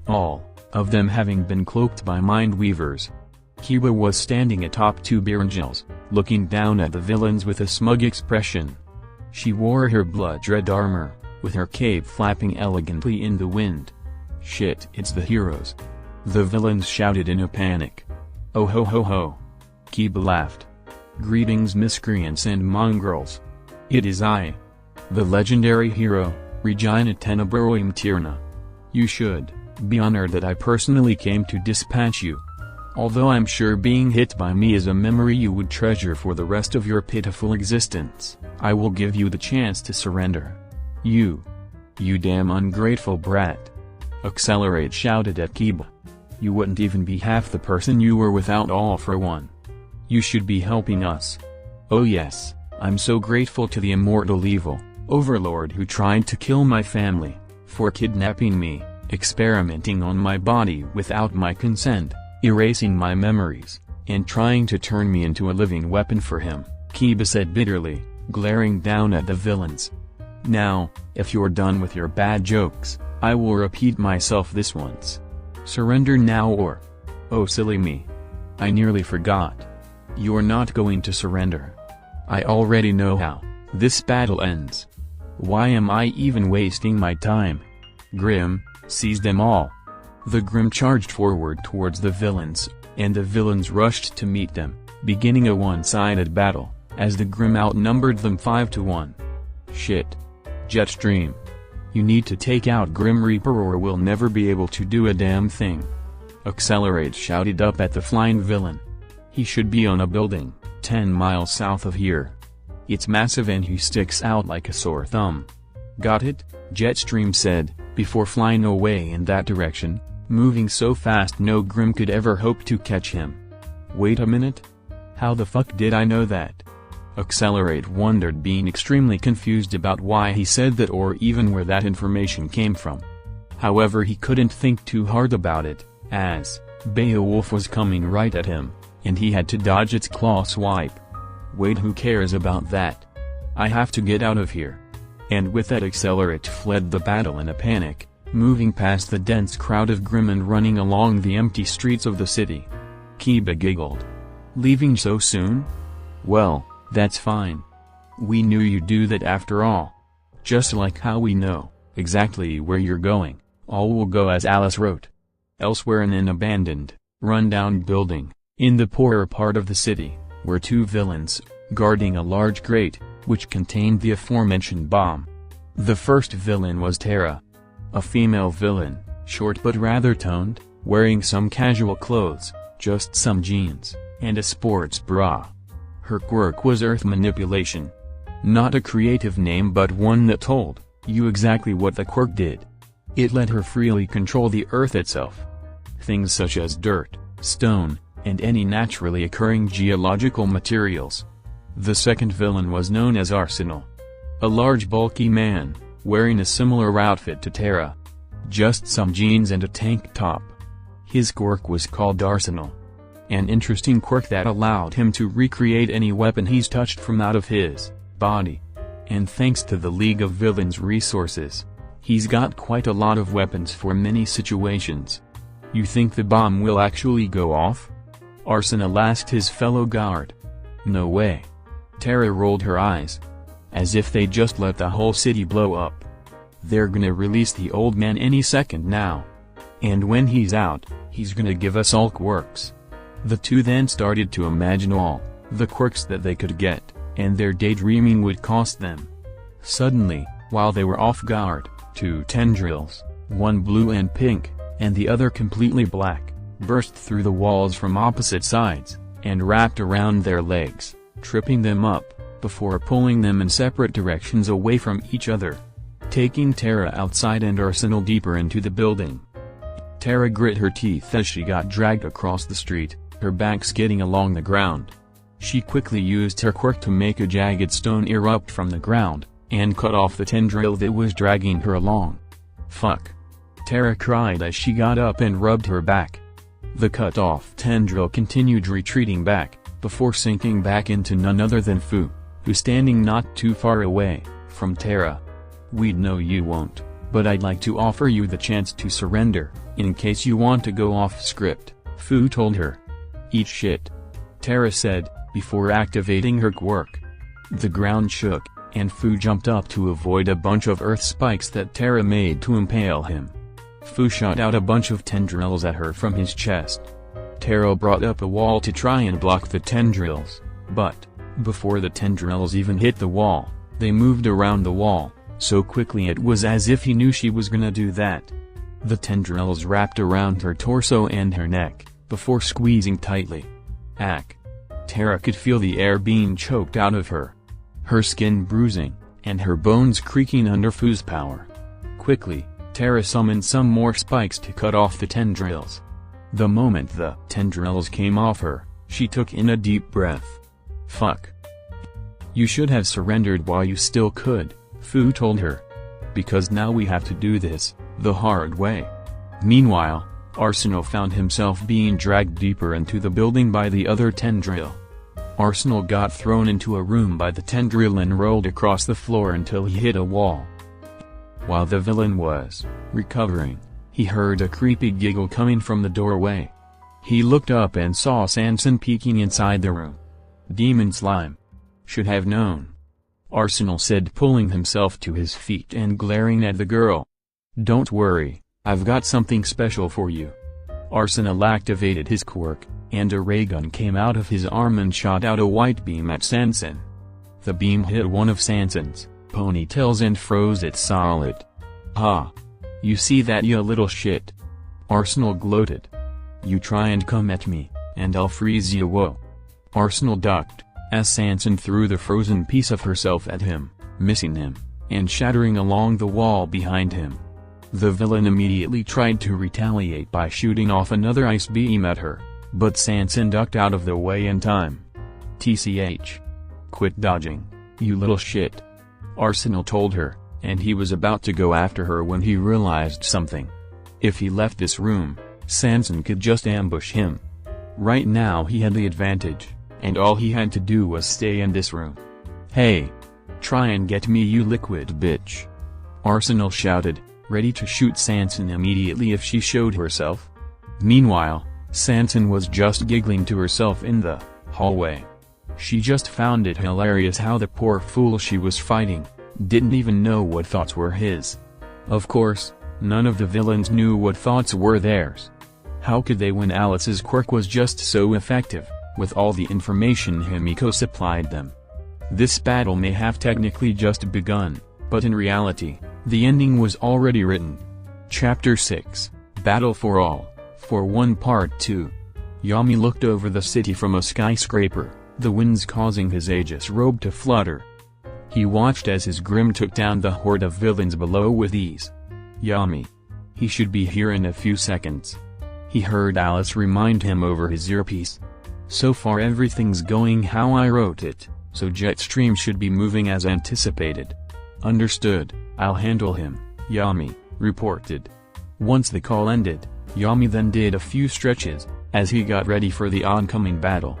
All of them having been cloaked by mind weavers. Kiba was standing atop two Birangels, looking down at the villains with a smug expression. She wore her blood-red armor, with her cape flapping elegantly in the wind. Shit, it's the heroes. The villains shouted in a panic. Oh ho ho ho. Kiba laughed. Greetings miscreants and mongrels. It is I. The legendary hero, Regina Tenebrarum Tirna. You should be honored that I personally came to dispatch you. Although I'm sure being hit by me is a memory you would treasure for the rest of your pitiful existence, I will give you the chance to surrender. You damn ungrateful brat. Accelerate shouted at Kiba. You wouldn't even be half the person you were without All for One. You should be helping us. Oh yes, I'm so grateful to the immortal evil overlord who tried to kill my family, for kidnapping me, experimenting on my body without my consent, erasing my memories, and trying to turn me into a living weapon for him, Kiba said bitterly, glaring down at the villains. Now, if you're done with your bad jokes, I will repeat myself this once. Surrender now or... Oh silly me. I nearly forgot. You're not going to surrender. I already know how this battle ends. Why am I even wasting my time? Grimm, seize them all. The Grimm charged forward towards the villains, and the villains rushed to meet them, beginning a one-sided battle, as the Grimm outnumbered them 5-1. Shit. Jetstream. You need to take out Grim Reaper or we'll never be able to do a damn thing. Accelerate shouted up at the flying villain. He should be on a building, 10 miles south of here. It's massive and he sticks out like a sore thumb. Got it? Jetstream said, before flying away in that direction, moving so fast no Grimm could ever hope to catch him. Wait a minute? How the fuck did I know that? Accelerate wondered, being extremely confused about why he said that or even where that information came from. However, he couldn't think too hard about it, as Beowulf was coming right at him, and he had to dodge its claw swipe. Wait, who cares about that? I have to get out of here. And with that, Accelerate fled the battle in a panic, moving past the dense crowd of Grimm and running along the empty streets of the city. Kiba giggled. Leaving so soon? Well, that's fine. We knew you'd do that after all. Just like how we know exactly where you're going, all will go as Alice wrote. Elsewhere in an abandoned, run-down building, in the poorer part of the city, were two villains, guarding a large grate, which contained the aforementioned bomb. The first villain was Terra. A female villain, short but rather toned, wearing some casual clothes, just some jeans, and a sports bra. Her quirk was Earth Manipulation. Not a creative name, but one that told you exactly what the quirk did. It let her freely control the Earth itself. Things such as dirt, stone, and any naturally occurring geological materials. The second villain was known as Arsenal. A large bulky man, wearing a similar outfit to Terra. Just some jeans and a tank top. His quirk was called Arsenal. An interesting quirk that allowed him to recreate any weapon he's touched from out of his body. And thanks to the League of Villains resources, he's got quite a lot of weapons for many situations. You think the bomb will actually go off? Arsenal asked his fellow guard. No way. Terra rolled her eyes. As if they just let the whole city blow up. They're gonna release the old man any second now. And when he's out, he's gonna give us all quirks. The two then started to imagine all the quirks that they could get, and their daydreaming would cost them. Suddenly, while they were off guard, two tendrils, one blue and pink, and the other completely black, burst through the walls from opposite sides, and wrapped around their legs, tripping them up, before pulling them in separate directions away from each other, taking Terra outside and Arsenal deeper into the building. Terra grit her teeth as she got dragged across the street, her back skidding along the ground. She quickly used her quirk to make a jagged stone erupt from the ground, and cut off the tendril that was dragging her along. Fuck! Terra cried as she got up and rubbed her back. The cut-off tendril continued retreating back, before sinking back into none other than Fu, who's standing not too far away from Terra. We'd know you won't, but I'd like to offer you the chance to surrender, in case you want to go off script, Fu told her. Eat shit, Terra said, before activating her quirk. The ground shook, and Fu jumped up to avoid a bunch of earth spikes that Terra made to impale him. Fu shot out a bunch of tendrils at her from his chest. Terra brought up a wall to try and block the tendrils, but, before the tendrils even hit the wall, they moved around the wall, so quickly it was as if he knew she was gonna do that. The tendrils wrapped around her torso and her neck, before squeezing tightly. Ack! Terra could feel the air being choked out of her. Her skin bruising, and her bones creaking under Fu's power. Quickly, Terra summoned some more spikes to cut off the tendrils. The moment the tendrils came off her, she took in a deep breath. Fuck. You should have surrendered while you still could, Fu told her. Because now we have to do this the hard way. Meanwhile, Arsenal found himself being dragged deeper into the building by the other tendril. Arsenal got thrown into a room by the tendril and rolled across the floor until he hit a wall. While the villain was recovering, he heard a creepy giggle coming from the doorway. He looked up and saw Sanson peeking inside the room. Demon slime. Should have known. Arsenal said, pulling himself to his feet and glaring at the girl. Don't worry, I've got something special for you. Arsenal activated his quirk, and a ray gun came out of his arm and shot out a white beam at Sanson. The beam hit one of Sanson's ponytails and froze it solid. Ha! You see that, you little shit? Arsenal gloated. You try and come at me, and I'll freeze you. Whoa. Arsenal ducked, as Sanson threw the frozen piece of herself at him, missing him, and shattering along the wall behind him. The villain immediately tried to retaliate by shooting off another ice beam at her, but Sanson ducked out of the way in time. TCH. Quit dodging, you little shit. Arsenal told her, and he was about to go after her when he realized something. If he left this room, Sanson could just ambush him. Right now he had the advantage, and all he had to do was stay in this room. Hey! Try and get me, you liquid bitch! Arsenal shouted, ready to shoot Sanson immediately if she showed herself. Meanwhile, Sanson was just giggling to herself in the hallway. She just found it hilarious how the poor fool she was fighting didn't even know what thoughts were his. Of course, none of the villains knew what thoughts were theirs. How could they when Alice's quirk was just so effective, with all the information Himiko supplied them? This battle may have technically just begun, but in reality, the ending was already written. Chapter 6, Battle for All, for 1 Part 2. Yami looked over the city from a skyscraper, the winds causing his Aegis robe to flutter. He watched as his Grim took down the horde of villains below with ease. Yami. He should be here in a few seconds. He heard Alice remind him over his earpiece. So far everything's going how I wrote it, so Jetstream should be moving as anticipated. Understood, I'll handle him, Yami reported. Once the call ended, Yami then did a few stretches, as he got ready for the oncoming battle.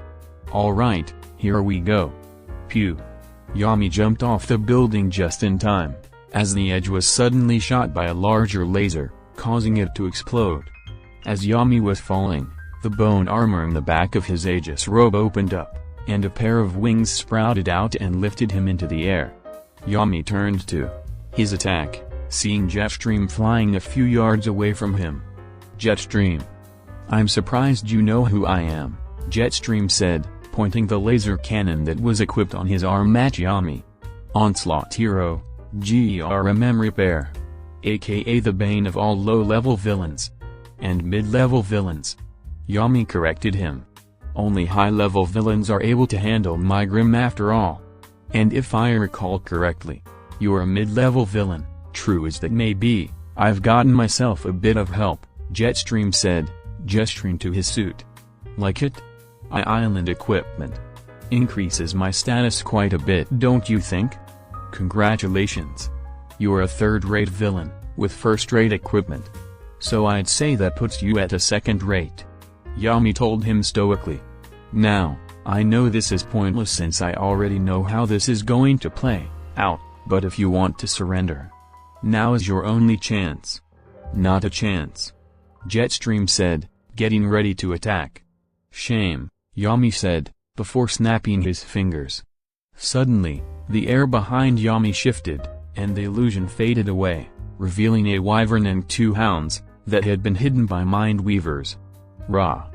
Alright, here we go. Pew! Yami jumped off the building just in time, as the edge was suddenly shot by a larger laser, causing it to explode. As Yami was falling, the bone armor in the back of his Aegis robe opened up, and a pair of wings sprouted out and lifted him into the air. Yami turned to his attack, seeing Jetstream flying a few yards away from him. Jetstream. I'm surprised you know who I am, Jetstream said, pointing the laser cannon that was equipped on his arm at Yami. Onslaught Hero, GRMM Repair. AKA the bane of all low-level villains. And mid-level villains. Yami corrected him. Only high-level villains are able to handle my Grim after all. And if I recall correctly, you're a mid-level villain. True as that may be, I've gotten myself a bit of help, Jetstream said, gesturing to his suit. Like it? Island equipment. Increases my status quite a bit, don't you think? Congratulations. You're a third-rate villain, with first-rate equipment. So I'd say that puts you at a second-rate. Yami told him stoically. Now, I know this is pointless since I already know how this is going to play out, but if you want to surrender, now is your only chance. Not a chance. Jetstream said, getting ready to attack. Shame, Yami said, before snapping his fingers. Suddenly, the air behind Yami shifted, and the illusion faded away, revealing a wyvern and 2 hounds, that had been hidden by mind weavers. Rah!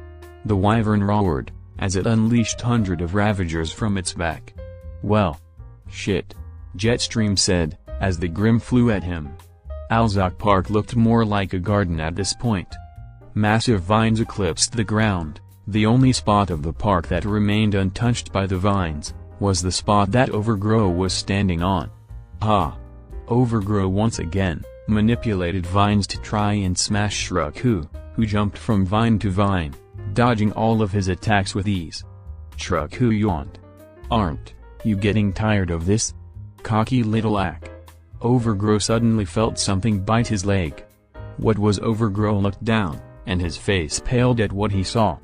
The wyvern roared, as it unleashed hundreds of ravagers from its back. Well. Shit. Jetstream said, as the Grim flew at him. Alzok Park looked more like a garden at this point. Massive vines eclipsed the ground. The only spot of the park that remained untouched by the vines, was the spot that Overgrow was standing on. Ha! Overgrow once again manipulated vines to try and smash Shruku, who jumped from vine to vine, dodging all of his attacks with ease. Shruku yawned. Aren't you getting tired of this? Cocky little ack. Overgrow suddenly felt something bite his leg. What was Overgrow looked down, and his face paled at what he saw.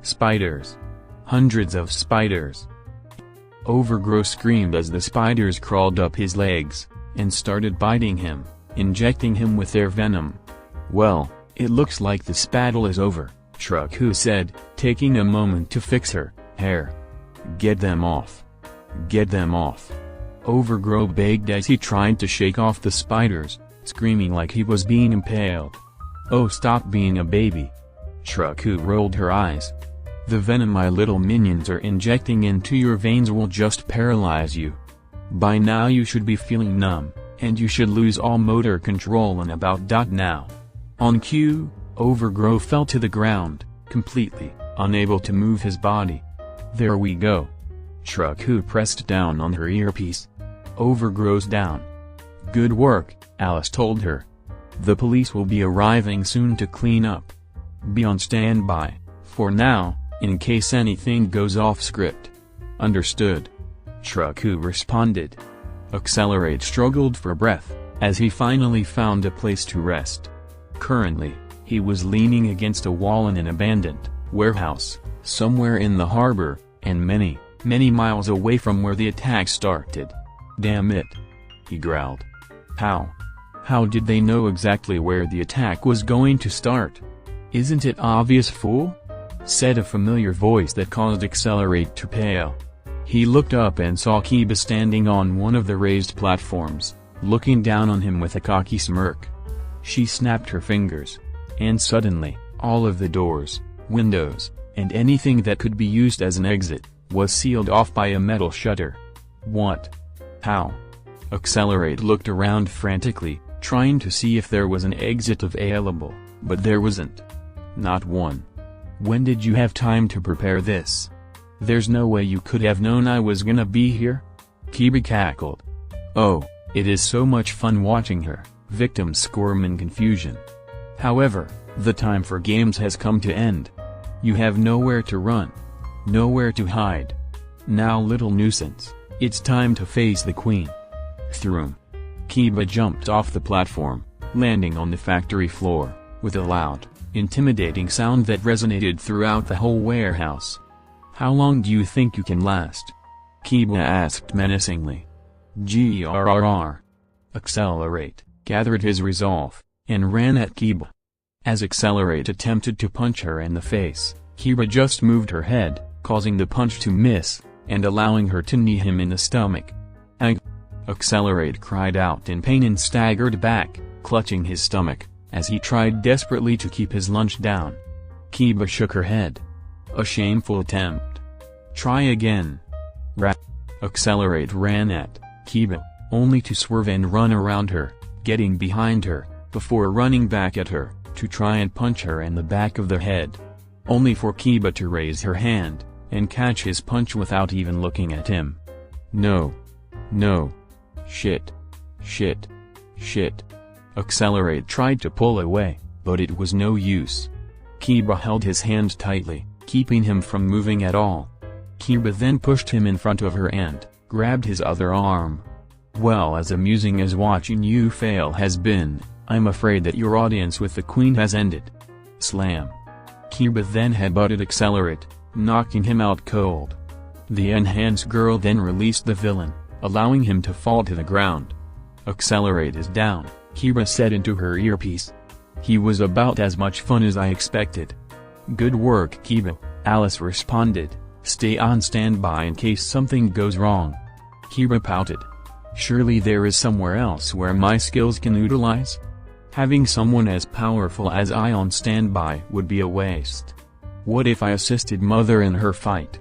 Spiders. Hundreds of spiders. Overgrow screamed as the spiders crawled up his legs, and started biting him, injecting him with their venom. Well, it looks like this battle is over, Shruku said, taking a moment to fix her hair. Get them off. Get them off. Overgrow begged as he tried to shake off the spiders, screaming like he was being impaled. Oh, stop being a baby. Shruku rolled her eyes. The venom my little minions are injecting into your veins will just paralyze you. By now you should be feeling numb, and you should lose all motor control in about now. On cue, Overgrow fell to the ground, completely unable to move his body. There we go. Shruku pressed down on her earpiece. Overgrow's down. Good work, Alice told her. The police will be arriving soon to clean up. Be on standby, for now, in case anything goes off script. Understood. Shuraku responded. Accelerate struggled for breath, as he finally found a place to rest. Currently, he was leaning against a wall in an abandoned warehouse, somewhere in the harbor, and many, many miles away from where the attack started. Damn it! He growled. How did they know exactly where the attack was going to start? Isn't it obvious, fool? Said a familiar voice that caused Accelerate to pale. He looked up and saw Kiba standing on one of the raised platforms, looking down on him with a cocky smirk. She snapped her fingers. And suddenly, all of the doors, windows, and anything that could be used as an exit, was sealed off by a metal shutter. What? How? Accelerate looked around frantically, trying to see if there was an exit available, but there wasn't. Not one. When did you have time to prepare this? There's no way you could have known I was gonna be here? Kiba cackled. Oh, it is so much fun watching her victims squirm in confusion. However, the time for games has come to end. You have nowhere to run. Nowhere to hide. Now, little nuisance, it's time to face the queen. Throom. Kiba jumped off the platform, landing on the factory floor, with a loud, intimidating sound that resonated throughout the whole warehouse. How long do you think you can last? Kiba asked menacingly. Grrr. Accelerate gathered his resolve, and ran at Kiba. As Accelerate attempted to punch her in the face, Kiba just moved her head, causing the punch to miss, and allowing her to knee him in the stomach. Ag! Accelerate cried out in pain and staggered back, clutching his stomach, as he tried desperately to keep his lunge down. Kiba shook her head. A shameful attempt. Try again. Accelerate ran at Kiba, only to swerve and run around her, getting behind her, before running back at her, to try and punch her in the back of the head. Only for Kiba to raise her hand, and catch his punch without even looking at him. No. No. Shit. Shit. Shit. Accelerate tried to pull away, but it was no use. Kiba held his hand tightly, keeping him from moving at all. Kiba then pushed him in front of her and grabbed his other arm. Well, as amusing as watching you fail has been, I'm afraid that your audience with the queen has ended. Slam. Kiba then headbutted Accelerate, knocking him out cold. The enhanced girl then released the villain, allowing him to fall to the ground. Accelerate is down, Kiba said into her earpiece. He was about as much fun as I expected. Good work, Kiba, Alice responded. Stay on standby in case something goes wrong. Kiba pouted. Surely there is somewhere else where my skills can utilize? Having someone as powerful as I on standby would be a waste. What if I assisted Mother in her fight?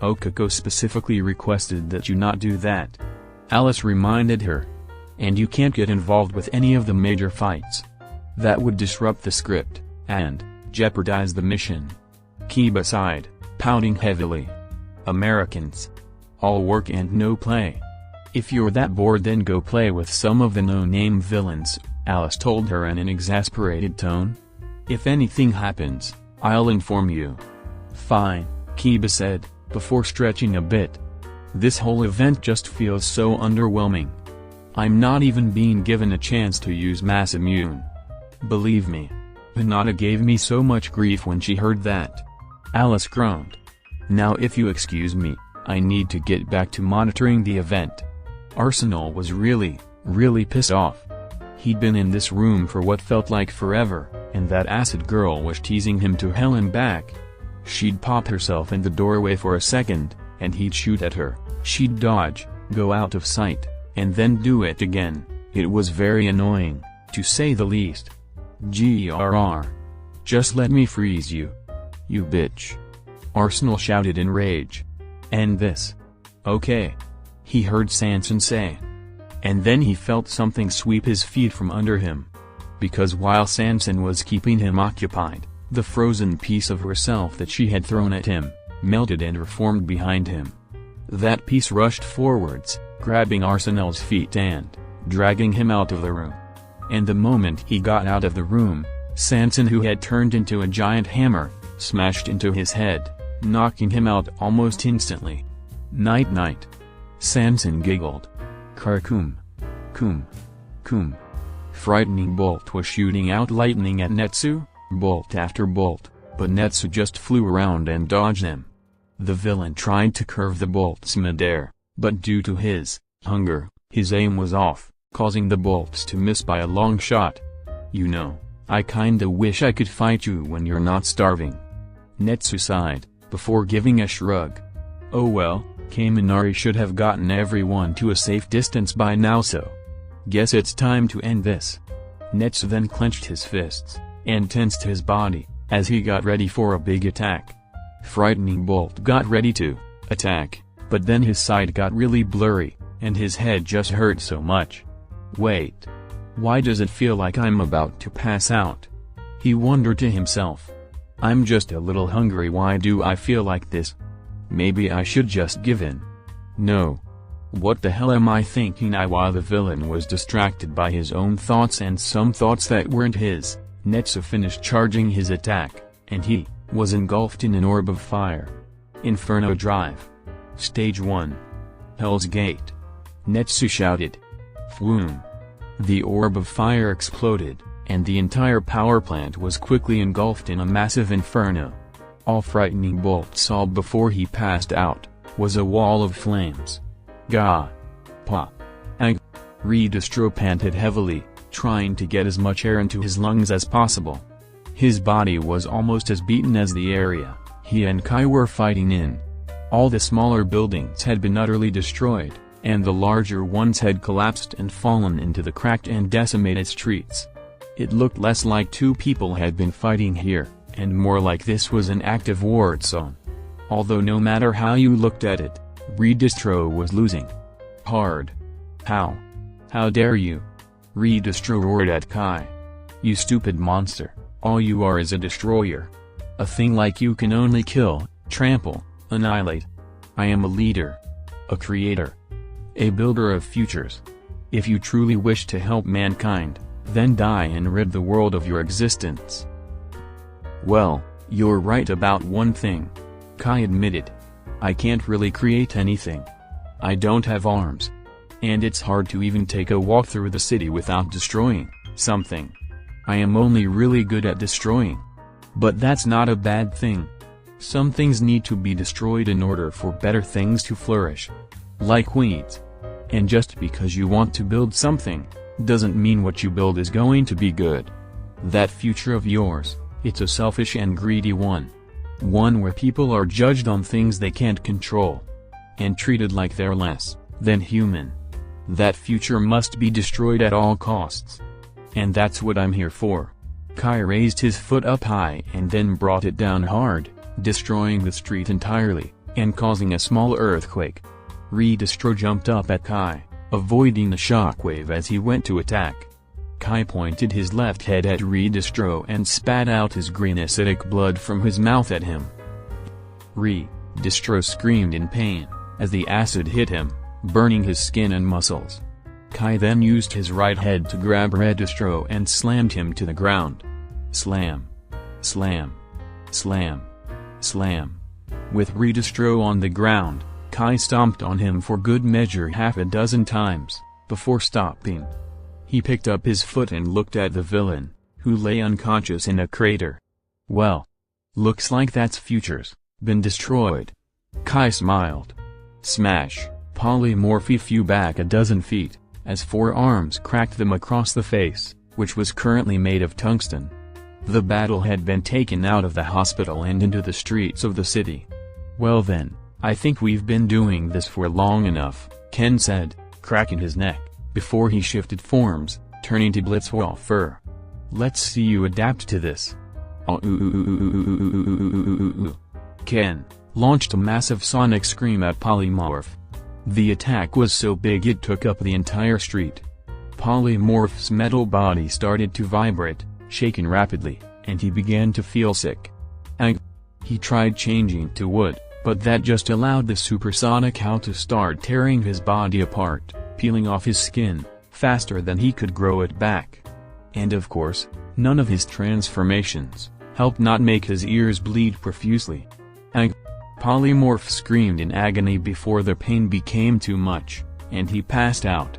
Okako specifically requested that you not do that. Alice reminded her. And you can't get involved with any of the major fights. That would disrupt the script, and jeopardize the mission. Kiba sighed, pouting heavily. Americans. All work and no play. If you're that bored, then go play with some of the no-name villains, Alice told her in an exasperated tone. If anything happens, I'll inform you. Fine, Kiba said, before stretching a bit. This whole event just feels so underwhelming. I'm not even being given a chance to use Mass Immune. Believe me. Hinata gave me so much grief when she heard that. Alice groaned. Now if you excuse me, I need to get back to monitoring the event. Arsenal was really pissed off. He'd been in this room for what felt like forever, and that acid girl was teasing him to hell and back. She'd pop herself in the doorway for a second, and he'd shoot at her. She'd dodge, go out of sight, and then do it again. It was very annoying, to say the least. Grrr. Just let me freeze you. You bitch. Arsenal shouted in rage. End this. Okay. He heard Sanson say. And then he felt something sweep his feet from under him. Because while Sanson was keeping him occupied, the frozen piece of herself that she had thrown at him, melted and reformed behind him. That piece rushed forwards, grabbing Arsenal's feet and dragging him out of the room. And the moment he got out of the room, Sanson, who had turned into a giant hammer, smashed into his head, knocking him out almost instantly. Night-night. Sanson giggled. Karkum. Kum. Kum. Frightening bolt was shooting out lightning at Netsu, bolt after bolt, but Netsu just flew around and dodged them. The villain tried to curve the bolts midair, but due to his hunger, his aim was off, causing the bolts to miss by a long shot. You know, I kinda wish I could fight you when you're not starving. Netsu sighed, before giving a shrug. Oh well, Kaminari should have gotten everyone to a safe distance by now, so guess it's time to end this. Netsu then clenched his fists, and tensed his body, as he got ready for a big attack. Frightening Bolt got ready to attack, but then his sight got really blurry, and his head just hurt so much. Wait. Why does it feel like I'm about to pass out? He wondered to himself. I'm just a little hungry, why do I feel like this? Maybe I should just give in. No. What the hell am I thinking? While the villain was distracted by his own thoughts and some thoughts that weren't his, Netsu finished charging his attack, and he was engulfed in an orb of fire. Inferno Drive. Stage 1. Hell's Gate. Netsu shouted. Fwoom. The orb of fire exploded, and the entire power plant was quickly engulfed in a massive inferno. All Frightening Bolt saw before he passed out was a wall of flames. Gah. Pa. Ag. Redistro panted heavily, trying to get as much air into his lungs as possible. His body was almost as beaten as the area he and Kai were fighting in. All the smaller buildings had been utterly destroyed, and the larger ones had collapsed and fallen into the cracked and decimated streets. It looked less like two people had been fighting here, and more like this was an active war zone. Although no matter how you looked at it, Redistro was losing. Hard. How? How dare you? Redistro roared at Kai. You stupid monster, all you are is a destroyer. A thing like you can only kill, trample, annihilate. I am a leader. A creator. A builder of futures. If you truly wish to help mankind, then die and rid the world of your existence. Well, you're right about one thing. Kai admitted. I can't really create anything. I don't have arms. And it's hard to even take a walk through the city without destroying something. I am only really good at destroying. But that's not a bad thing. Some things need to be destroyed in order for better things to flourish. Like weeds. And just because you want to build something, doesn't mean what you build is going to be good. That future of yours, it's a selfish and greedy one. One where people are judged on things they can't control. And treated like they're less than human. That future must be destroyed at all costs. And that's what I'm here for. Kai raised his foot up high and then brought it down hard, destroying the street entirely, and causing a small earthquake. Redistro jumped up at Kai, avoiding the shockwave as he went to attack. Kai pointed his left head at Redistro and spat out his green acidic blood from his mouth at him. Redistro screamed in pain, as the acid hit him, burning his skin and muscles. Kai then used his right head to grab Redistro and slammed him to the ground. Slam. Slam. Slam. Slam. With Redistro on the ground, Kai stomped on him for good measure half a dozen times, before stopping. He picked up his foot and looked at the villain, who lay unconscious in a crater. Well. Looks like that's futures, been destroyed. Kai smiled. Smash. Polymorphy flew back a dozen feet, as four arms cracked them across the face, which was currently made of tungsten. The battle had been taken out of the hospital and into the streets of the city. Well then, I think we've been doing this for long enough, Ken said, cracking his neck, before he shifted forms, turning to Blitzwolfer. Let's see you adapt to this. Ken launched a massive sonic scream at Polymorph. The attack was so big it took up the entire street. Polymorph's metal body started to vibrate, shaking rapidly, and he began to feel sick. He tried changing to wood, but that just allowed the supersonic howl to start tearing his body apart, peeling off his skin, faster than he could grow it back. And of course, none of his transformations helped not make his ears bleed profusely. Polymorph screamed in agony before the pain became too much, and he passed out.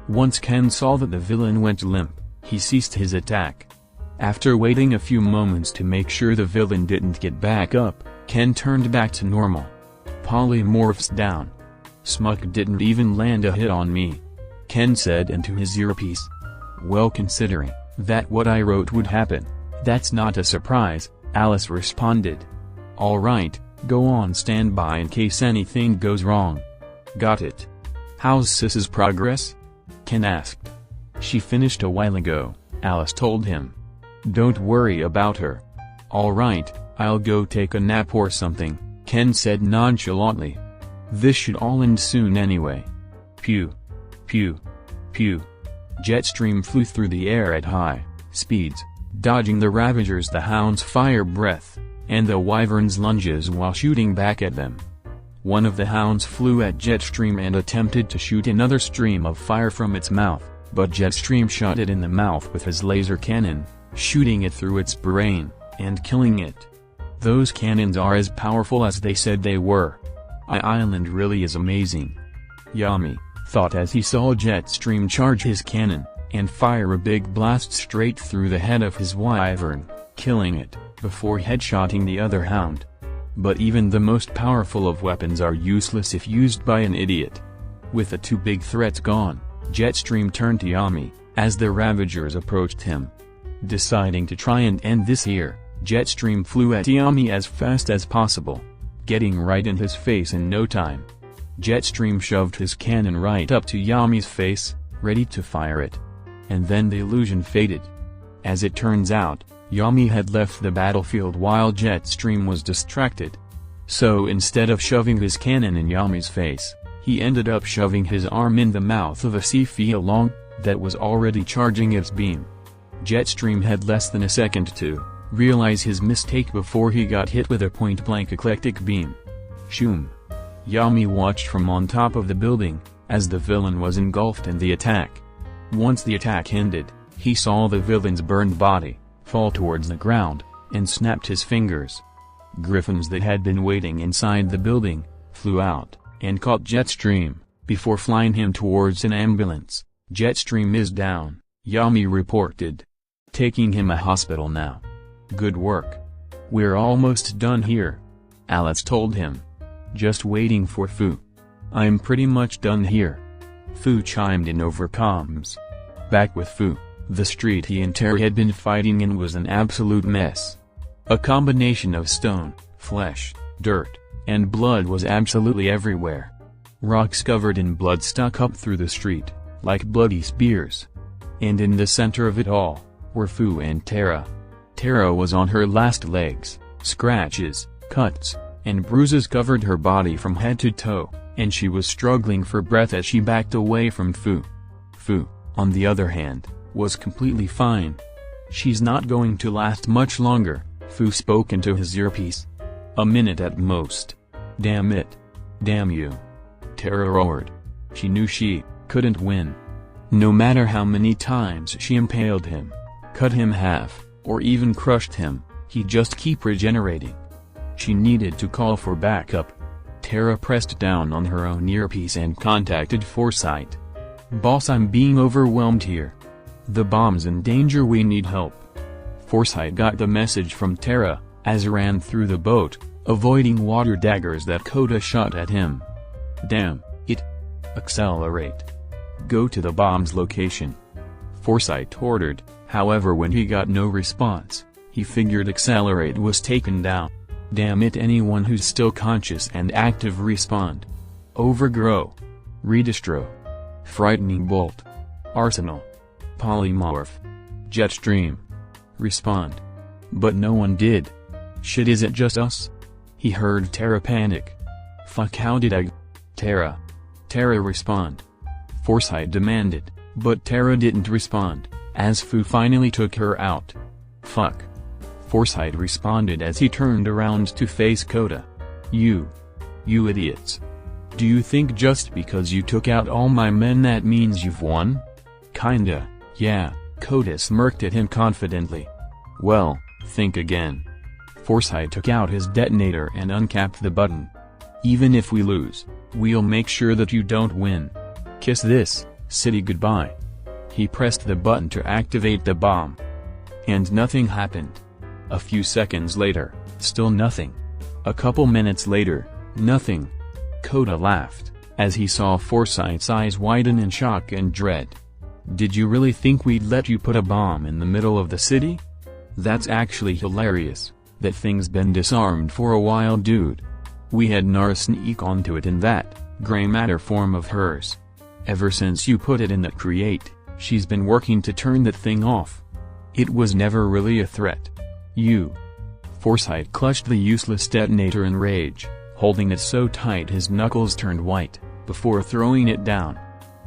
Once Ken saw that the villain went limp, he ceased his attack. After waiting a few moments to make sure the villain didn't get back up, Ken turned back to normal. Polymorph's down. Smuck didn't even land a hit on me, Ken said into his earpiece. Well, considering that what I wrote would happen, that's not a surprise, Alice responded. Alright, go on standby in case anything goes wrong. Got it. How's Sis's progress? Ken asked. She finished a while ago, Alice told him. Don't worry about her. Alright, I'll go take a nap or something, Ken said nonchalantly. This should all end soon anyway. Pew. Pew. Pew. Jetstream flew through the air at high speeds, dodging the Ravagers, the Hound's fire breath, and the Wyvern's lunges while shooting back at them. One of the Hounds flew at Jetstream and attempted to shoot another stream of fire from its mouth, but Jetstream shot it in the mouth with his laser cannon, shooting it through its brain, and killing it. Those cannons are as powerful as they said they were. Island really is amazing. Yami thought as he saw Jetstream charge his cannon, and fire a big blast straight through the head of his Wyvern, killing it, before headshotting the other Hound. But even the most powerful of weapons are useless if used by an idiot. With the two big threats gone, Jetstream turned to Yami, as the Ravagers approached him. Deciding to try and end this here, Jetstream flew at Yami as fast as possible, getting right in his face in no time. Jetstream shoved his cannon right up to Yami's face, ready to fire it. And then the illusion faded. As it turns out, Yami had left the battlefield while Jetstream was distracted. So instead of shoving his cannon in Yami's face, he ended up shoving his arm in the mouth of a Cephalon that was already charging its beam. Jetstream had less than a second to realize his mistake before he got hit with a point-blank eclectic beam. Shoom. Yami watched from on top of the building, as the villain was engulfed in the attack. Once the attack ended, he saw the villain's burned body fall towards the ground, and snapped his fingers. Griffins that had been waiting inside the building flew out and caught Jetstream, before flying him towards an ambulance. Jetstream is down, Yami reported. Taking him a hospital now. Good work. We're almost done here, Alice told him. Just waiting for Fu. I'm pretty much done here. Fu chimed in over comms. Back with Fu, the street he and Terra had been fighting in was an absolute mess. A combination of stone, flesh, dirt, and blood was absolutely everywhere. Rocks covered in blood stuck up through the street, like bloody spears. And in the center of it all, were Fu and Terra. Terra was on her last legs, scratches, cuts, and bruises covered her body from head to toe, and she was struggling for breath as she backed away from Fu. Fu, on the other hand, was completely fine. She's not going to last much longer, Fu spoke into his earpiece. A minute at most. Damn it. Damn you. Terra roared. She knew she couldn't win. No matter how many times she impaled him, cut him half, or even crushed him, he'd just keep regenerating. She needed to call for backup. Terra pressed down on her own earpiece and contacted Foresight. Boss, I'm being overwhelmed here. The bomb's in danger, we need help. Foresight got the message from Terra, as ran through the boat, avoiding water daggers that Kota shot at him. Damn it. Accelerate. Go to the bomb's location. Foresight ordered, however when he got no response, he figured Accelerate was taken down. Damn it, anyone who's still conscious and active respond. Overgrow. Redistro. Frightening Bolt. Arsenal. Polymorph. Jetstream. Respond. But no one did. Shit, is it just us? He heard Terra panic. Fuck, how did I... Terra. Terra respond. Foresight demanded, but Terra didn't respond, as Fu finally took her out. Fuck. Foresight responded as he turned around to face Kota. You idiots. Do you think just because you took out all my men that means you've won? Kinda, yeah, Kota smirked at him confidently. Well, think again. Forsyth took out his detonator and uncapped the button. "Even if we lose, we'll make sure that you don't win. Kiss this, city goodbye." He pressed the button to activate the bomb. And nothing happened. A few seconds later, still nothing. A couple minutes later, nothing. Koda laughed, as he saw Forsyth's eyes widen in shock and dread. "Did you really think we'd let you put a bomb in the middle of the city? That's actually hilarious. That thing's been disarmed for a while, dude. We had Nara sneak onto it in that gray matter form of hers. Ever since you put it in the crate, she's been working to turn that thing off. It was never really a threat. You." Forsyth clutched the useless detonator in rage, holding it so tight his knuckles turned white, before throwing it down.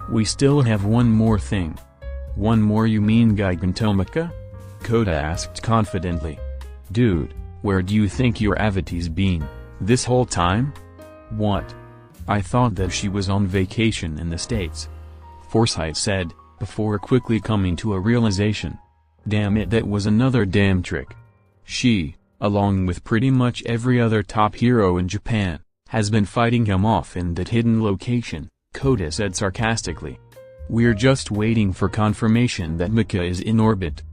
"We still have one more thing." "One more, you mean Gigantomachia?" Koda asked confidently. "Dude, where do you think your Avatee's been, this whole time?" "What? I thought that she was on vacation in the States," Forsyth said, before quickly coming to a realization. Damn it, that was another damn trick. She, along with pretty much every other top hero in Japan, has been fighting him off in that hidden location, Koda said sarcastically. "We're just waiting for confirmation that Mika is in orbit."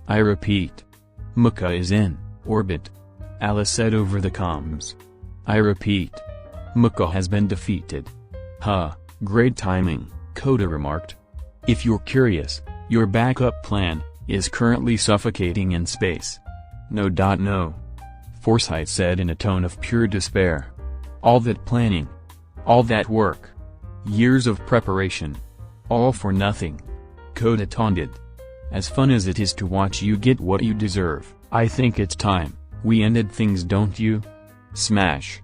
"I repeat. Mika is in orbit," Alice said over the comms. "I repeat. Mika has been defeated." "Huh, great timing," Koda remarked. "If you're curious, your backup plan is currently suffocating in space." No, Forsyth said in a tone of pure despair. "All that planning, all that work, years of preparation, all for nothing," Koda taunted. "As fun as it is to watch you get what you deserve, I think it's time we ended things, don't you?" Smash!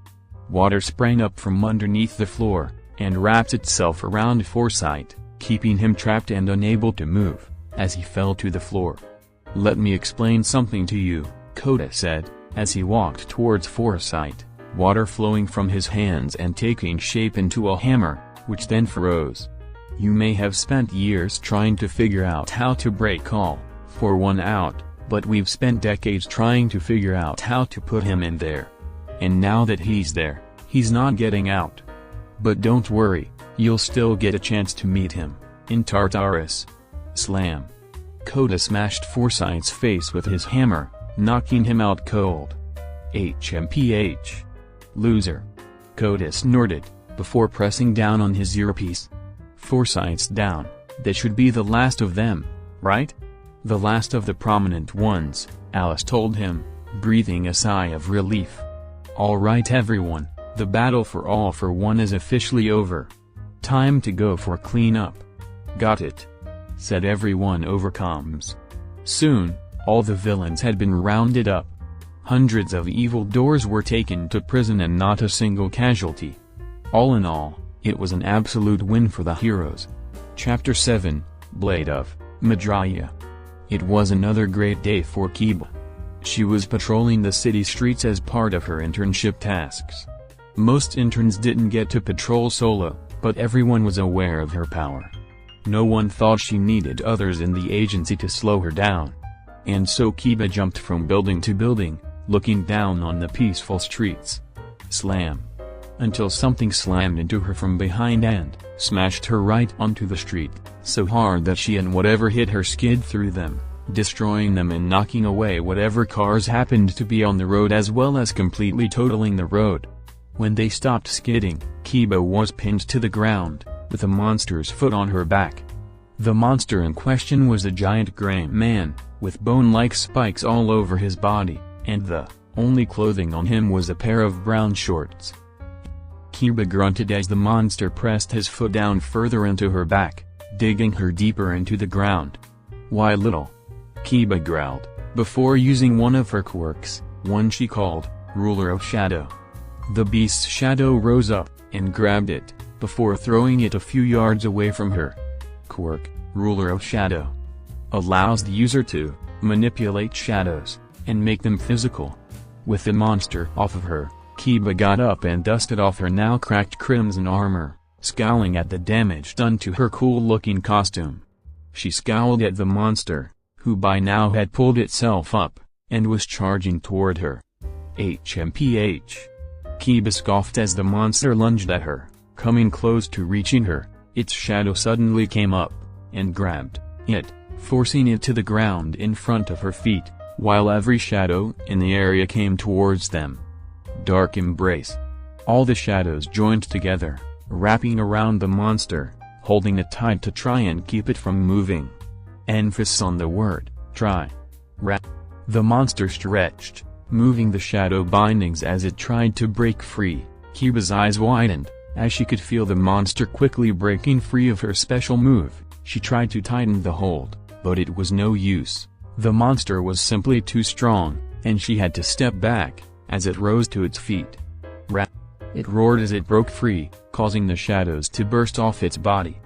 Water sprang up from underneath the floor, and wrapped itself around Forsyth, keeping him trapped and unable to move, as he fell to the floor. "Let me explain something to you," Koda said, as he walked towards Forsyth, water flowing from his hands and taking shape into a hammer, which then froze. "You may have spent years trying to figure out how to break all 4-1 out, but we've spent decades trying to figure out how to put him in there. And now that he's there, he's not getting out. But don't worry, you'll still get a chance to meet him, in Tartarus." Slam! Koda smashed Forsyth's face with his hammer, knocking him out cold. "HMPH. Loser." Koda snorted, before pressing down on his earpiece. "Forsyth's down, that should be the last of them, right?" "The last of the prominent ones," Alice told him, breathing a sigh of relief. "All right everyone, the battle for all for one is officially over. Time to go for cleanup." "Got it," said everyone over comms. Soon, all the villains had been rounded up. Hundreds of evildoers were taken to prison and not a single casualty. All in all, it was an absolute win for the heroes. Chapter 7, Blade of Midoriya. It was another great day for Kiba. She was patrolling the city streets as part of her internship tasks. Most interns didn't get to patrol solo, but everyone was aware of her power. No one thought she needed others in the agency to slow her down. And so Kiba jumped from building to building, looking down on the peaceful streets. Slam! Until something slammed into her from behind and smashed her right onto the street, so hard that she and whatever hit her skid through them, destroying them and knocking away whatever cars happened to be on the road as well as completely totaling the road. When they stopped skidding, Kiba was pinned to the ground, with a monster's foot on her back. The monster in question was a giant gray man, with bone-like spikes all over his body, and the only clothing on him was a pair of brown shorts. Kiba grunted as the monster pressed his foot down further into her back, digging her deeper into the ground. "Why little?" Kiba growled, before using one of her quirks, one she called Ruler of Shadow. The beast's shadow rose up, and grabbed it, before throwing it a few yards away from her. Quirk, Ruler of Shadow. Allows the user to manipulate shadows, and make them physical. With the monster off of her, Kiba got up and dusted off her now cracked crimson armor, scowling at the damage done to her cool-looking costume. She scowled at the monster, who by now had pulled itself up, and was charging toward her. HMPH. Kiba scoffed as the monster lunged at her, coming close to reaching her. Its shadow suddenly came up and grabbed it, forcing it to the ground in front of her feet, while every shadow in the area came towards them. Dark embrace. All the shadows joined together, wrapping around the monster, holding it tight to try and keep it from moving. Emphasis on the word, try. Wrap. The monster stretched, moving the shadow bindings as it tried to break free. Kiba's eyes widened, as she could feel the monster quickly breaking free of her special move. She tried to tighten the hold, but it was no use. The monster was simply too strong, and she had to step back, as it rose to its feet. Rap! It roared as it broke free, causing the shadows to burst off its body.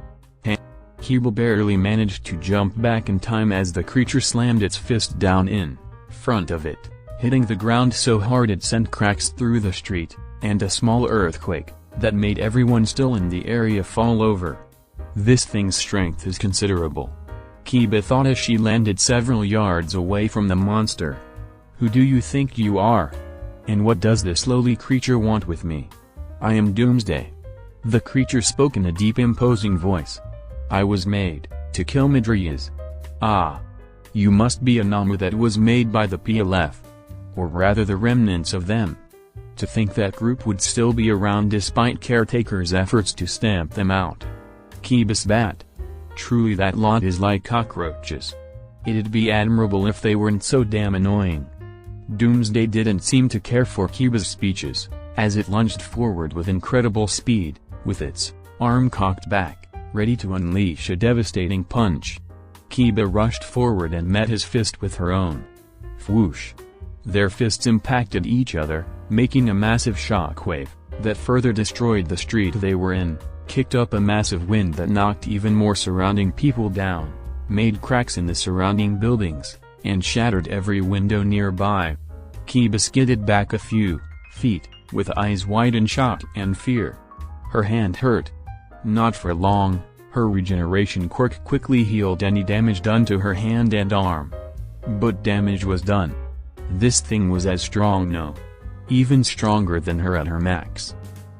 Kiba barely managed to jump back in time as the creature slammed its fist down in front of it, hitting the ground so hard it sent cracks through the street, and a small earthquake that made everyone still in the area fall over. This thing's strength is considerable, Kiba thought as she landed several yards away from the monster. Who do you think you are? And what does this lowly creature want with me? I am Doomsday. The creature spoke in a deep imposing voice. I was made to kill Midoriyas. Ah. You must be a Namu that was made by the PLF. Or rather the remnants of them. To think that group would still be around despite caretakers' efforts to stamp them out. Kiba spat. Truly that lot is like cockroaches. It'd be admirable if they weren't so damn annoying. Doomsday didn't seem to care for Kiba's speeches, as it lunged forward with incredible speed, with its arm cocked back, ready to unleash a devastating punch. Kiba rushed forward and met his fist with her own. Whoosh! Their fists impacted each other, making a massive shockwave that further destroyed the street they were in, kicked up a massive wind that knocked even more surrounding people down, made cracks in the surrounding buildings, and shattered every window nearby. Kiba skidded back a few feet, with eyes wide in shock and fear. Her hand hurt. Not for long, her regeneration quirk quickly healed any damage done to her hand and arm. But damage was done. This thing was as strong, no. Even stronger than her at her max.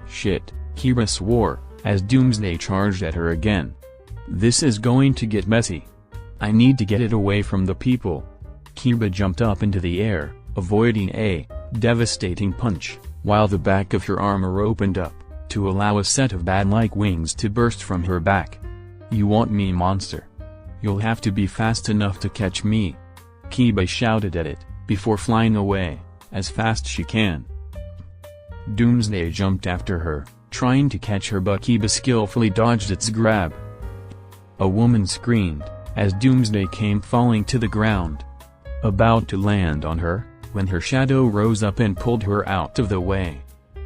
Shit, Kiba swore, as Doomsday charged at her again. This is going to get messy. I need to get it away from the people. Kiba jumped up into the air, avoiding a devastating punch, while the back of her armor opened up, to allow a set of bat-like wings to burst from her back. You want me, monster? You'll have to be fast enough to catch me. Kiba shouted at it, before flying away, as fast she can. Doomsday jumped after her, trying to catch her, but Kiba skillfully dodged its grab. A woman screamed, as Doomsday came falling to the ground. About to land on her, when her shadow rose up and pulled her out of the way.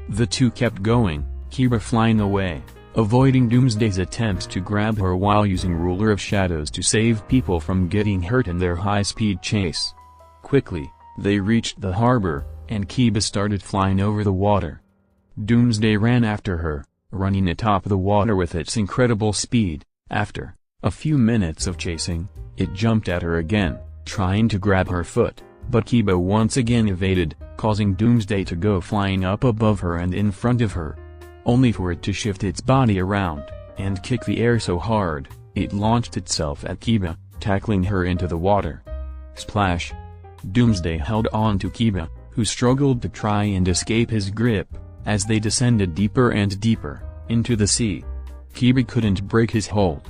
The two kept going, Kiba flying away, avoiding Doomsday's attempts to grab her while using Ruler of Shadows to save people from getting hurt in their high-speed chase. Quickly, they reached the harbor, and Kiba started flying over the water. Doomsday ran after her, running atop the water with its incredible speed. After a few minutes of chasing, it jumped at her again, trying to grab her foot, but Kiba once again evaded, causing Doomsday to go flying up above her and in front of her. Only for it to shift its body around, and kick the air so hard, it launched itself at Kiba, tackling her into the water. Splash! Doomsday held on to Kiba, who struggled to try and escape his grip, as they descended deeper and deeper into the sea. Kiba couldn't break his hold.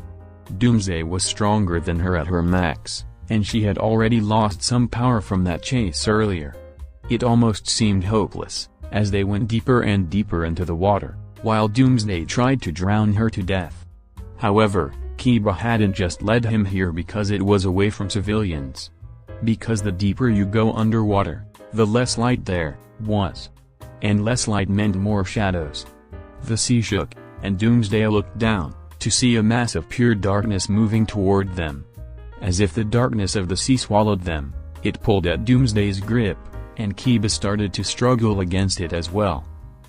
Doomsday was stronger than her at her max, and she had already lost some power from that chase earlier. It almost seemed hopeless, as they went deeper and deeper into the water, while Doomsday tried to drown her to death. However, Kiba hadn't just led him here because it was away from civilians. Because the deeper you go underwater, the less light there was. And less light meant more shadows. The sea shook, and Doomsday looked down, to see a mass of pure darkness moving toward them. As if the darkness of the sea swallowed them, it pulled at Doomsday's grip, and Kiba started to struggle against it as well.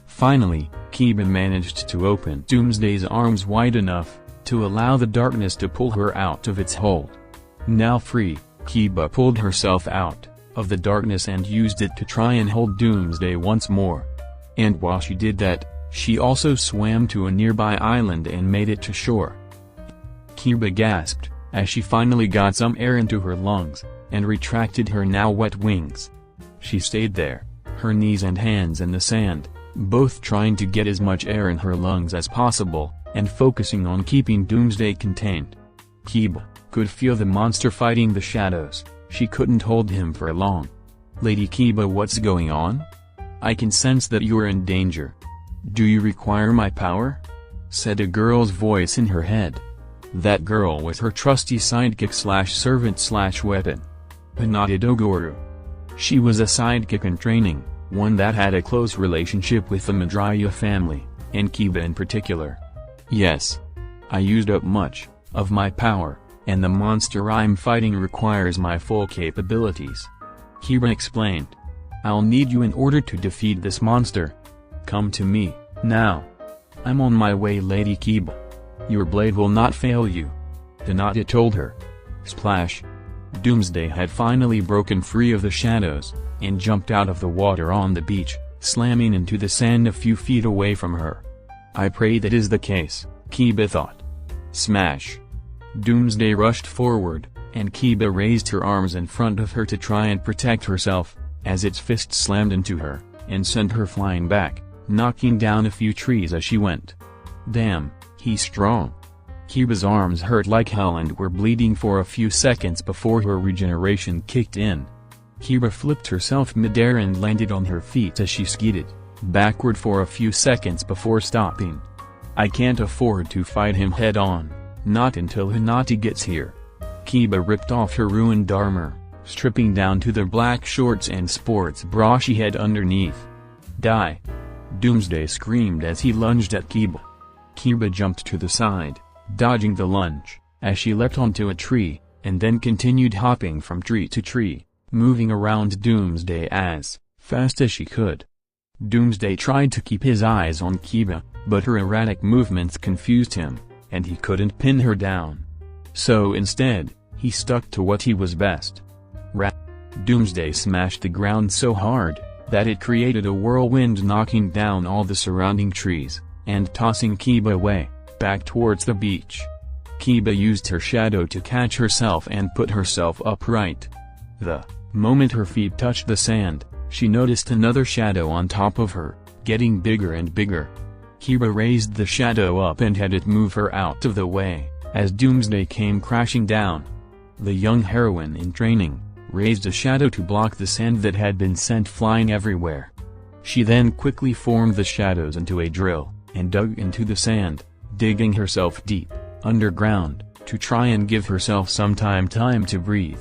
Finally, Kiba managed to open Doomsday's arms wide enough, to allow the darkness to pull her out of its hold. Now free, Kiba pulled herself out, of the darkness and used it to try and hold Doomsday once more. And while she did that, she also swam to a nearby island and made it to shore. Kiba gasped, as she finally got some air into her lungs, and retracted her now wet wings. She stayed there, her knees and hands in the sand, both trying to get as much air in her lungs as possible, and focusing on keeping Doomsday contained. Kiba could feel the monster fighting the shadows. She couldn't hold him for long. "Lady Kiba, what's going on? I can sense that you are in danger. Do you require my power?" said a girl's voice in her head. That girl was her trusty sidekick/servant/weapon, Hinata Dogoro. She was a sidekick in training, one that had a close relationship with the Midoriya family, and Kiba in particular. "Yes. I used up much of my power, and the monster I'm fighting requires my full capabilities," Kiba explained. "I'll need you in order to defeat this monster. Come to me, now." "I'm on my way, Lady Kiba. Your blade will not fail you," Hinata told her. Splash! Doomsday had finally broken free of the shadows, and jumped out of the water on the beach, slamming into the sand a few feet away from her. "I pray that is the case," Kiba thought. Smash! Doomsday rushed forward, and Kiba raised her arms in front of her to try and protect herself, as its fist slammed into her, and sent her flying back, knocking down a few trees as she went. "Damn, he's strong." Kiba's arms hurt like hell and were bleeding for a few seconds before her regeneration kicked in. Kiba flipped herself midair and landed on her feet as she skidded backward for a few seconds before stopping. "I can't afford to fight him head-on, not until Hinata gets here." Kiba ripped off her ruined armor, stripping down to the black shorts and sports bra she had underneath. "Die!" Doomsday screamed as he lunged at Kiba. Kiba jumped to the side, dodging the lunge, as she leapt onto a tree, and then continued hopping from tree to tree, moving around Doomsday as fast as she could. Doomsday tried to keep his eyes on Kiba, but her erratic movements confused him, and he couldn't pin her down. So instead, he stuck to what he was best. Doomsday smashed the ground so hard, that it created a whirlwind knocking down all the surrounding trees, and tossing Kiba away, back towards the beach. Kiba used her shadow to catch herself and put herself upright. The moment her feet touched the sand, she noticed another shadow on top of her, getting bigger and bigger. Kiba raised the shadow up and had it move her out of the way, as Doomsday came crashing down. The young heroine in training raised a shadow to block the sand that had been sent flying everywhere. She then quickly formed the shadows into a drill, and dug into the sand, digging herself deep, underground, to try and give herself some time to breathe.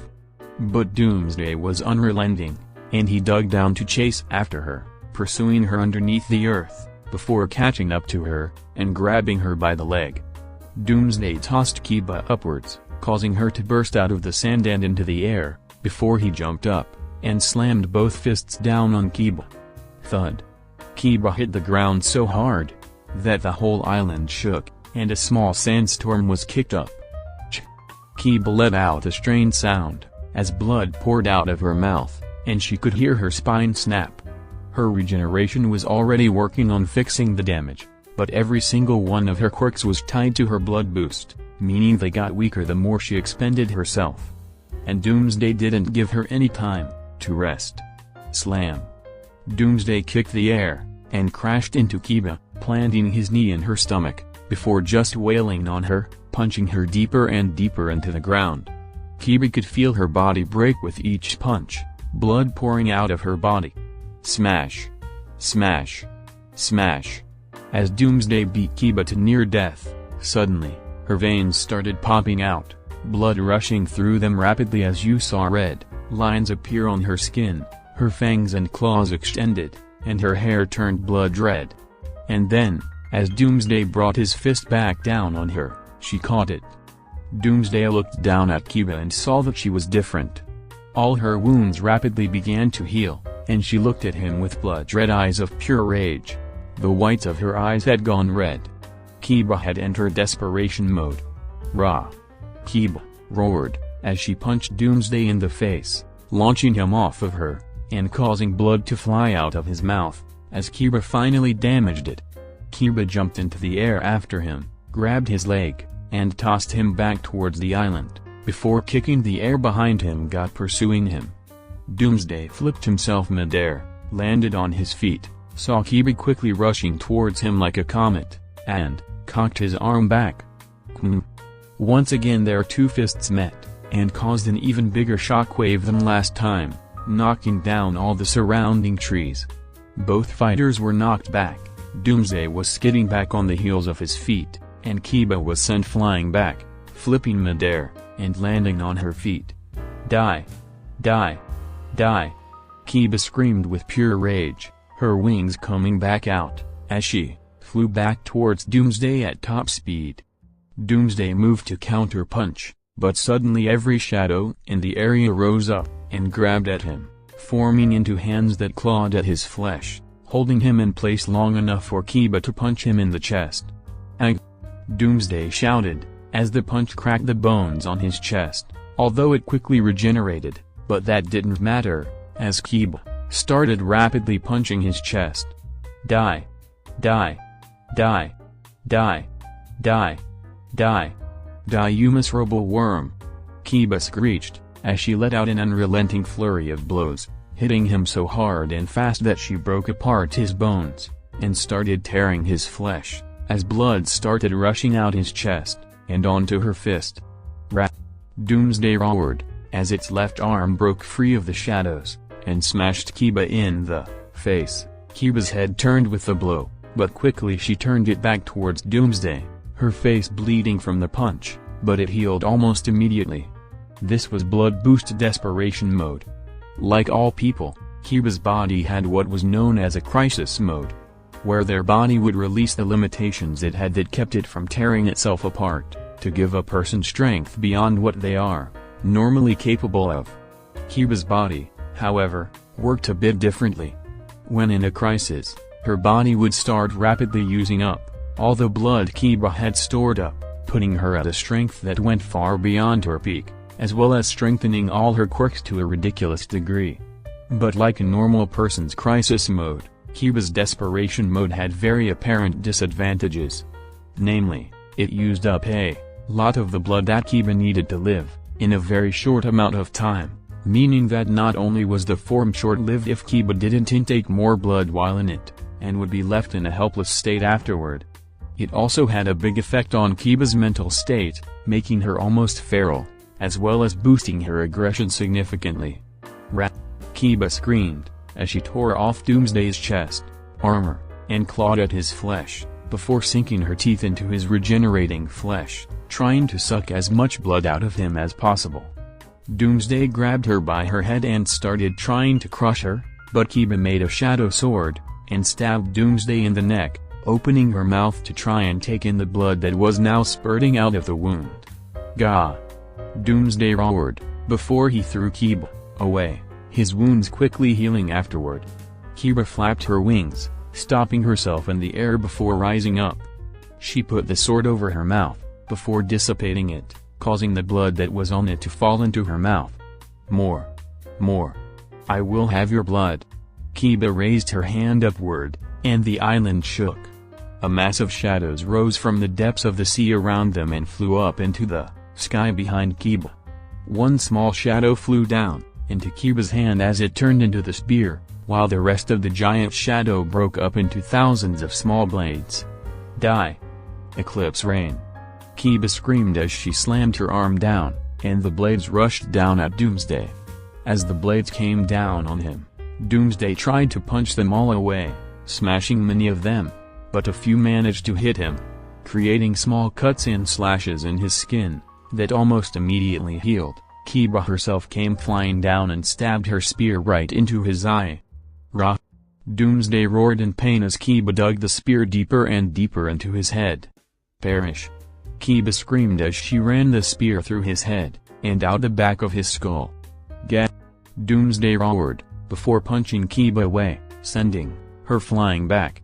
But Doomsday was unrelenting, and he dug down to chase after her, pursuing her underneath the earth, before catching up to her, and grabbing her by the leg. Doomsday tossed Kiba upwards, causing her to burst out of the sand and into the air, before he jumped up, and slammed both fists down on Kiba. Thud! Kiba hit the ground so hard that the whole island shook, and a small sandstorm was kicked up. Kiba let out a strained sound, as blood poured out of her mouth, and she could hear her spine snap. Her regeneration was already working on fixing the damage, but every single one of her quirks was tied to her blood boost, meaning they got weaker the more she expended herself. And Doomsday didn't give her any time to rest. Slam! Doomsday kicked the air, and crashed into Kiba, planting his knee in her stomach, before just wailing on her, punching her deeper and deeper into the ground. Kiba could feel her body break with each punch, blood pouring out of her body. Smash! Smash! Smash! As Doomsday beat Kiba to near death, suddenly, her veins started popping out, blood rushing through them rapidly as you saw red lines appear on her skin, her fangs and claws extended, and her hair turned blood red. And then, as Doomsday brought his fist back down on her, she caught it. Doomsday looked down at Kiba and saw that she was different. All her wounds rapidly began to heal, and she looked at him with blood-red eyes of pure rage. The whites of her eyes had gone red. Kiba had entered desperation mode. Rah! Kiba roared, as she punched Doomsday in the face, launching him off of her, and causing blood to fly out of his mouth, as Kiba finally damaged it. Kiba jumped into the air after him, grabbed his leg, and tossed him back towards the island, before kicking the air behind him pursuing him. Doomsday flipped himself mid-air, landed on his feet, saw Kiba quickly rushing towards him like a comet, and cocked his arm back. Once again their two fists met, and caused an even bigger shockwave than last time, knocking down all the surrounding trees. Both fighters were knocked back. Doomsday was skidding back on the heels of his feet, and Kiba was sent flying back, flipping mid-air, and landing on her feet. Die! Die! Die! Kiba screamed with pure rage, her wings coming back out, as she flew back towards Doomsday at top speed. Doomsday moved to counter-punch, but suddenly every shadow in the area rose up, and grabbed at him, forming into hands that clawed at his flesh, holding him in place long enough for Kiba to punch him in the chest. Ag! Doomsday shouted, as the punch cracked the bones on his chest, although it quickly regenerated, but that didn't matter, as Kiba started rapidly punching his chest. Die! Die! Die! Die! Die! Die! Die, you miserable worm! Kiba screeched, as she let out an unrelenting flurry of blows, hitting him so hard and fast that she broke apart his bones, and started tearing his flesh, as blood started rushing out his chest, and onto her fist. Rat! Doomsday roared, as its left arm broke free of the shadows, and smashed Kiba in the face. Kiba's head turned with the blow, but quickly she turned it back towards Doomsday, her face bleeding from the punch, but it healed almost immediately. This was blood boost desperation mode. Like all people, Kiba's body had what was known as a crisis mode, where their body would release the limitations it had that kept it from tearing itself apart, to give a person strength beyond what they are normally capable of. Kiba's body, however, worked a bit differently. When in a crisis, her body would start rapidly using up all the blood Kiba had stored up, putting her at a strength that went far beyond her peak, as well as strengthening all her quirks to a ridiculous degree. But like a normal person's crisis mode, Kiba's desperation mode had very apparent disadvantages. Namely, it used up a lot of the blood that Kiba needed to live, in a very short amount of time, meaning that not only was the form short-lived if Kiba didn't intake more blood while in it, and would be left in a helpless state afterward. It also had a big effect on Kiba's mental state, making her almost feral, as well as boosting her aggression significantly. Rat! Kiba screamed, as she tore off Doomsday's chest, armor, and clawed at his flesh, before sinking her teeth into his regenerating flesh, trying to suck as much blood out of him as possible. Doomsday grabbed her by her head and started trying to crush her, but Kiba made a shadow sword, and stabbed Doomsday in the neck, opening her mouth to try and take in the blood that was now spurting out of the wound. Gah! Doomsday roared, before he threw Kiba away, his wounds quickly healing afterward. Kiba flapped her wings, stopping herself in the air before rising up. She put the sword over her mouth, before dissipating it, causing the blood that was on it to fall into her mouth. More. More. I will have your blood. Kiba raised her hand upward, and the island shook. A mass of shadows rose from the depths of the sea around them and flew up into the sky behind Kiba. One small shadow flew down into Kiba's hand as it turned into the spear, while the rest of the giant shadow broke up into thousands of small blades. Die! Eclipse Rain! Kiba screamed as she slammed her arm down, and the blades rushed down at Doomsday. As the blades came down on him, Doomsday tried to punch them all away, smashing many of them, but a few managed to hit him, creating small cuts and slashes in his skin, that almost immediately healed. Kiba herself came flying down and stabbed her spear right into his eye. Rah! Doomsday roared in pain as Kiba dug the spear deeper and deeper into his head. Perish! Kiba screamed as she ran the spear through his head, and out the back of his skull. Gah! Doomsday roared, before punching Kiba away, sending her flying back.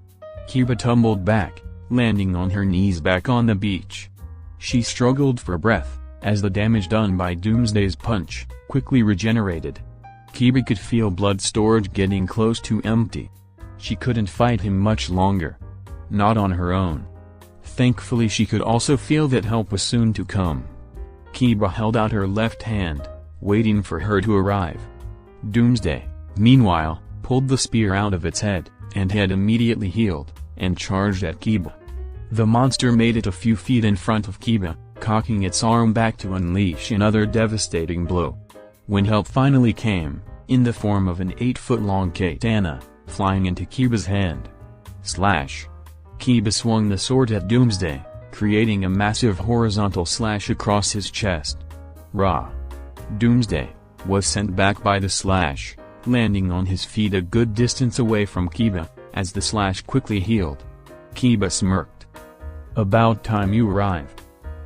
Kiba tumbled back, landing on her knees back on the beach. She struggled for breath, as the damage done by Doomsday's punch quickly regenerated. Kiba could feel blood storage getting close to empty. She couldn't fight him much longer. Not on her own. Thankfully she could also feel that help was soon to come. Kiba held out her left hand, waiting for her to arrive. Doomsday, meanwhile, pulled the spear out of its head, and had immediately healed, and charged at Kiba. The monster made it a few feet in front of Kiba, cocking its arm back to unleash another devastating blow. When help finally came, in the form of an 8-foot-long katana, flying into Kiba's hand. Slash! Kiba swung the sword at Doomsday, creating a massive horizontal slash across his chest. Rah! Doomsday was sent back by the slash, landing on his feet a good distance away from Kiba, as the slash quickly healed. Kiba smirked. About time you arrived.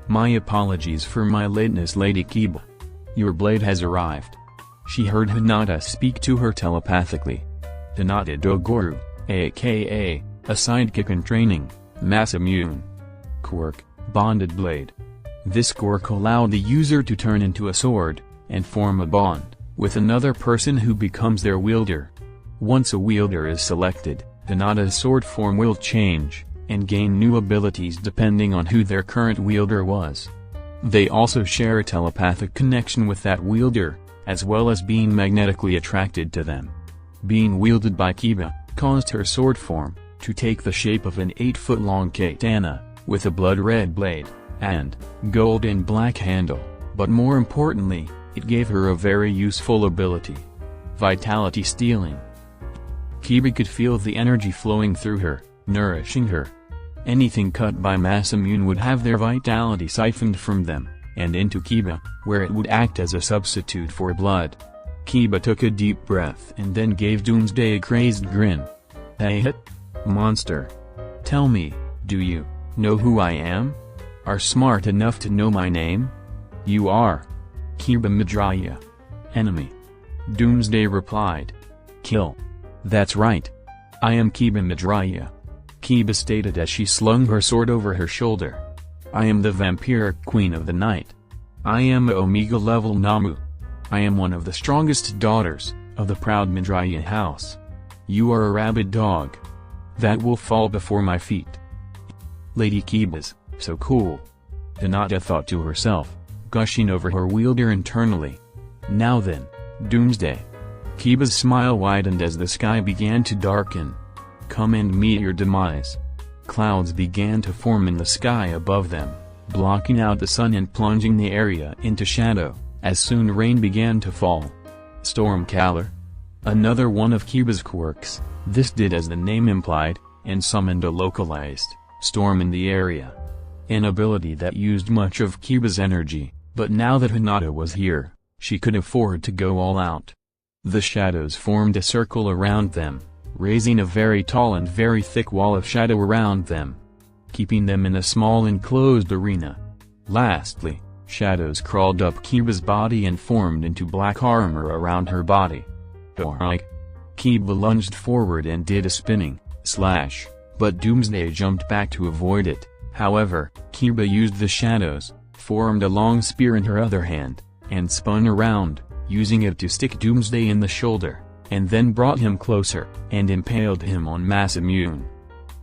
My apologies for my lateness, Lady Kiba. Your blade has arrived. She heard Hinata speak to her telepathically. Hinata Dogoru, aka, a sidekick in training, Masamune. Quirk, bonded blade. This quirk allowed the user to turn into a sword, and form a bond, with another person who becomes their wielder. Once a wielder is selected, Hinata's sword form will change, and gain new abilities depending on who their current wielder was. They also share a telepathic connection with that wielder, as well as being magnetically attracted to them. Being wielded by Kiba, caused her sword form to take the shape of an 8-foot-long katana, with a blood-red blade, and gold and black handle, but more importantly, it gave her a very useful ability. Vitality stealing. Kiba could feel the energy flowing through her, nourishing her. Anything cut by Masamune would have their vitality siphoned from them, and into Kiba, where it would act as a substitute for blood. Kiba took a deep breath and then gave Doomsday a crazed grin. Hey hit! Monster! Tell me, do you know who I am? Are smart enough to know my name? You are Izuku Midoriya. Enemy. Doomsday replied. Kill. That's right. I am Izuku Midoriya. Kiba stated as she slung her sword over her shoulder. I am the vampiric queen of the night. I am a Omega level Namu. I am one of the strongest daughters of the proud Midoriya house. You are a rabid dog that will fall before my feet. Lady Kiba's so cool. Hinata thought to herself, gushing over her wielder internally. Now then, Doomsday. Kiba's smile widened as the sky began to darken. Come and meet your demise. Clouds began to form in the sky above them, blocking out the sun and plunging the area into shadow, as soon rain began to fall. Storm Caller. Another one of Kiba's quirks, this did as the name implied, and summoned a localized storm in the area. An ability that used much of Kiba's energy, but now that Hinata was here, she could afford to go all out. The shadows formed a circle around them, raising a very tall and very thick wall of shadow around them, keeping them in a small enclosed arena. Lastly, shadows crawled up Kiba's body and formed into black armor around her body. Alright. Kiba lunged forward and did a spinning slash, but Doomsday jumped back to avoid it. However, Kiba used the shadows, formed a long spear in her other hand, and spun around, using it to stick Doomsday in the shoulder, and then brought him closer, and impaled him on Masamune.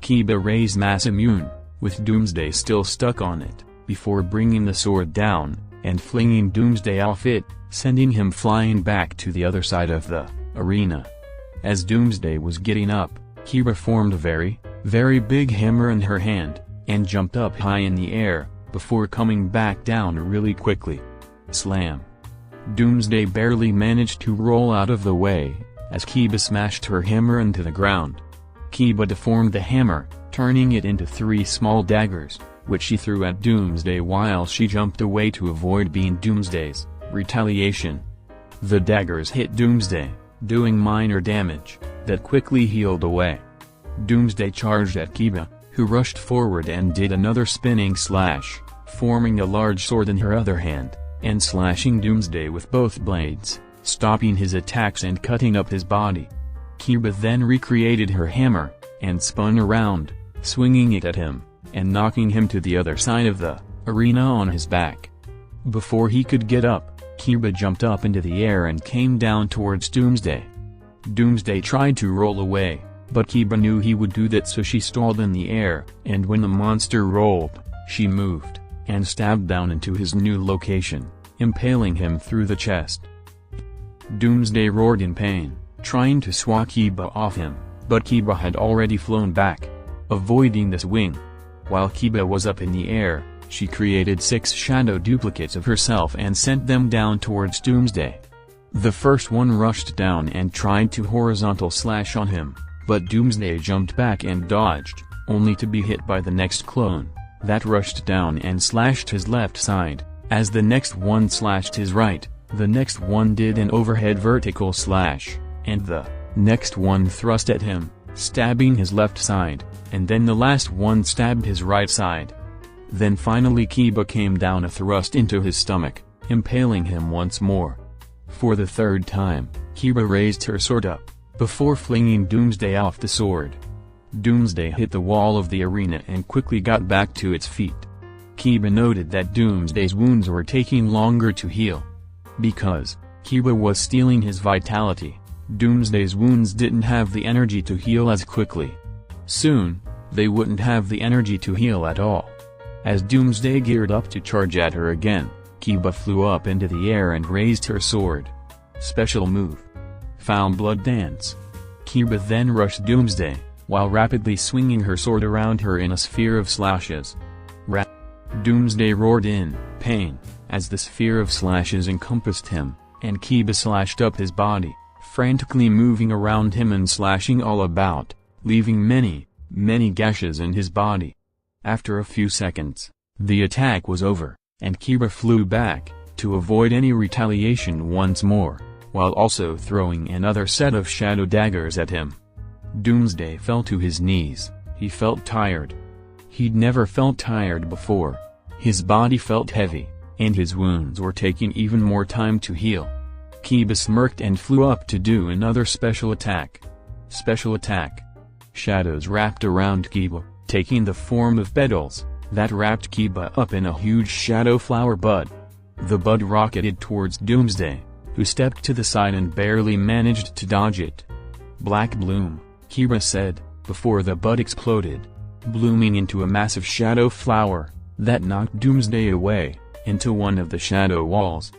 Kiba raised Masamune, with Doomsday still stuck on it, before bringing the sword down, and flinging Doomsday off it, sending him flying back to the other side of the arena. As Doomsday was getting up, Kiba formed a very big hammer in her hand, and jumped up high in the air, before coming back down really quickly. Slam. Doomsday barely managed to roll out of the way, as Kiba smashed her hammer into the ground. Kiba deformed the hammer, turning it into 3 small daggers, which she threw at Doomsday while she jumped away to avoid being Doomsday's retaliation. The daggers hit Doomsday, doing minor damage, that quickly healed away. Doomsday charged at Kiba, who rushed forward and did another spinning slash, forming a large sword in her other hand, and slashing Doomsday with both blades, stopping his attacks and cutting up his body. Kiba then recreated her hammer, and spun around, swinging it at him, and knocking him to the other side of the arena on his back. Before he could get up, Kiba jumped up into the air and came down towards Doomsday. Doomsday tried to roll away, but Kiba knew he would do that, so she stalled in the air, and when the monster rolled, she moved, and stabbed down into his new location, impaling him through the chest. Doomsday roared in pain, trying to swat Kiba off him, but Kiba had already flown back, avoiding the swing. While Kiba was up in the air, she created 6 shadow duplicates of herself and sent them down towards Doomsday. The first one rushed down and tried to horizontal slash on him, but Doomsday jumped back and dodged, only to be hit by the next clone, that rushed down and slashed his left side. As the next one slashed his right, the next one did an overhead vertical slash, and the next one thrust at him, stabbing his left side, and then the last one stabbed his right side. Then finally Kiba came down a thrust into his stomach, impaling him once more. For the third time, Kiba raised her sword up, before flinging Doomsday off the sword. Doomsday hit the wall of the arena and quickly got back to its feet. Kiba noted that Doomsday's wounds were taking longer to heal. Because Kiba was stealing his vitality, Doomsday's wounds didn't have the energy to heal as quickly. Soon, they wouldn't have the energy to heal at all. As Doomsday geared up to charge at her again, Kiba flew up into the air and raised her sword. Special move. Foul Blood Dance. Kiba then rushed Doomsday, while rapidly swinging her sword around her in a sphere of slashes. Doomsday roared in pain, as the sphere of slashes encompassed him, and Kiba slashed up his body, frantically moving around him and slashing all about, leaving many gashes in his body. After a few seconds, the attack was over, and Kiba flew back, to avoid any retaliation once more, while also throwing another set of shadow daggers at him. Doomsday fell to his knees. He felt tired. He'd never felt tired before. His body felt heavy, and his wounds were taking even more time to heal. Kiba smirked and flew up to do another special attack. Special attack. Shadows wrapped around Kiba, taking the form of petals, that wrapped Kiba up in a huge shadow flower bud. The bud rocketed towards Doomsday, who stepped to the side and barely managed to dodge it. Black bloom, Kiba said, before the bud exploded, blooming into a massive shadow flower, that knocked Doomsday away, into one of the shadow walls.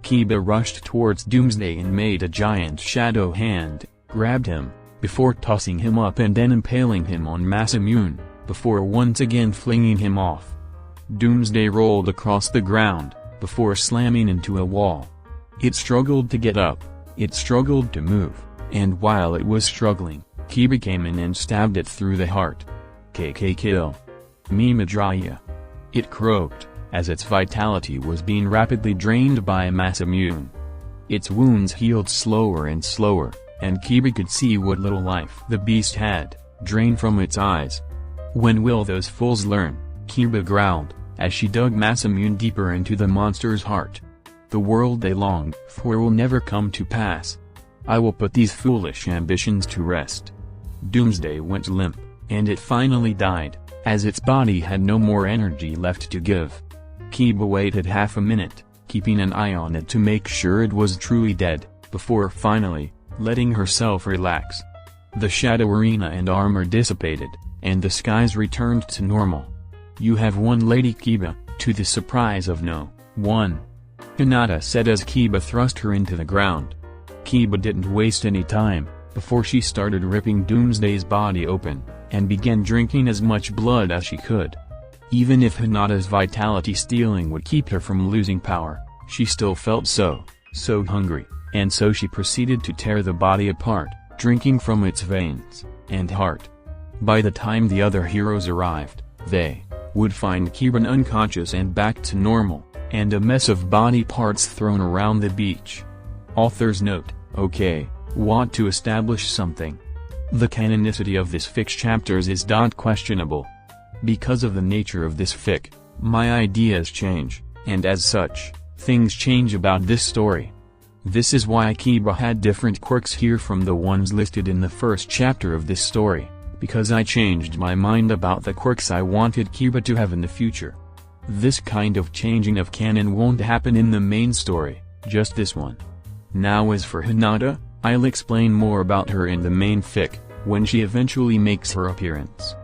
Kiba rushed towards Doomsday and made a giant shadow hand, grabbed him, before tossing him up and then impaling him on Masamune, before once again flinging him off. Doomsday rolled across the ground, before slamming into a wall. It struggled to get up, it struggled to move, and while it was struggling, Kiba came in and stabbed it through the heart. KK kill. Me Midoriya. It croaked, as its vitality was being rapidly drained by Masamune. Its wounds healed slower and slower, and Kiba could see what little life the beast had, drained from its eyes. When will those fools learn? Kiba growled, as she dug Masamune deeper into the monster's heart. The world they longed for will never come to pass. I will put these foolish ambitions to rest. Doomsday went limp, and it finally died, as its body had no more energy left to give. Kiba waited half a minute, keeping an eye on it to make sure it was truly dead, before finally, letting herself relax. The shadow arena and armor dissipated, and the skies returned to normal. You have won, Lady Kiba, to the surprise of no one. Hinata said as Kiba thrust her into the ground. Kiba didn't waste any time, before she started ripping Doomsday's body open, and began drinking as much blood as she could. Even if Hinata's vitality stealing would keep her from losing power, she still felt so hungry, and so she proceeded to tear the body apart, drinking from its veins and heart. By the time the other heroes arrived, they would find Kyodon unconscious and back to normal, and a mess of body parts thrown around the beach. Author's note: okay, want to establish something. The canonicity of this fic chapters is questionable. Because of the nature of this fic, my ideas change, and as such, things change about this story. This is why Kiba had different quirks here from the ones listed in the first chapter of this story, because I changed my mind about the quirks I wanted Kiba to have in the future. This kind of changing of canon won't happen in the main story, Just this one. Now as for Hinata, I'll explain more about her in the main fic, when she eventually makes her appearance.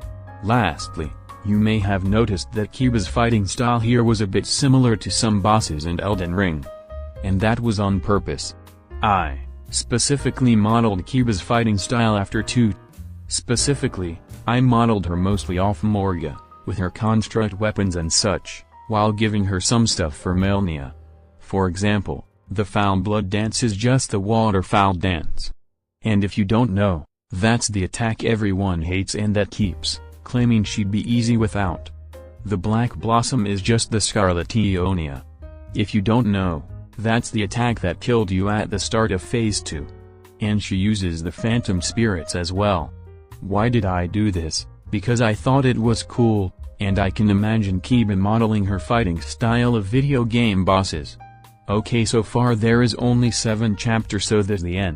Lastly, you may have noticed that Kiba's fighting style here was a bit similar to some bosses in Elden Ring. And that was on purpose. I specifically modeled Kiba's fighting style after two. Specifically, I modeled her mostly off Morga, with her construct weapons and such, while giving her some stuff for Melnia. For example, the foul blood dance is just the waterfowl dance. And if you don't know, that's the attack everyone hates and that keeps claiming she'd be easy without. The black blossom is just the Scarlet Ionia. If you don't know, that's the attack that killed you at the start of Phase 2. And she uses the phantom spirits as well. Why did I do this? Because I thought it was cool, and I can imagine Kiba modeling her fighting style of video game bosses. Okay, so far there is only 7 chapters, so that's the end.